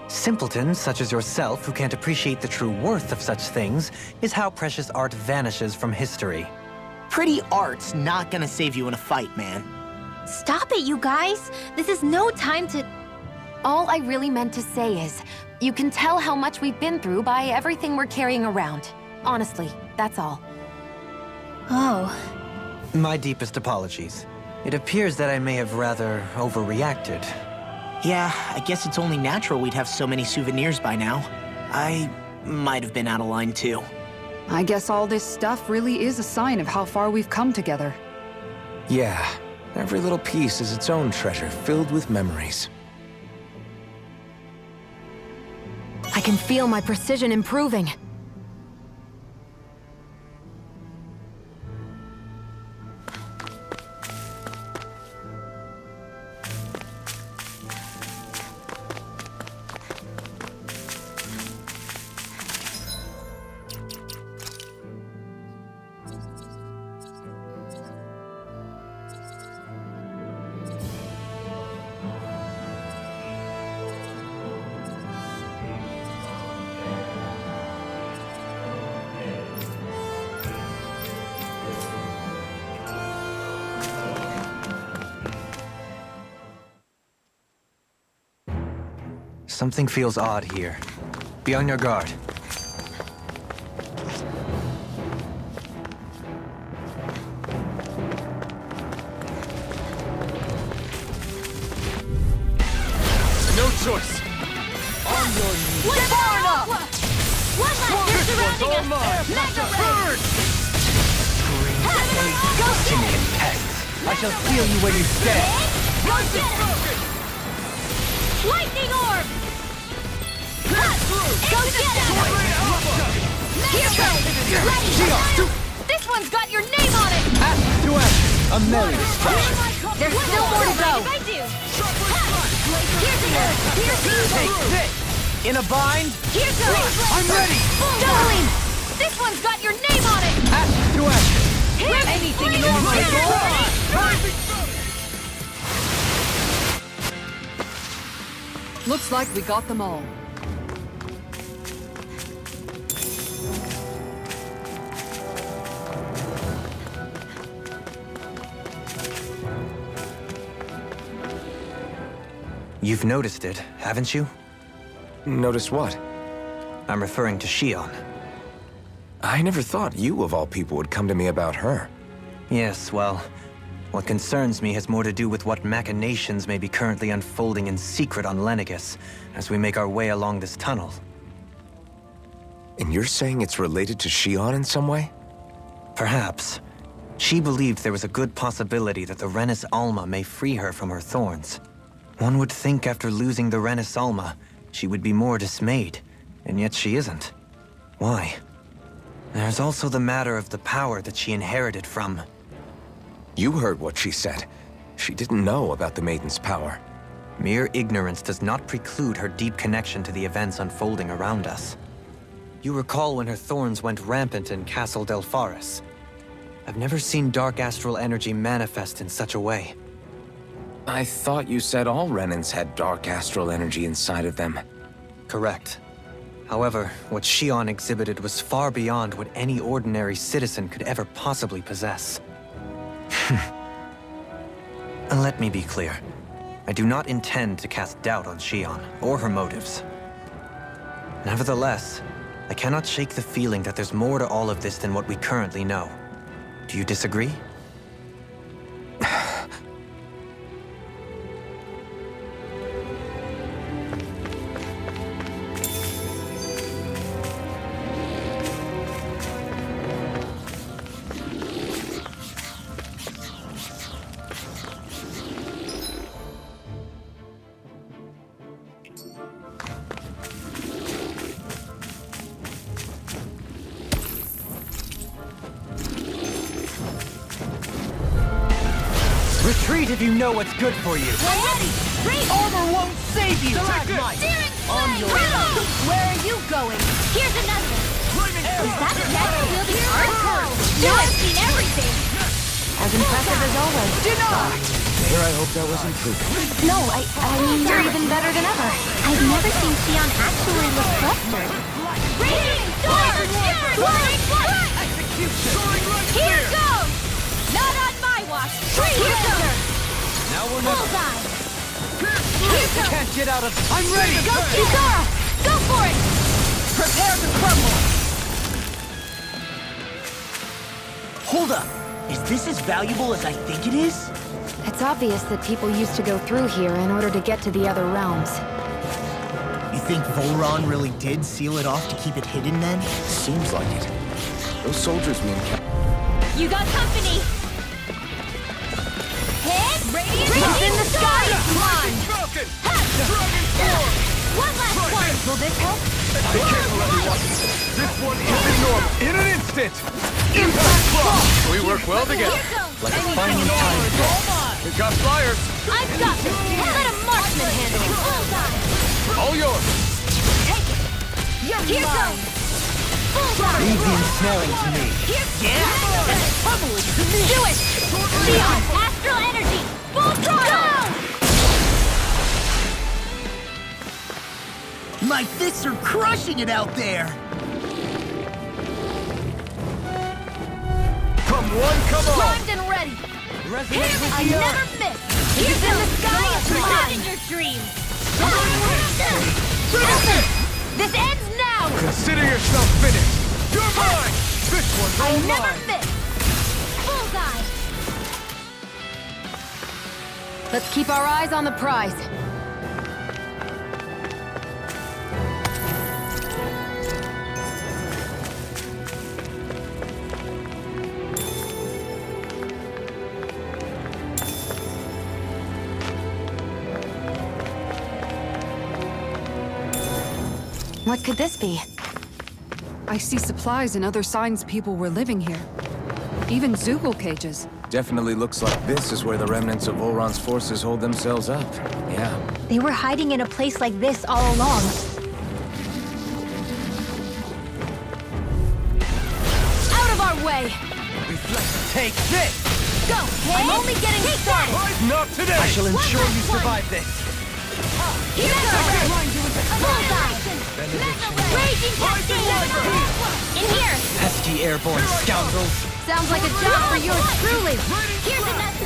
Simpletons such as yourself who can't appreciate the true worth of such things is how precious art vanishes from history. Pretty art's not gonna save you in a fight, man. Stop it, you guys! This is no time to... All I really meant to say is, you can tell how much we've been through by everything we're carrying around. Honestly, that's all. Oh. My deepest apologies. It appears that I may have rather overreacted. Yeah, I guess it's only natural we'd have so many souvenirs by now. I might have been out of line too. I guess all this stuff really is a sign of how far we've come together. Yeah, every little piece is its own treasure filled with memories. I can feel my precision improving. Something feels odd here. Be on your guard. No choice! One left, you're surrounding us! Mega Ray! Give me a test. I shall feel you where you stand. Go get him! Lightning Orb! Go get him! Here goes! Ready! This one's got your name on it! Ash to ash, a merry destruction. There's still more to go! I do! Here's the earth! Here's the Take this! In a bind? Here goes! I'm ready! Doubling! This one's got your name on it! Ash to ash. Anything in your mind! Looks like we got them all. You've noticed it, haven't you? Notice what? I'm referring to Shion. I never thought you, of all people, would come to me about her. Yes, well, what concerns me has more to do with what machinations may be currently unfolding in secret on Lenegis as we make our way along this tunnel. And you're saying it's related to Shion in some way? Perhaps. She believed there was a good possibility that the Renis Alma may free her from her thorns. One would think after losing the Renis Alma, she would be more dismayed, and yet she isn't. Why? There's also the matter of the power that she inherited from... You heard what she said. She didn't know about the Maiden's power. Mere ignorance does not preclude her deep connection to the events unfolding around us. You recall when her thorns went rampant in Castle Delpharis. I've never seen dark astral energy manifest in such a way. I thought you said all Renins had dark astral energy inside of them. Correct. However, what Shion exhibited was far beyond what any ordinary citizen could ever possibly possess. And let me be clear. I do not intend to cast doubt on Shion or her motives. Nevertheless, I cannot shake the feeling that there's more to all of this than what we currently know. Do you disagree? Retreat if you know what's good for you. Armor won't save you! On your Where are you going? Here's another. Is that a net wielding arm? Now I've seen everything. As as impressive as always. There, I hope that wasn't true. No, I mean, you're even better than ever. I've never seen Xion actually look flustered. Radiant Here goes! Not on my watch! Here goes! Now we're not. Bullseye! Here goes! Can't get out of. I'm ready. Go, Kisara! Go for it! Prepare to crumble! Hold up! Is this as valuable as I think it is? It's obvious that people used to go through here in order to get to the other realms. You think Volron really did seal it off to keep it hidden then? Seems like it. Those soldiers mean You got company! Hit! Radiant in the sky is mine! One last one! Will this help? This one isn't normal. In an instant! Impact block! We work well together. Here goes! Like a fine time. We got flyers. I've got this! Let a marksman handle it! Bullseye! All yours. Take it! Here goes! Bullseye! Leave the ensnaring to me. Do it! Leon, astral energy! Full throttle! My fists are crushing it out there! Come one, come all. Primed and ready! I never miss! Here's in the sky is mine! In your dreams! This ends now! Consider yourself finished. You're mine. This one's I all never mine. miss! Bullseye! Let's keep our eyes on the prize. What could this be? I see supplies and other signs people were living here. Even Zoogle cages. Definitely looks like this is where the remnants of Volron's forces hold themselves up. Yeah. They were hiding in a place like this all along. Out of our way! Take this. Go! I'm only getting started! Not today. I shall ensure you survive this. Here goes! Bullseye! Raging cascade! In here! Pesky airborne scoundrels. Sounds like a job for yours truly! Here's another!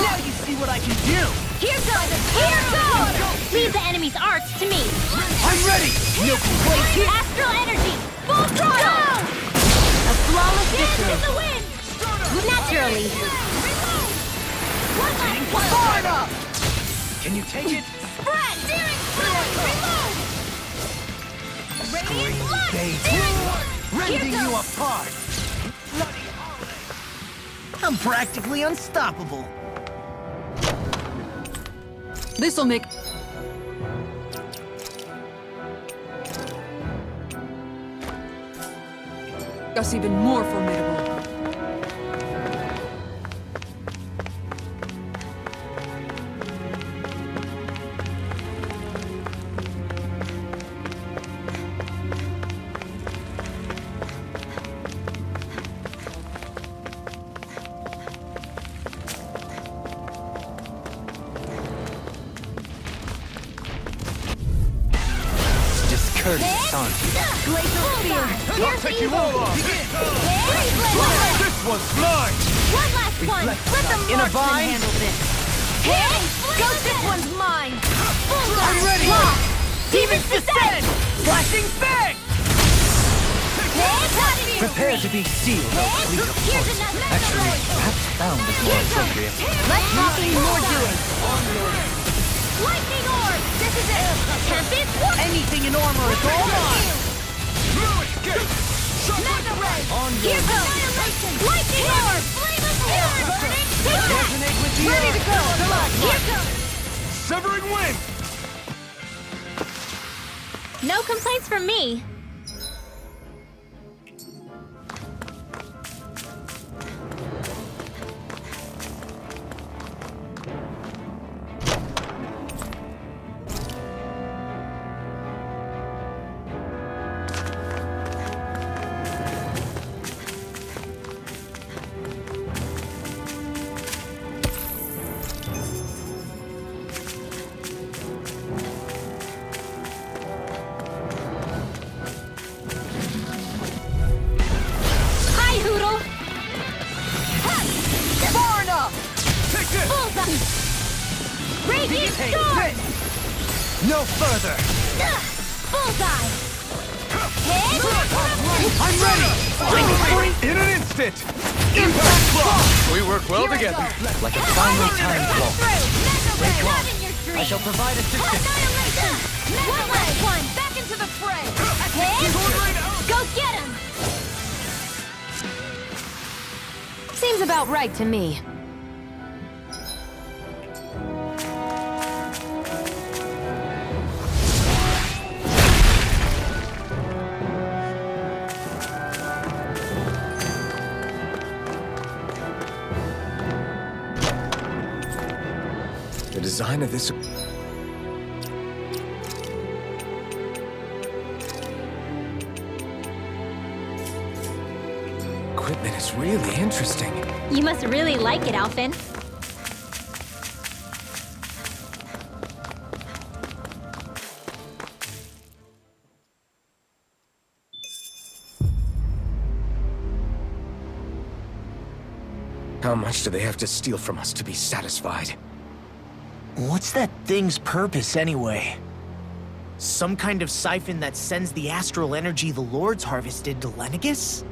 Now you see what I can do! Here goes! Here goes! Leave the enemy's arts to me. I'm ready! No complaints here! Astral energy! Full throttle! A flawless Dance victory. in the wind! Naturally. One last one! Fire up! Can you take it? Spread! Steering forward! Reload! Radiant light! Steering forward! Rending Here you goes. apart! I'm practically unstoppable. This'll make... us even more formidable. Discourteous, aren't you? Glacial spear! I'll take you all on. This one's mine. One last one! Let the In a marksman bind? handle this! Hit! Ghost, this one's mine! Bullseye! I'm ready! Lock! Demons descend! Flashing bang! Hit! Prepare to be sealed, O fleet of Here's force. another! Actually, perhaps found is more appropriate. Less talking, more doing! Lightning orb! This is it! Tempest! Anything in armor is all mine! Mega ray! Here goes! Lightning orb! Flame of fury! Burning! Take that! Resonate with the Ready to earth. go! Here goes! Severing wind. No complaints from me. no further! Bullseye! Hit! I'm ready! In an instant! Impact block! We work well together. Like a finely timed blow. Not in your dreams! I shall provide assistance. Annihilation! One last one! Back into the fray! Hit! Go get him! Seems about right to me. The design of this... equipment is really interesting. You must really like it, Alphen. How much do they have to steal from us to be satisfied? What's that thing's purpose, anyway? Some kind of siphon that sends the astral energy the Lords harvested to Lenegis?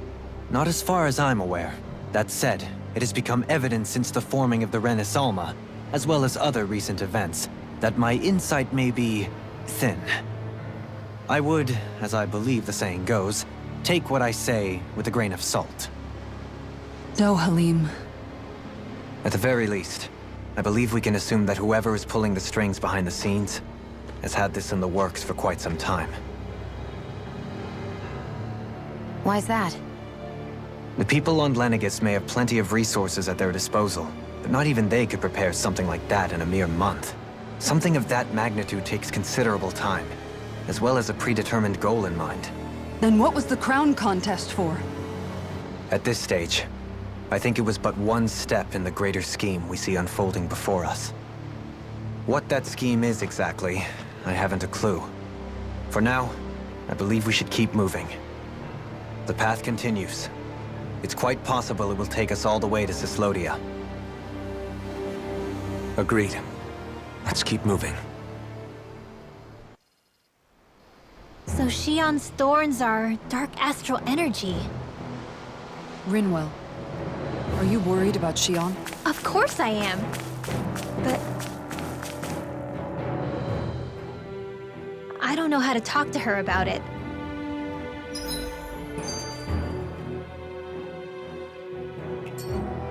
Not as far as I'm aware. That said, it has become evident since the forming of the Renaissance, as well as other recent events, that my insight may be thin. I would, as I believe the saying goes, take what I say with a grain of salt. So, Halim, At the very least, I believe we can assume that whoever is pulling the strings behind the scenes has had this in the works for quite some time. Why's that? The people on Lenegis may have plenty of resources at their disposal, but not even they could prepare something like that in a mere month. Something of that magnitude takes considerable time, as well as a predetermined goal in mind. then what was the crown contest for? At this stage, I think it was but one step in the greater scheme we see unfolding before us. What that scheme is exactly, I haven't a clue. For now, I believe we should keep moving. The path continues. It's quite possible it will take us all the way to Cislodia. Agreed. Let's keep moving. So Shion's thorns are dark astral energy. Rinwell, are you worried about Shion? Of course I am. But... I don't know how to talk to her about it.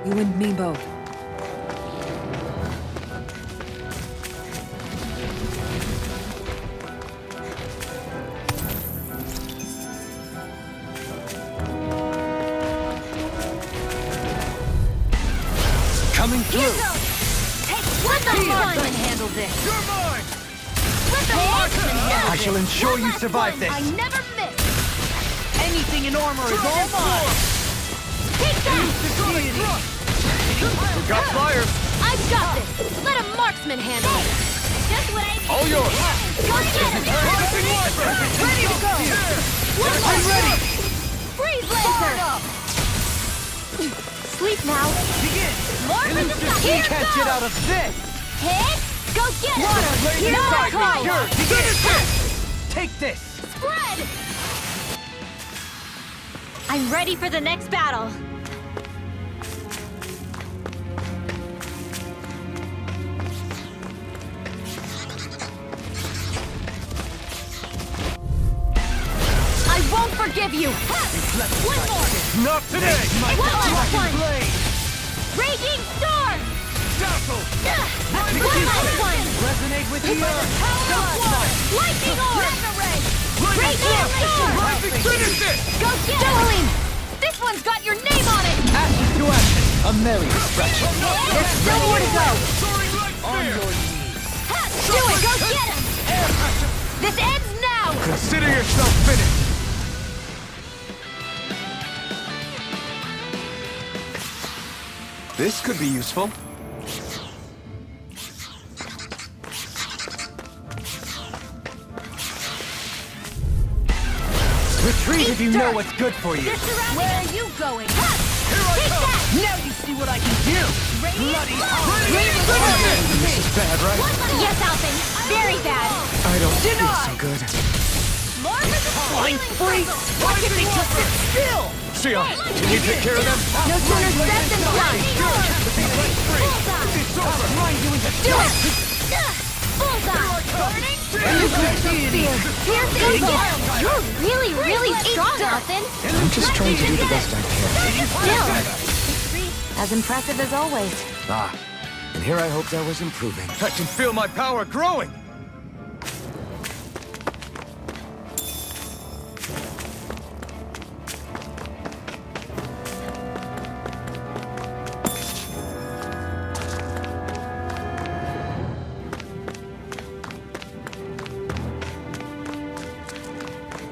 You and me both. Coming through! Let the marksman handle this! You're mine! Let the marksman handle I shall this! ensure One you last survive one. this. I never miss! Anything in armor is all mine! Take that! We got flyers! I've got this! Let a marksman handle it! Just what I need! All yours! Go get him! Rising Wyvern! Ready to go! One more! I'm ready! Freeze laser! Sleep now. Begin! More for the stuff! Here Can't goes! get out of this! Hit! Go get him! Here's inside our me. call! Here, Begin! Take this! Spread! I'm ready for the next battle. I won't forgive you! One more! Not today! One last one! Raging storm! Dazzle! One last one! Resonate with the earth! Power of water! Lightning orb! Radiation! Finish it! Go get it! Halim! This one's got your name on it! Ashes to ashes! A merry destruction! There's still more to go! Soaring light spear! Do it! Go get him! This ends now! Consider yourself finished! This could be useful. Retreat if you know what's good for you! Where are you going? Now you see what I can do! Bloody This is bad, right? Yes, Alvin. Very bad. I don't feel so good. flying free! Why did they just sit still? Sion, can you take care of them? No sooner said than done. Do it! Bullseye! You're really, really strong, Alvin. I'm just trying to do the best I can. Still. As impressive as always. Ah, and here I hoped I was improving. I can feel my power growing.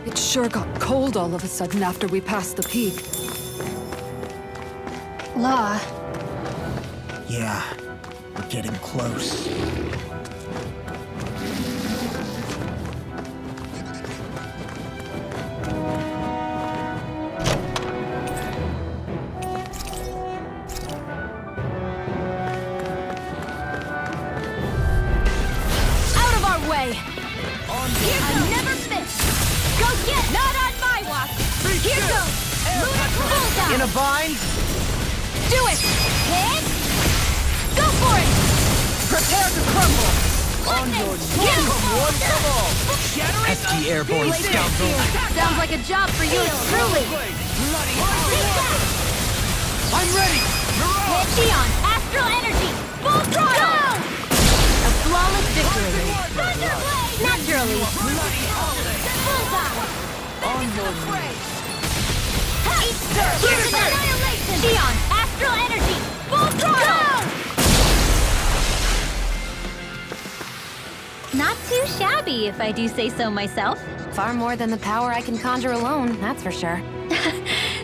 It sure got cold all of a sudden after we passed the peak. Law. Yeah, we're getting close. Out of our way! I never miss! Go get! Not on my watch! Here goes! Lunar bullseye! In a bind? Do it! Hit! Go for it! Prepare to crumble! On your Pesky airborne scoundrel. Sounds like a job for you, truly! I'm ready! Hit Sion! Astral energy! Full throttle! A flawless victory! Thunderblade! Naturally! Bullseye! On your fray! Here's an annihilation! Sion! Astral energy! Full throttle! Not too shabby, if I do say so myself. Far more than the power I can conjure alone, that's for sure.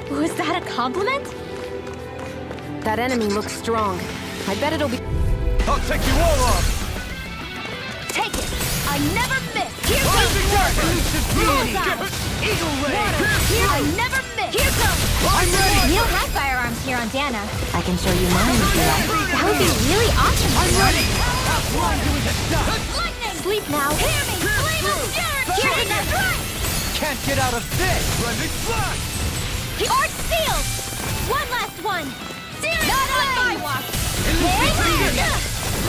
Was that a compliment? That enemy looks strong. I bet it'll be... I'll take you all on. Take it! I never miss! Here goes! Bullseye! Eagle Ray! I never miss! Here goes! I'm ready! We don't have firearms here on Dana. I can show you mine if you like. That would be really awesome. I'm ready! Lightning! Sleep now. Hear me! Flame of Fury! Here's another strike! Can't get out of this! Blending flash. Art sealed! One last one! Not on my watch!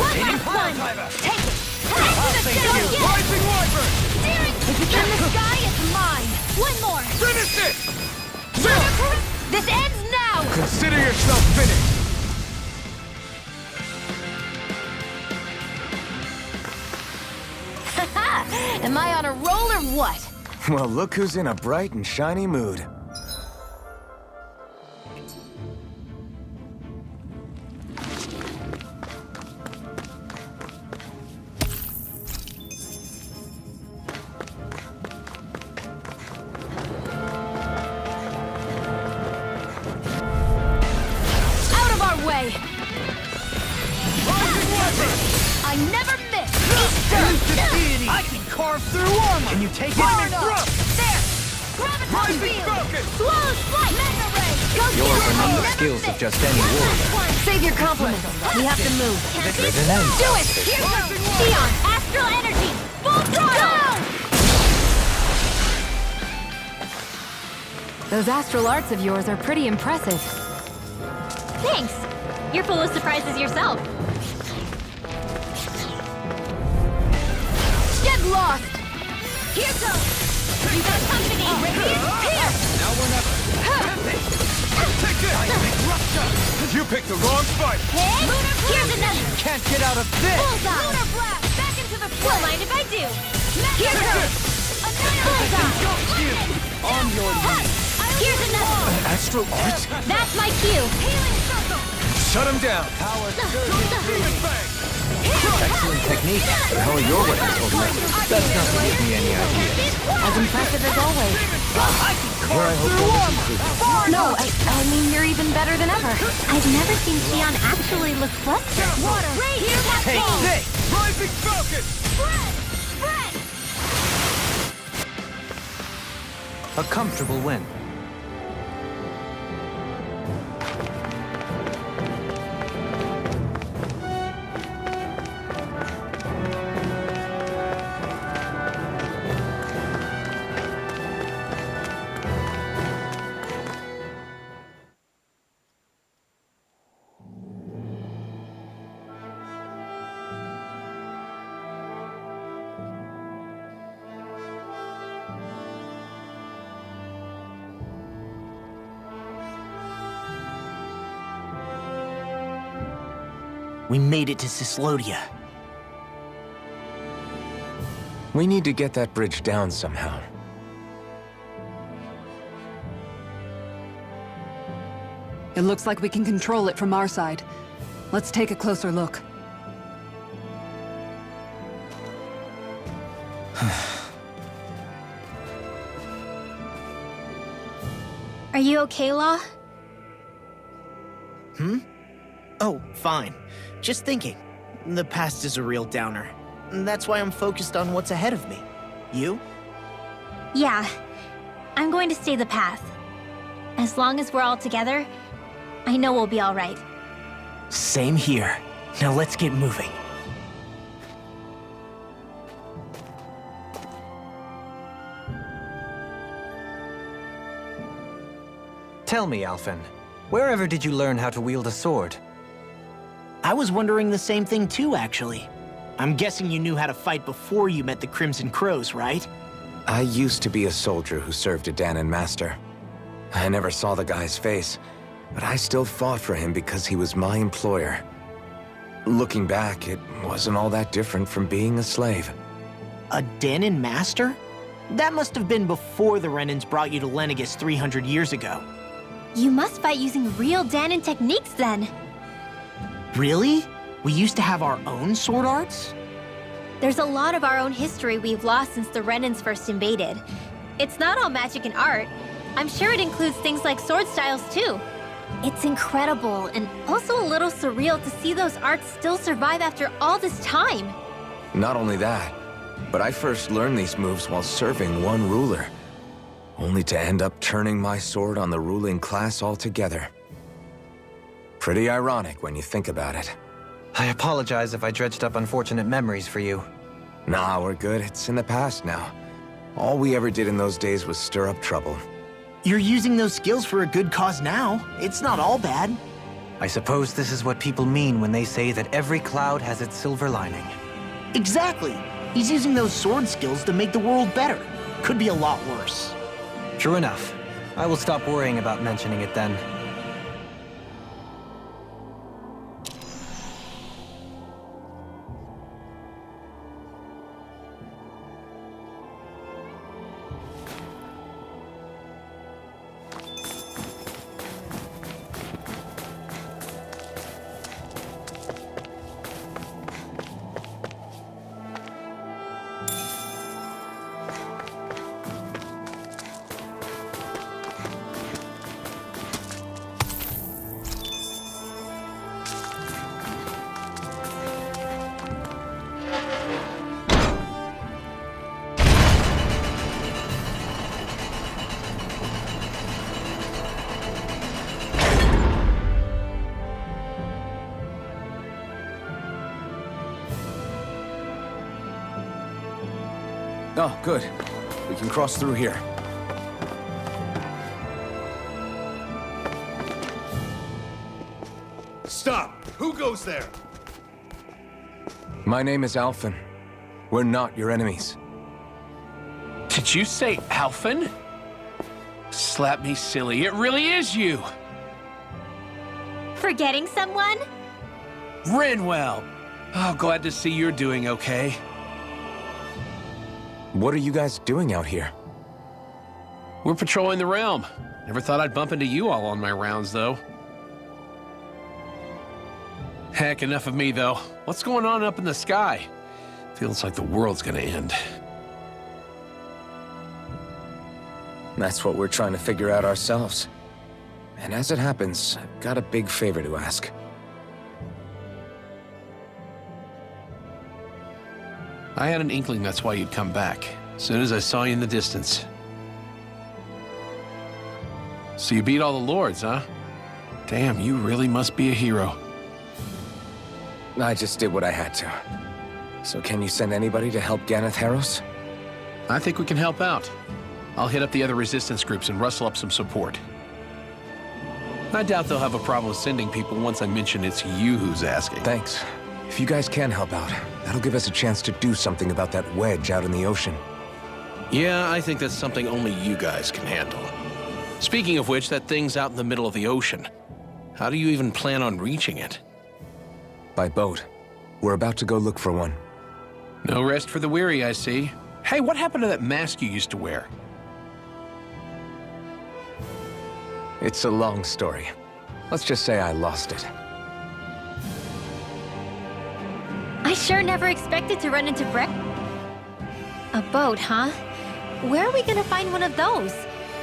One last one! Take it! Into the shadow! Rising Wyvern. In the sky, it's mine! One more! Finish it. This ends now! Consider yourself finished. Am I on a roll or what? Well, look who's in a bright and shiny mood. Out of our way! I never miss! I can carve through armor! Can you take it? There! Graviton field! Flawless flight! Mega ray! Go Yours are not the Never skills of miss. just any warrior. Save your compliments. We have to move. There's an end. Do it! Here goes! Sion! Astral energy! Full throttle! Those astral arts of yours are pretty impressive. Thanks. You're full of surprises yourself. Get lost! Here goes! You got company! Radiant Pierce! Now we're not. Take this. You picked the wrong fight. Hey! Here's another! Can't get out of this! Bullseye! Lunar blast! Back into the fray! Don't mind if I do. Here goes! Bullseye! On your knees! Here's another! Astral art? That's my cue. Healing circle! Shut him down. Power surge! Bang. Excellent technique. But how are your weapons holding up? That's not to give me any idea. As impressive as always. Here I hope there was improvement. No, I mean, you're even better than ever. I've never seen Sion actually look flustered. Water! Here's that Take ball! this! Rising Falcon. Spread! Spread! A comfortable win. We made it to Cislodia. We need to get that bridge down somehow. It looks like we can control it from our side. Let's take a closer look. Are you okay, Law? Oh, fine. Just thinking. The past is a real downer. That's why I'm focused on what's ahead of me. You? Yeah. I'm going to stay the path. As long as we're all together, I know we'll be all right. Same here. Now let's get moving. Tell me, Alphen, wherever did you learn how to wield a sword? I was wondering the same thing too, actually. I'm guessing you knew how to fight before you met the Crimson Crows, right? I used to be a soldier who served a Danon master. I never saw the guy's face, but I still fought for him because he was my employer. Looking back, it wasn't all that different from being a slave. A Danon master? That must have been before the Renans brought you to Lenegis 300 years ago. You must fight using real Danon techniques then. Really? We used to have our own sword arts? There's a lot of our own history we've lost since the Renans first invaded. It's not all magic and art. I'm sure it includes things like sword styles too. It's incredible and also a little surreal to see those arts still survive after all this time. Not only that, but I first learned these moves while serving one ruler, only to end up turning my sword on the ruling class altogether. Pretty ironic when you think about it. I apologize if I dredged up unfortunate memories for you. Nah, we're good. It's in the past now. All we ever did in those days was stir up trouble. You're using those skills for a good cause now. It's not all bad. I suppose this is what people mean when they say that every cloud has its silver lining. Exactly. He's using those sword skills to make the world better. Could be a lot worse. True enough. I will stop worrying about mentioning it then. Oh, good. We can cross through here. Stop! Who goes there? My name is Alphen. We're not your enemies. Did you say Alphen? Slap me silly, it really is you! Forgetting someone? Rinwell! Oh, glad to see you're doing okay. What are you guys doing out here? We're patrolling the realm. Never thought I'd bump into you all on my rounds, though. Heck, enough of me, though. What's going on up in the sky? Feels like the world's gonna end. That's what we're trying to figure out ourselves. And as it happens, I've got a big favor to ask. I had an inkling that's why you'd come back, as soon as I saw you in the distance. So you beat all the lords, huh? Damn, you really must be a hero. I just did what I had to. So can you send anybody to help Ganeth Harros? I think we can help out. I'll hit up the other resistance groups and rustle up some support. I doubt they'll have a problem with sending people once I mention it's you who's asking. Thanks. If you guys can help out, that'll give us a chance to do something about that wedge out in the ocean. Yeah, I think that's something only you guys can handle. Speaking of which, that thing's out in the middle of the ocean. How do you even plan on reaching it? By boat. We're about to go look for one. No rest for the weary, I see. Hey, what happened to that mask you used to wear? It's a long story. Let's just say I lost it. I sure never expected to run into A boat, huh? Where are we gonna find one of those?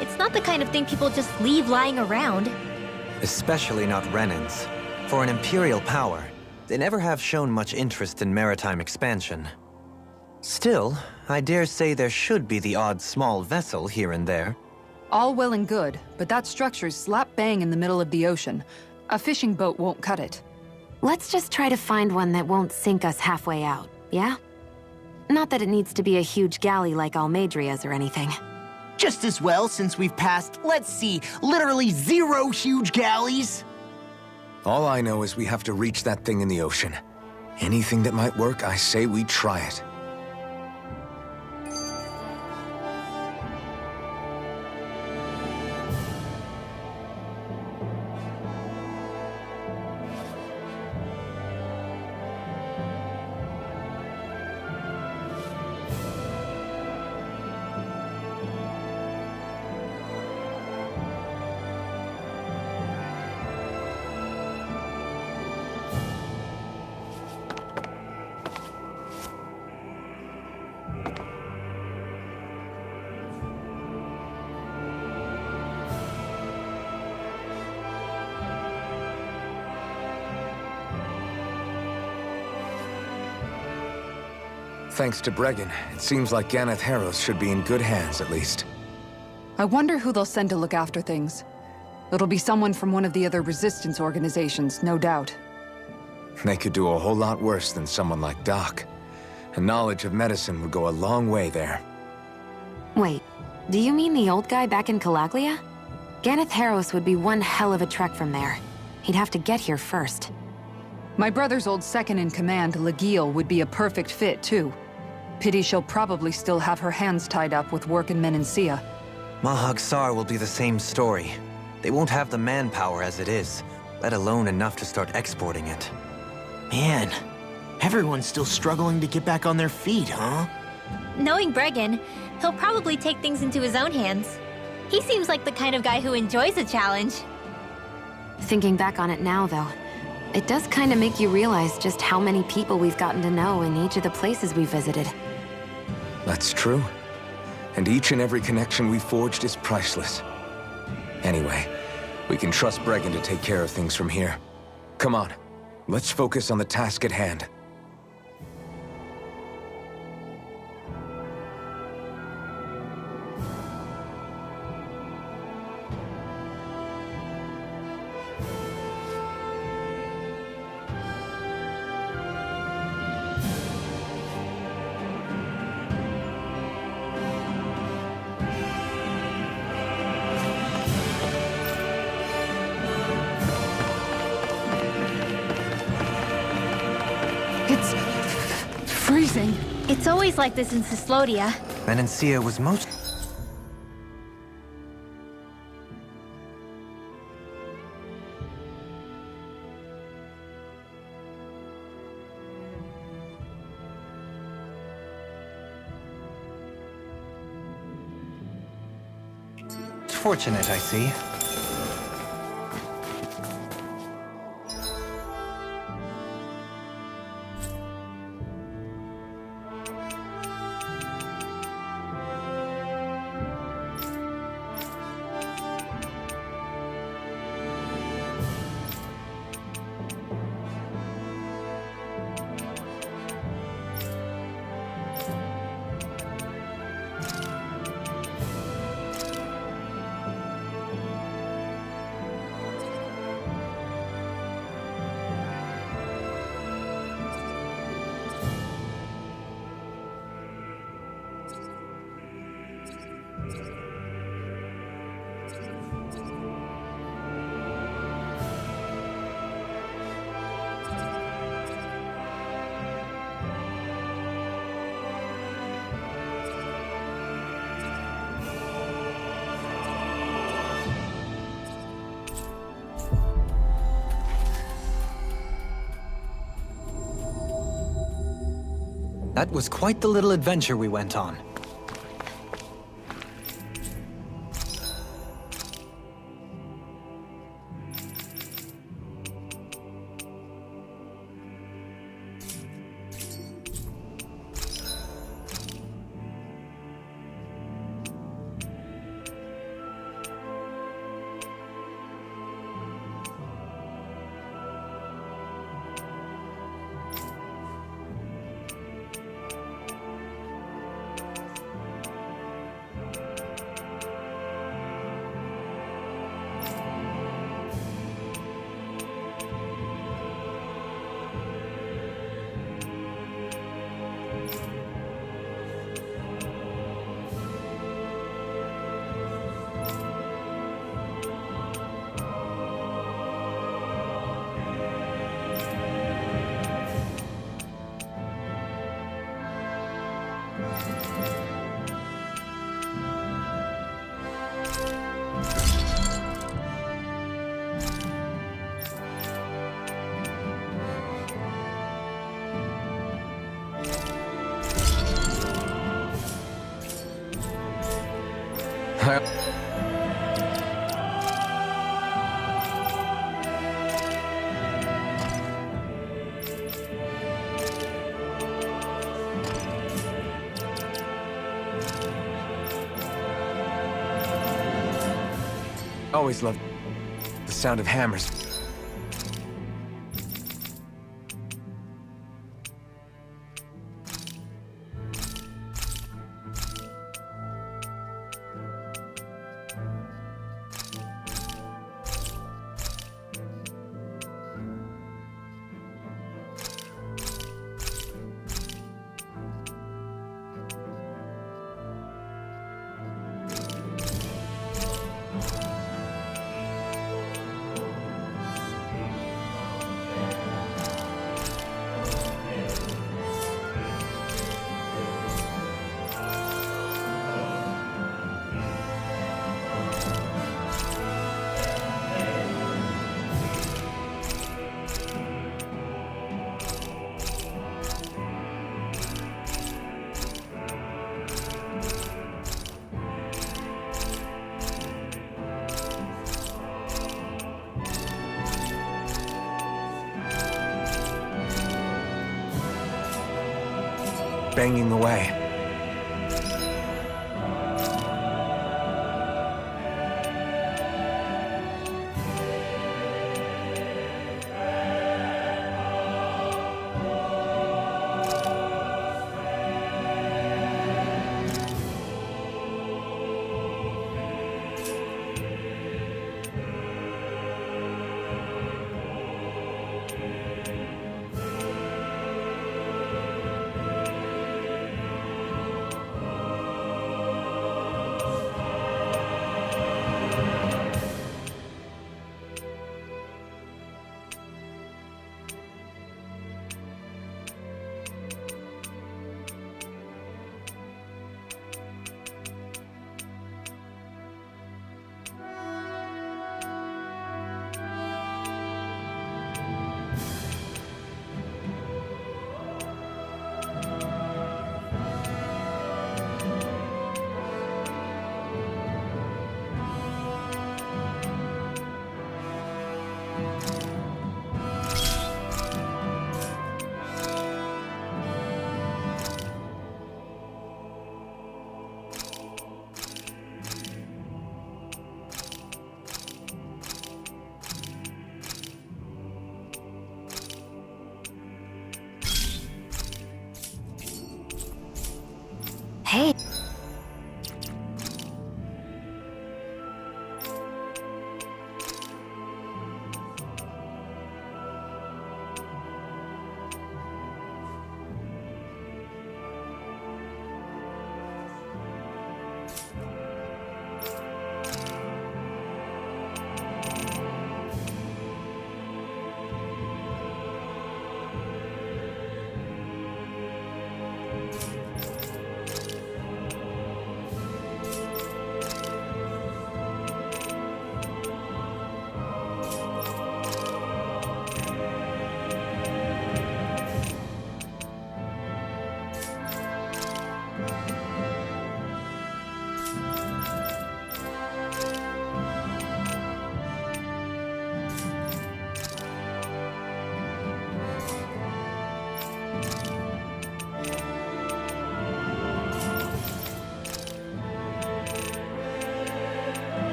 It's not the kind of thing people just leave lying around. Especially not Renans. For an Imperial power, they never have shown much interest in maritime expansion. Still, I dare say there should be the odd small vessel here and there. All well and good, but that structure's slap bang in the middle of the ocean. A fishing boat won't cut it. Let's just try to find one that won't sink us halfway out, yeah? Not that it needs to be a huge galley like Almadria's or anything. Just as well, since we've passed, let's see, literally 0 huge galleys. All I know is we have to reach that thing in the ocean. Anything that might work, I say we try it. Thanks to Bregan, it seems like Ganeth Harros should be in good hands, at least. I wonder who they'll send to look after things. It'll be someone from one of the other resistance organizations, no doubt. They could do a whole lot worse than someone like Doc. A knowledge of medicine would go a long way there. Wait, do you mean the old guy back in Calaglia? Ganeth Harros would be one hell of a trek from there. He'd have to get here first. My brother's old second-in-command, Legil, would be a perfect fit, too. Pity she'll probably still have her hands tied up with work in Menancia. Mahag Sar will be the same story. They won't have the manpower as it is, let alone enough to start exporting it. Man, everyone's still struggling to get back on their feet, huh? Knowing Bregan, he'll probably take things into his own hands. He seems like the kind of guy who enjoys a challenge. Thinking back on it now, though, it does kind of make you realize just how many people we've gotten to know in each of the places we visited. That's true. And each and every connection we forged is priceless. Anyway, we can trust Bregan to take care of things from here. Come on, let's focus on the task at hand. It's freezing. It's always like this in Cyslodia. Menancia was most... It's fortunate, I see. That was quite the little adventure we went on. Always loved the sound of hammers. Banging away.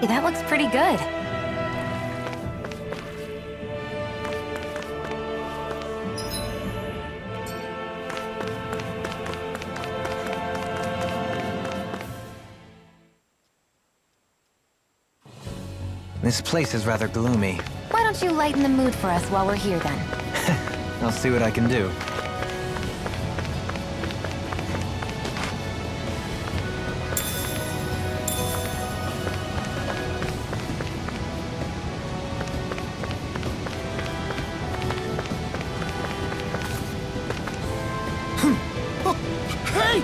That looks pretty good. This place is rather gloomy. Why don't you lighten the mood for us while we're here then? I'll see what I can do. Hey!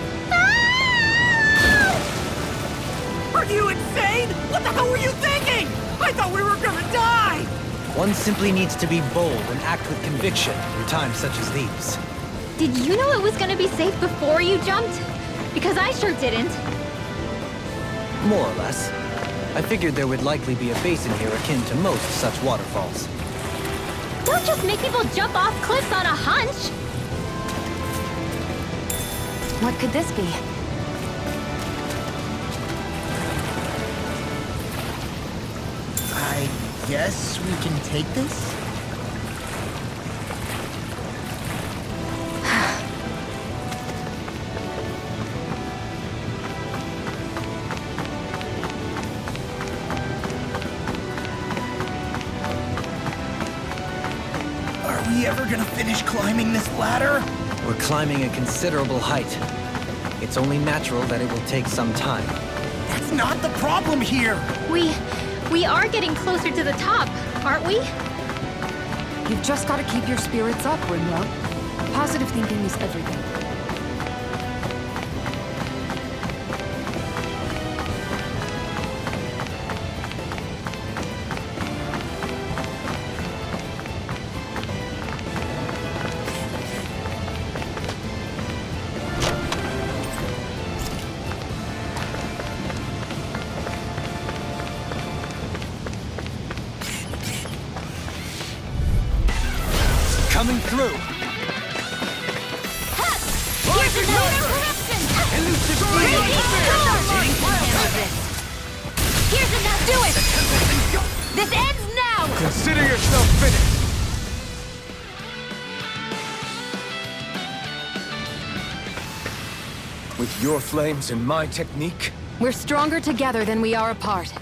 Are you insane? What the hell were you thinking? I thought we were gonna die! One simply needs to be bold and act with conviction in times such as these. Did you know it was gonna be safe before you jumped? Because I sure didn't. More or less. I figured there would likely be a basin here akin to most such waterfalls. Don't just make people jump off cliffs on a hunch! What could this be? I guess we can take this? Are we ever gonna finish climbing this ladder? We're climbing a considerable height. It's only natural that it will take some time. That's not the problem here! We are getting closer to the top, aren't we? You've just got to keep your spirits up, Rinlo. Positive thinking is everything. Coming through! Here's another corruption! Elusive Here's enough! Do it! This ends now! Consider yourself finished! With your flames and my technique, We're stronger together than we are apart.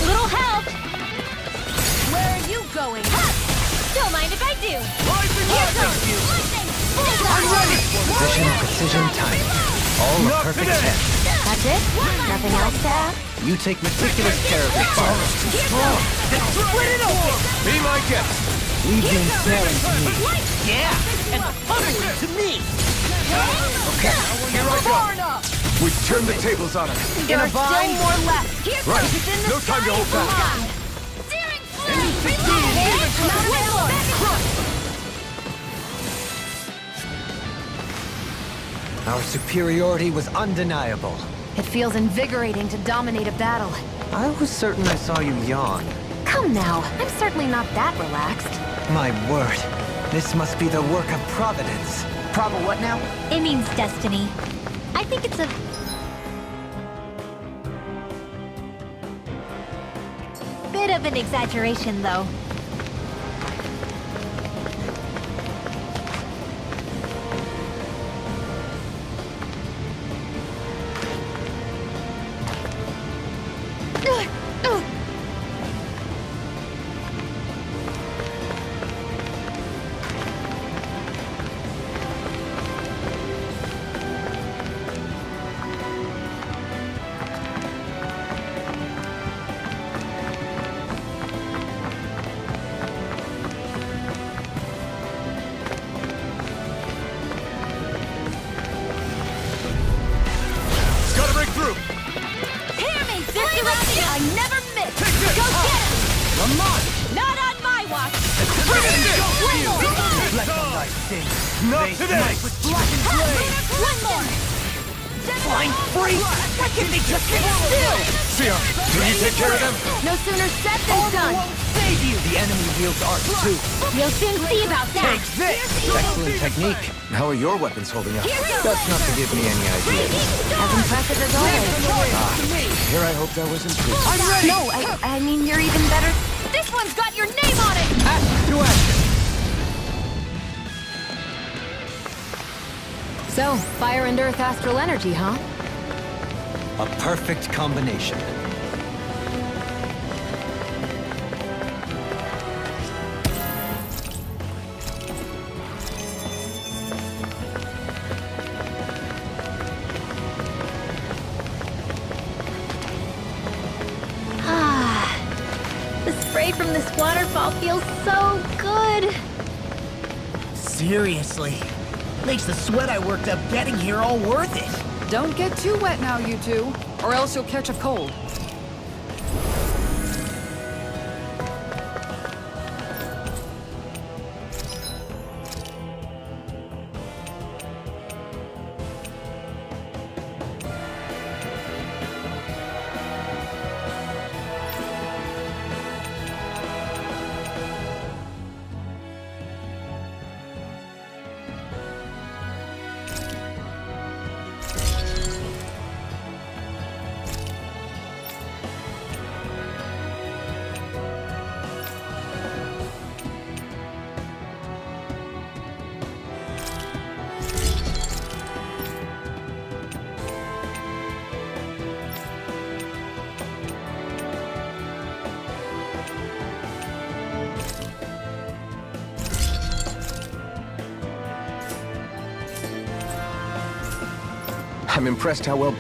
Little help! Where are you going? Don't mind if I do! Here goes! Lightning! Precision, precision, time. All a perfect 10. That's it? Nothing else to add? You take meticulous care of your farm. Split it open! Be my guest! Leave the ensnaring to me. Yeah! And the puzzling to me! Okay, Here I go! we've turned the tables on us. There are still more left. Right, no time to hold back. Searing flame! our superiority was undeniable. It feels invigorating to dominate a battle. I was certain I saw you yawn. Come now, I'm certainly not that relaxed. My word, this must be the work of Providence. Probably what now? It means destiny. I think it's a... bit of an exaggeration, though. Gotta break through! Hear me! They're surrounding! I never miss! Go get him! Lamont! Not on my watch! Not today! With blackened blade! One more! Flying freak! Why can't they just sit still? Sion, can you take care of them? No sooner said than done. Save you! The enemy wields ours too. We'll soon see about that. Take this! Excellent technique. How are your weapons holding up? That's not to give me any ideas. As impressive as always. Here I hoped I wasn't true. I'm ready! No, I mean, you're even better. This one's got your name on it. To action. So, fire and earth astral energy, huh? A perfect combination. The spray from this waterfall feels so good. Seriously. Makes the sweat I worked up getting here all worth it. Don't get too wet now, you two, or else you'll catch a cold. I'm impressed how well...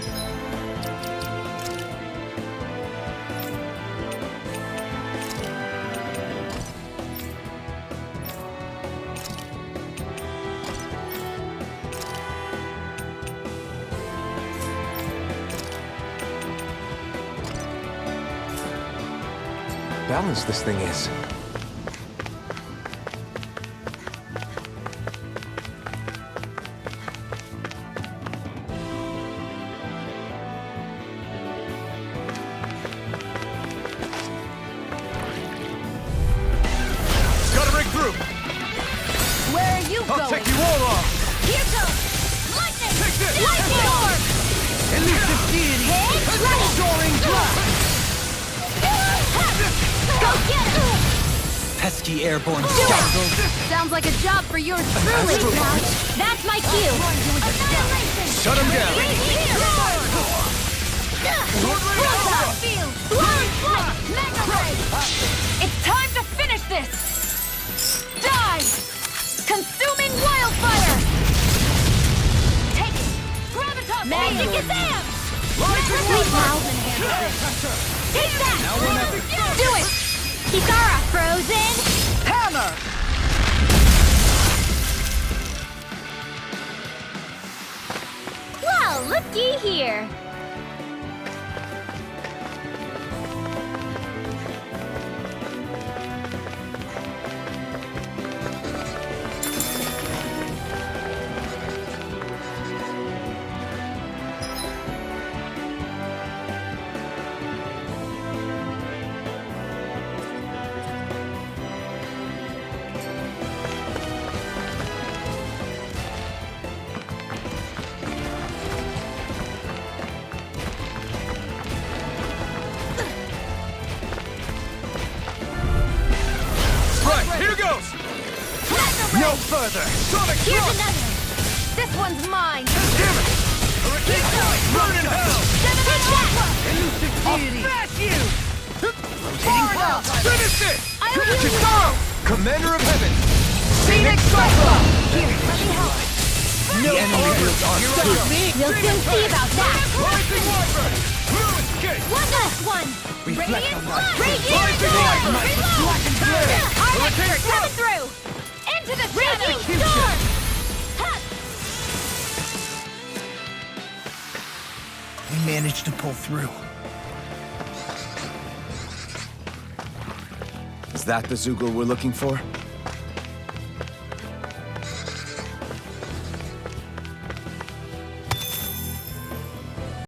balanced this thing is. Gotta break through. Where are you I'll going? take you all on. Here goes. Lightning. Take this. Lightning orb. Elusive deity! Ready. Soaring blast! Go get him. Pesky airborne Do scoundrels. it. Sounds like a job for yours truly. That's my cue. Annihilation. Shut him down. Field. Blowing flight. Mega ray. It's time to finish this. Die. Consuming wildfire. Take it. Gravitas. Magic is amped. Sweet now. Take that. Do it. Kisara. Frozen. Hammer. Well, looky here. Right, here goes. No further! Sonic Here's thrust. another. This one's mine. Damn it. Burn in hell. Take that. Elusive deity! Smash you. Finish it. I will heal you. Kisara, Commander of Heaven. Phoenix Cyclone. Here, let me help. No enemy wields ours too. We'll soon see about that. Rising Wyvern. Blue escape. One last one. Reflect on life. Radiant Rising Storm. Light. Reload. Black and blue! Arlector coming through. Into the Raging Storm. Ha! We managed to pull through. Is that the Zoogle we're looking for?